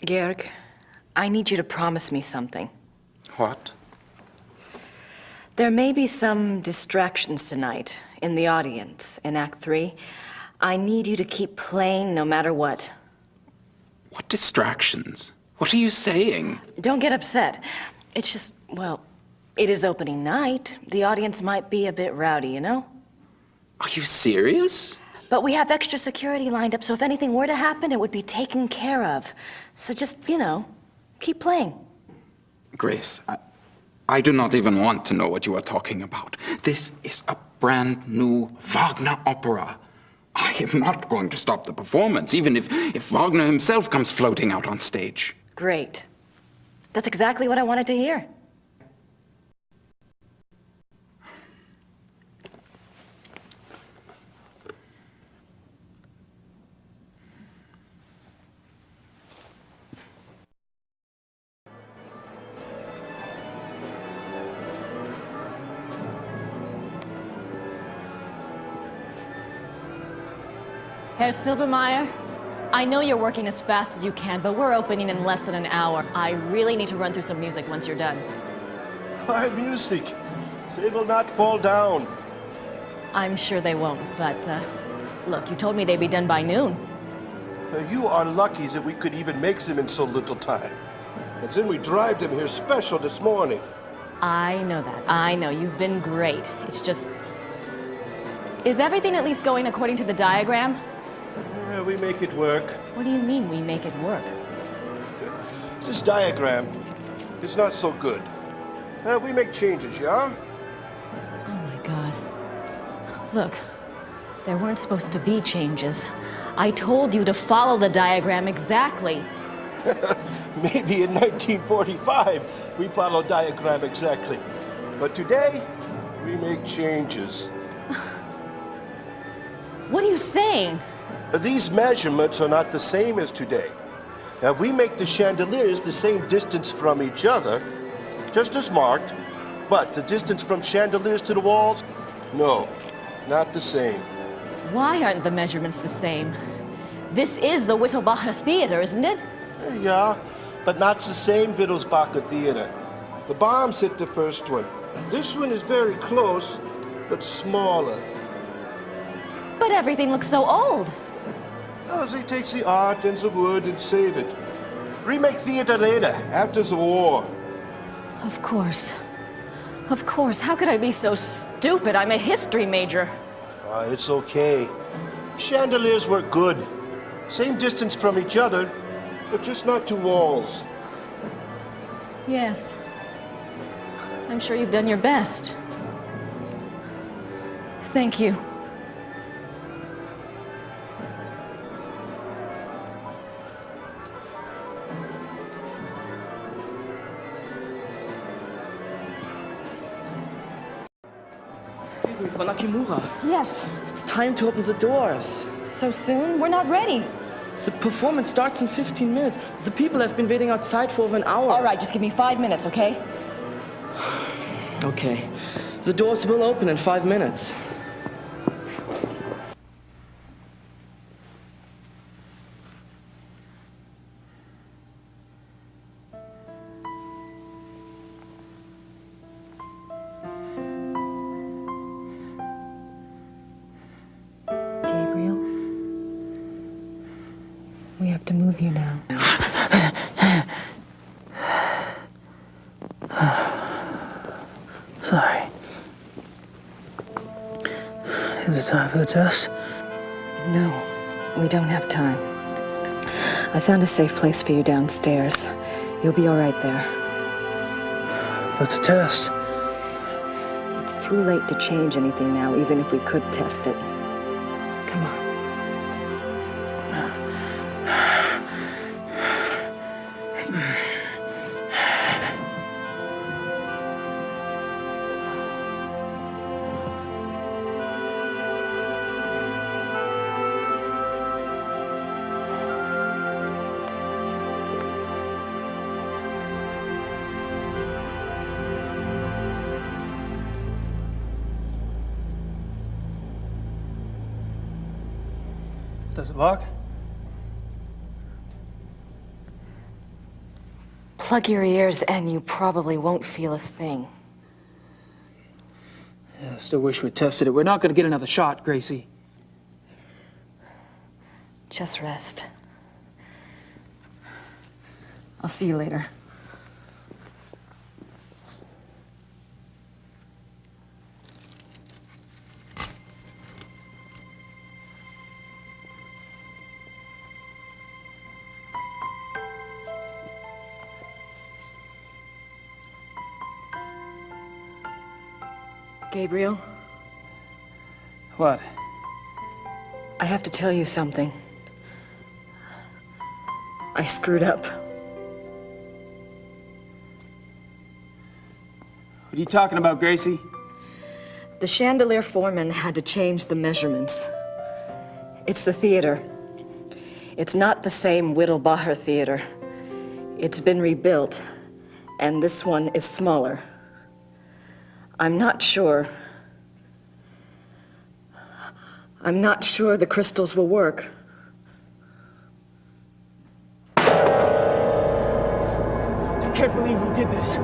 N: Georg, I need you to promise me something.
H: What?
N: There may be some distractions tonight in the audience in Act 3. I need you to keep playing no matter what.
H: What distractions? What are you saying?
N: Don't get upset. It's just, well, it is opening night. The audience might be a bit rowdy, you know?
H: Are you serious?
N: But we have extra security lined up, so if anything were to happen, it would be taken care of. So just, you know, keep playing.
H: Grace, I do not even want to know what you are talking about. This is a brand new Wagner opera. I am not going to stop the performance, even if Wagner himself comes floating out on stage.
N: Great. That's exactly what I wanted to hear.
L: Herr Silbermeyer, I know you're working as fast as you can, but we're opening in less than an hour. I really need to run through some music once you're done.
M: Why music? They will not fall down.
L: I'm sure they won't, but look, you told me they'd be done by noon.
M: You are lucky that we could even make them in so little time. And then we drive them here special this morning.
L: I know that. I know. You've been great. It's just... Is everything at least going according to the diagram?
M: Yeah, we make it work.
L: What do you mean, we make it work?
M: This diagram is not so good. We make changes, yeah?
L: Oh my God. Look, there weren't supposed to be changes. I told you to follow the diagram exactly.
M: Maybe in 1945 we followed diagram exactly. But today, we make changes.
L: What are you saying?
M: These measurements are not the same as today. Now, we make the chandeliers the same distance from each other, just as marked, but the distance from chandeliers to the walls, no, not the same.
L: Why aren't the measurements the same? This is the Wittelbacher Theater, isn't it?
M: Yeah, but not the same Wittelsbacher Theater. The bombs hit the first one. This one is very close, but smaller.
L: But everything looks so old.
M: Oh, they take the art and the wood and save it. Remake theater later, after the war.
L: Of course. Of course. How could I be so stupid? I'm a history major.
M: It's okay. Chandeliers work good. Same distance from each other, but just not two walls.
L: Yes. I'm sure you've done your best. Thank you.
W: Frau Nakimura.
L: Yes?
W: It's time to open the doors.
L: So soon? We're not ready.
W: The performance starts in 15 minutes. The people have been waiting outside for over an hour.
L: All right, just give me 5 minutes, okay?
W: Okay. The doors will open in 5 minutes.
S: Gabriel, we have to move you now.
K: Sorry. Is it time for the test?
S: No, we don't have time. I found a safe place for you downstairs. You'll be all right there.
K: But the test?
S: It's too late to change anything now, even if we could test it. Come on.
K: Does it work?
N: Plug your ears and you probably won't feel a thing.
A: Yeah, I still wish we tested it. We're not gonna get another shot, Gracie.
N: Just rest. I'll see you later. Gabriel?
A: What?
N: I have to tell you something. I screwed up.
A: What are you talking about, Gracie?
N: The chandelier foreman had to change the measurements. It's the theater. It's not the same Whittle-Bacher theater. It's been rebuilt, and this one is smaller. I'm not sure the crystals will work.
A: I can't believe you did this.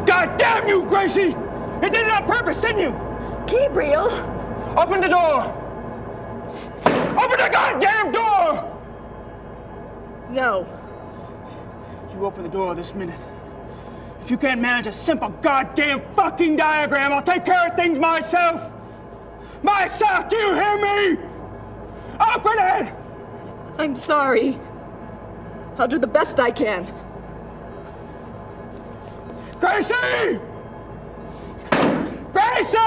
A: God damn you, Gracie! You did it on purpose, didn't you?
N: Gabriel!
A: Open the door! Open the goddamn door!
N: No.
A: You open the door this minute. If you can't manage a simple goddamn fucking diagram, I'll take care of things myself! Myself, do you hear me? Open it!
N: I'm sorry. I'll do the best I can.
A: Gracie! Gracie!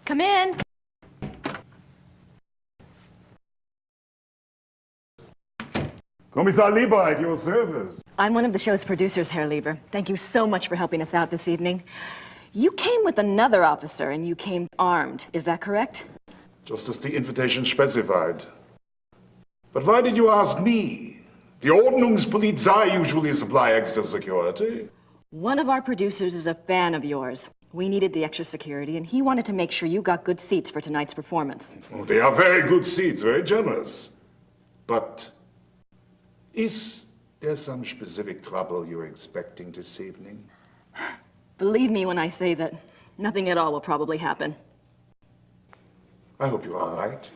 N: Come in.
F: Kommissar Lieber, at your service.
N: I'm one of the show's producers, Herr Lieber. Thank you so much for helping us out this evening. You came with another officer and you came armed, is that correct?
F: Just as the invitation specified. But why did you ask me? The Ordnungspolizei usually supply extra security.
N: One of our producers is a fan of yours. We needed the extra security, and he wanted to make sure you got good seats for tonight's performance.
F: Oh, they are very good seats, very generous. But is there some specific trouble you're expecting this evening?
N: Believe me when I say that nothing at all will probably happen.
F: I hope you're all right.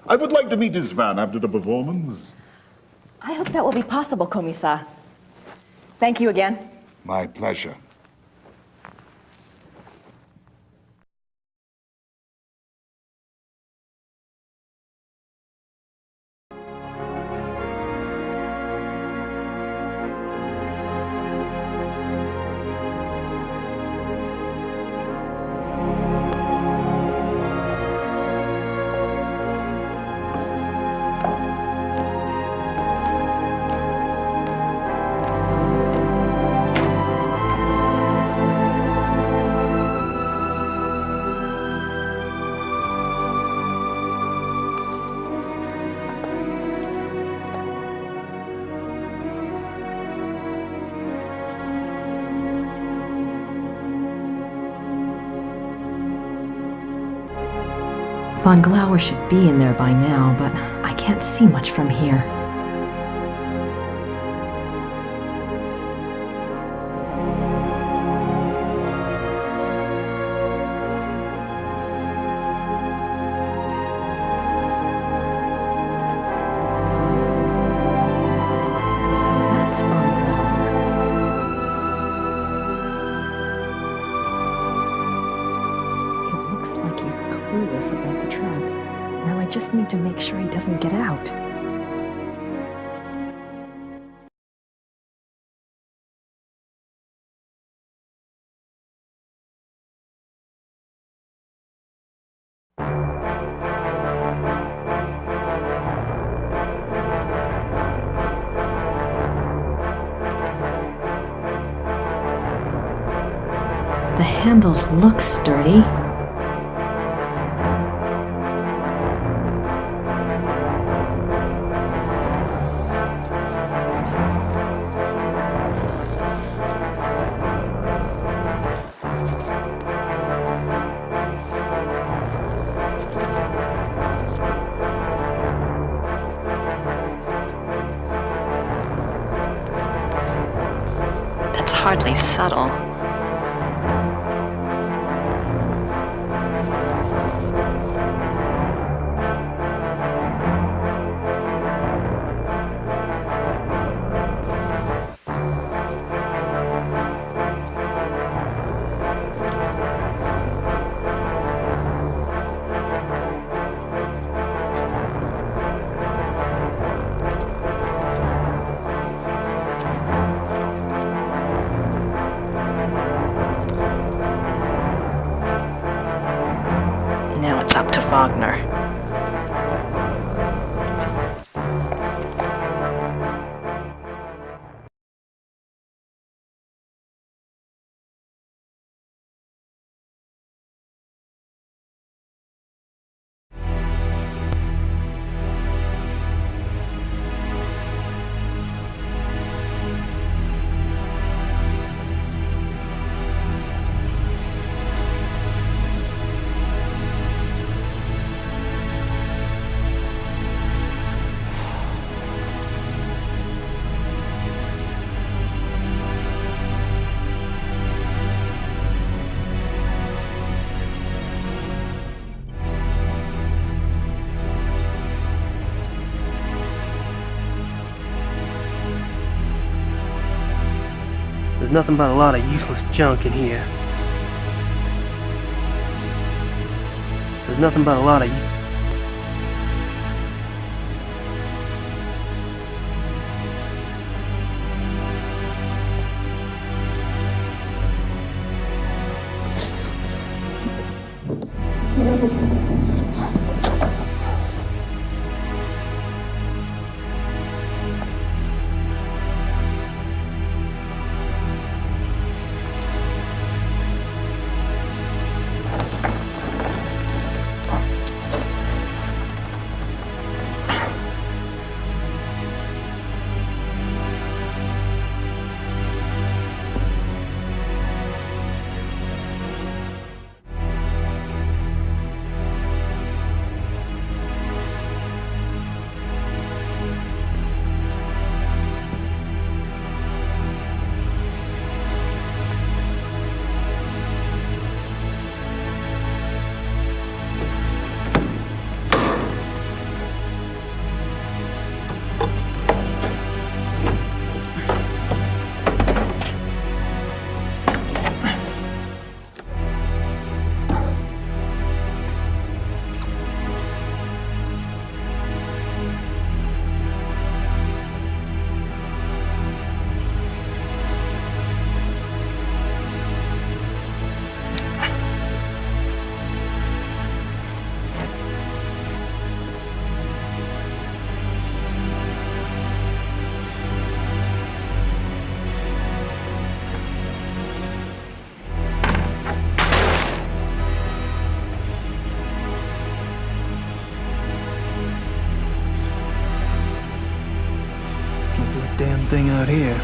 F: I would like to meet this van after the performance.
N: I hope that will be possible, Kommissar. Thank you again.
F: My pleasure.
C: Von Glauer should be in there by now, but I can't see much from here. clueless about the trap. Now I just need to make sure he doesn't get out. The handles look sturdy.
N: That's hardly subtle. Now it's up to Wagner.
D: There's nothing but a lot of useless junk in here. There's nothing but a lot of... Damn thing out here.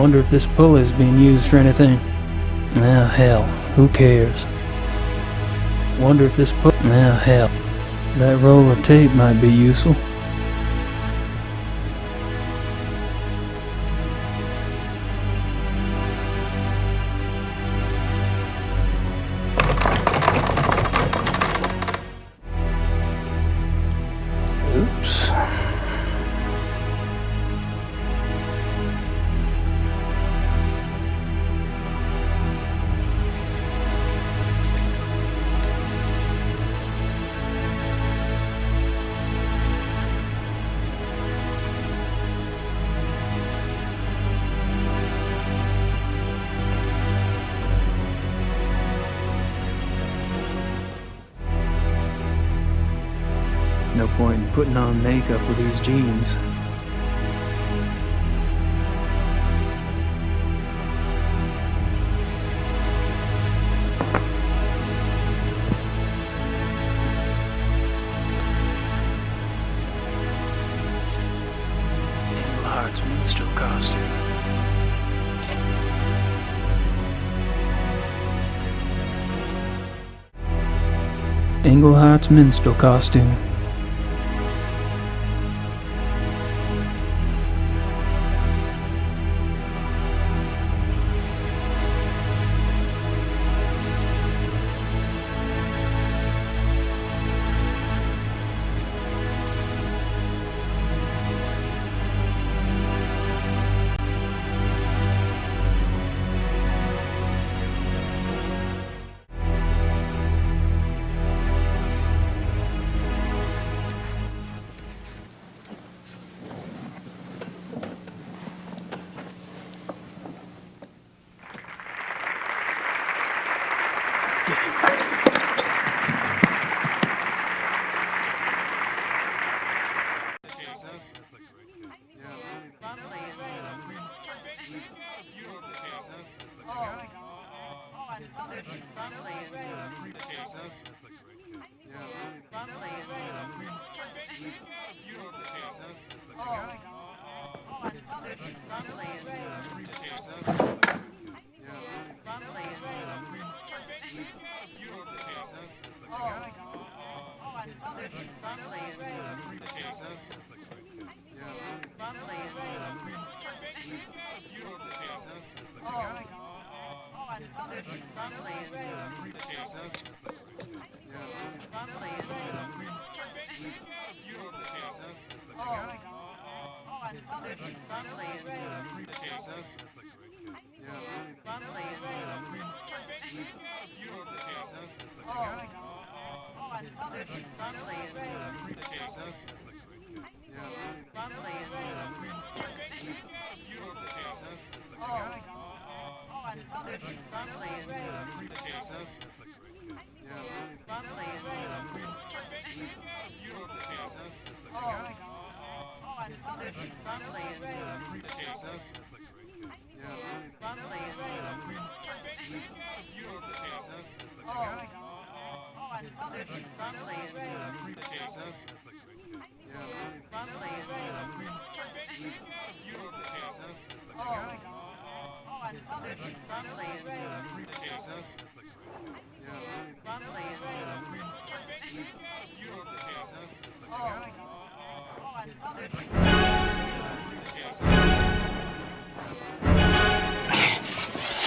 K: Wonder if this pulley is being used for anything. Ah, hell, who cares? Wonder if this ah, hell, that roll of tape might be useful. Oops. No point in putting on makeup with these jeans. Engelhardt's minstrel costume. Engelhardt's minstrel costume.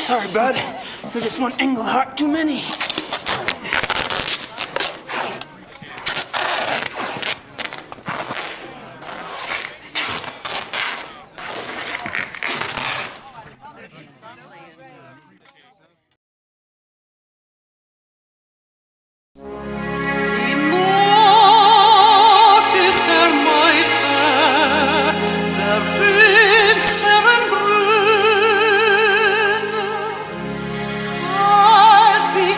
A: Sorry, bud. There's just one Engelhardt too many.
B: Be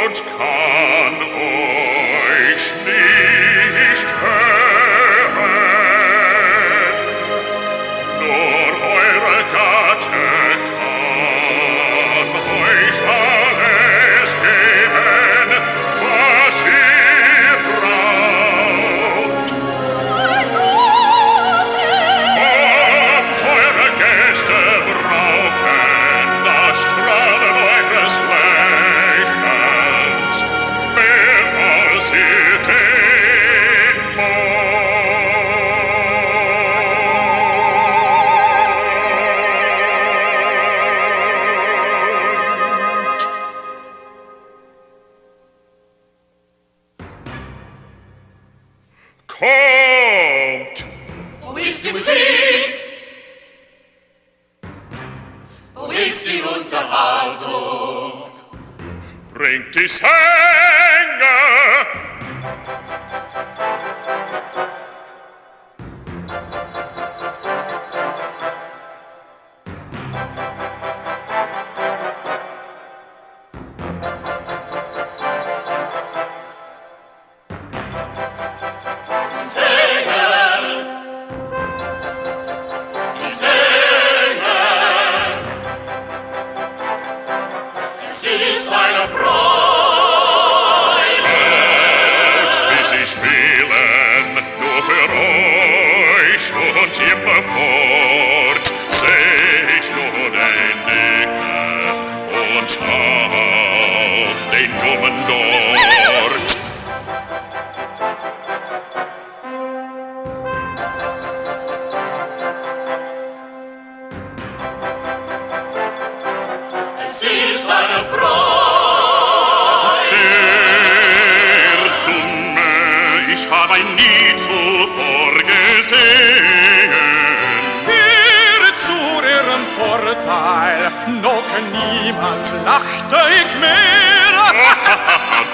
B: und kann euch nicht hören. Nur eure Gatte kann euch alles geben, was ihr braucht. Und eure Gäste brauchen das Strahlen eures Lächelns mehr als ihr den Kommt!
J: Wo ist die Musik? Wo ist die Unterhaltung?
B: Bringt die Sänger!
J: Die Sänger! Es ist eine Freude!
B: Schaut, wie sie spielen, nur für euch und immerfort. Seht nur den Dicken und auch den Dummen dort.
J: Es ist eine Freude!
B: Der Dumme, ich hab ihn nie zuvor gesehen.
Q: Ihr zu ihrem Vorteil, noch niemals lachte ich mehr.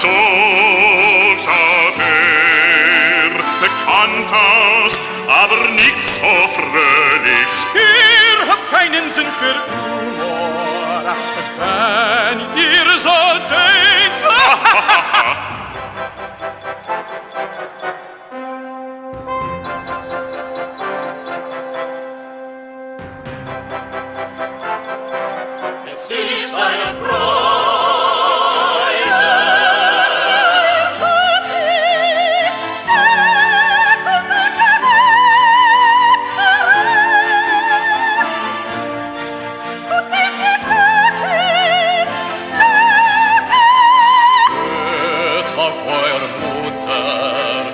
B: Doch schaut bekannt aus, aber nicht so fröhlich.
Q: Ihr habt keinen Sinn für Humor, wenn ihr so denkt.
J: Es ist eine Freude!
Q: Hört auf eure Mutter,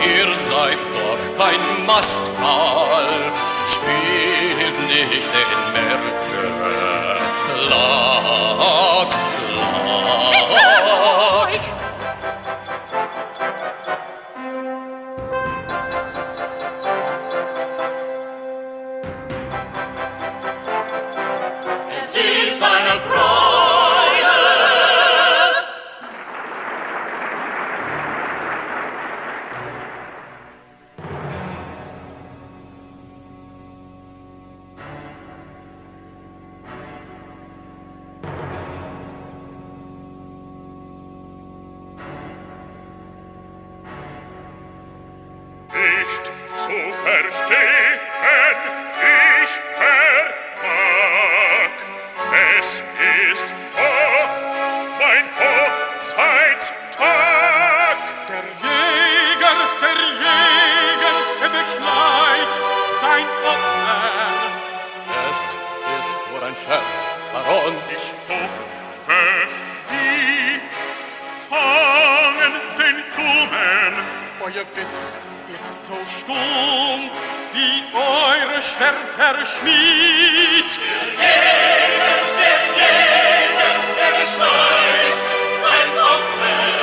Q: ihr seid doch kein Mastkalb, spielt nicht den Märtyrer. Laut, laut.
J: Es ist eine Freude!
B: Nicht zu verstehen, ich vermag. Es ist doch mein Hochzeitstag.
Q: Der Jäger, er beschleicht sein Opfer. Es ist nur ein Scherz, Baron.
B: Ich hoffe, Sie fangen den Dummen.
Q: Euer Witz ist so stumpf, wie eure Schwerter Schmied.
J: Der beschleicht sein Opfer!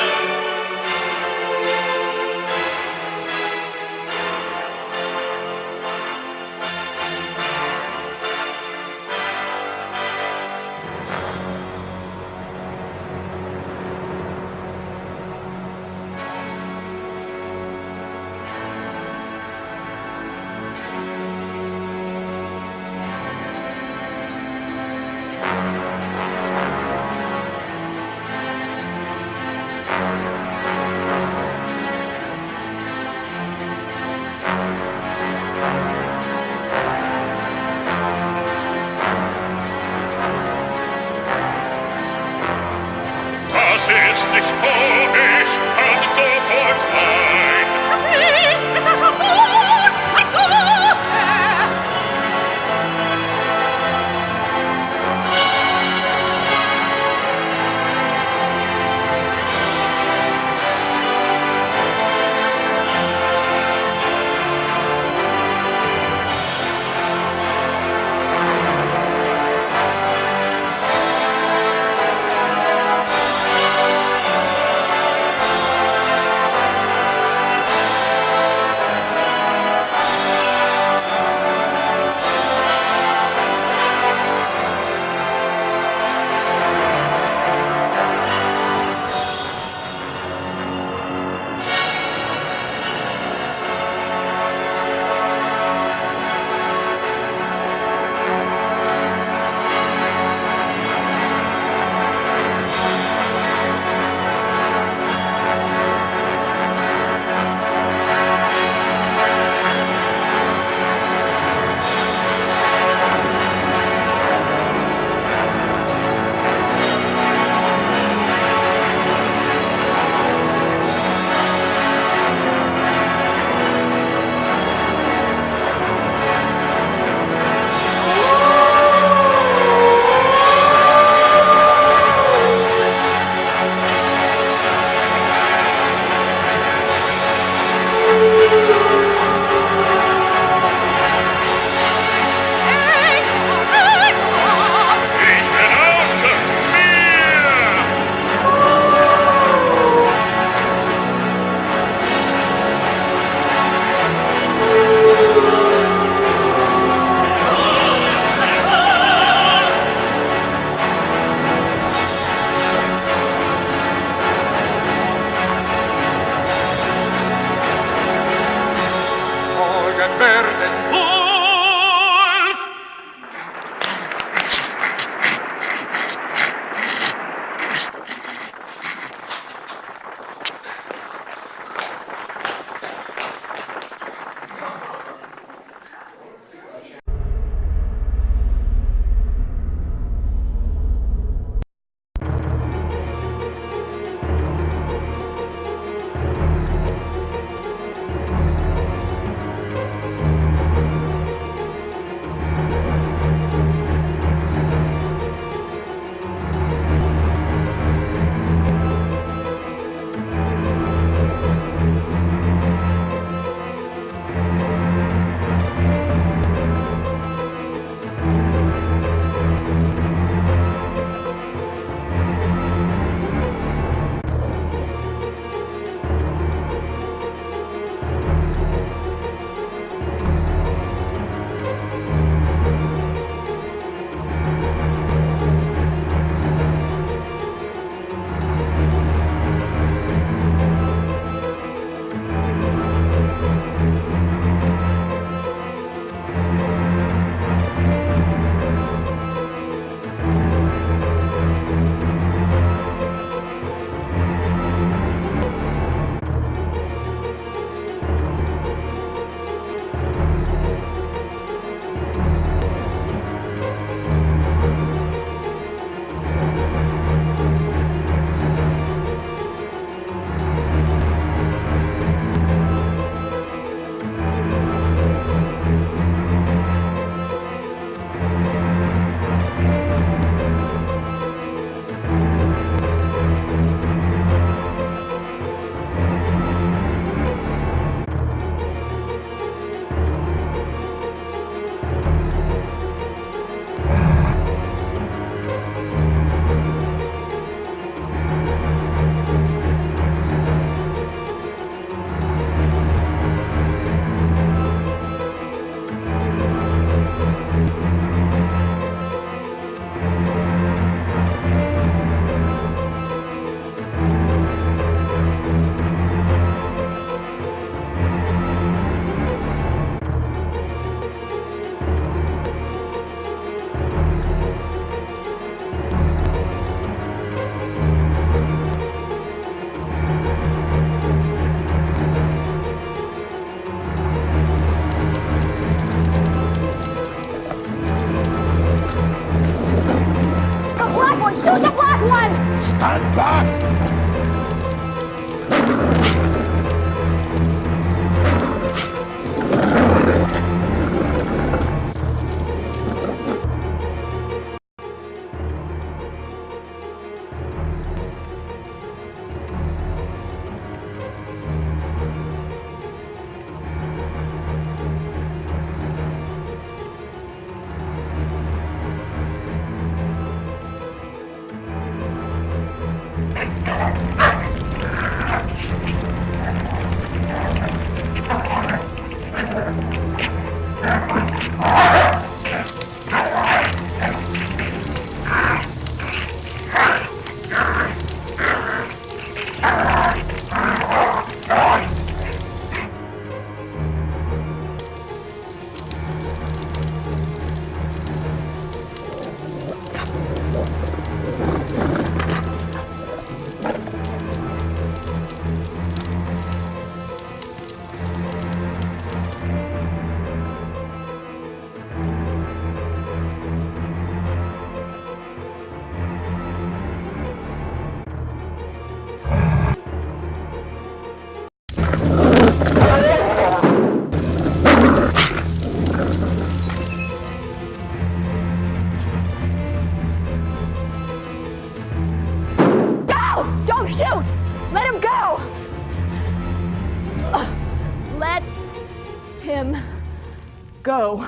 B: ist nicht komisch, haltet sofort ein.
J: Nicht, ist das schon gut? Mein Gott, Herr!
L: Let him go! Let him go.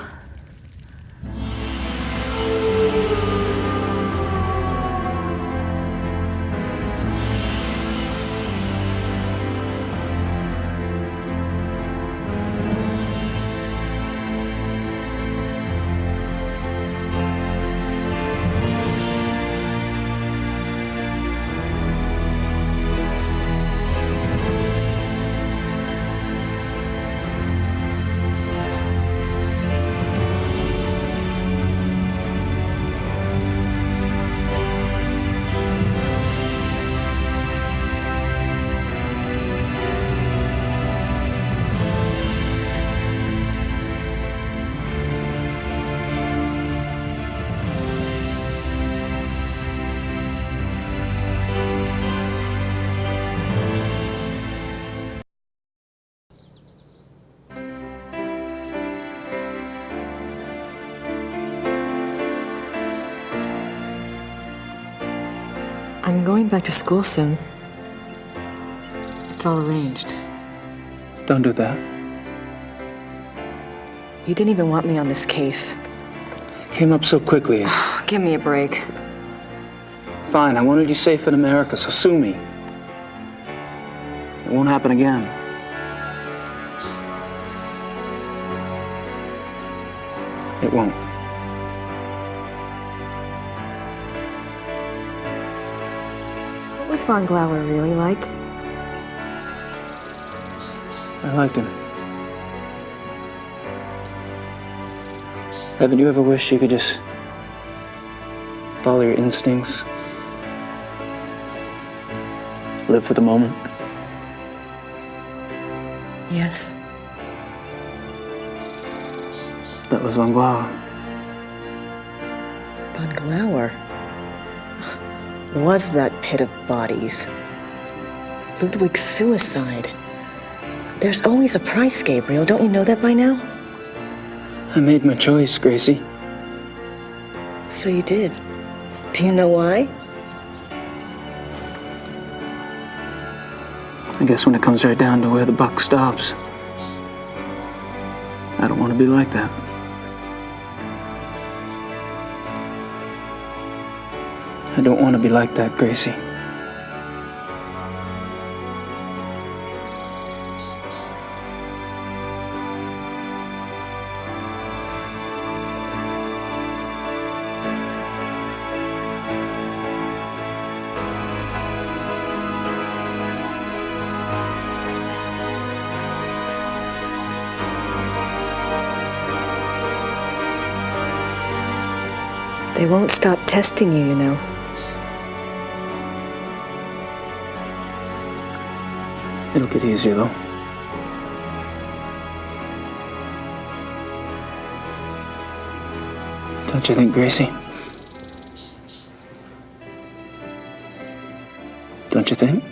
S: I'm going back to school soon. It's all arranged.
K: Don't do that.
S: You didn't even want me on this case.
K: It came up so quickly.
S: Give me a break.
K: Fine, I wanted you safe in America, so sue me. It won't happen again. It won't.
S: What was Von Glauer really like?
K: I liked him. Haven't you ever wished you could just follow your instincts? Live for the moment?
S: Yes.
K: That was Von Glauer.
S: Von Glauer? Was that pit of bodies? Ludwig's suicide. There's always a price, Gabriel. Don't you know that by now?
K: I made my choice, Gracie.
S: So you did. Do you know why?
K: I guess when it comes right down to where the buck stops, I don't want to be like that. I don't want to be like that, Gracie.
S: They won't stop testing you, you know.
K: It'll get easier, though. Don't you think, Gracie? Don't you think?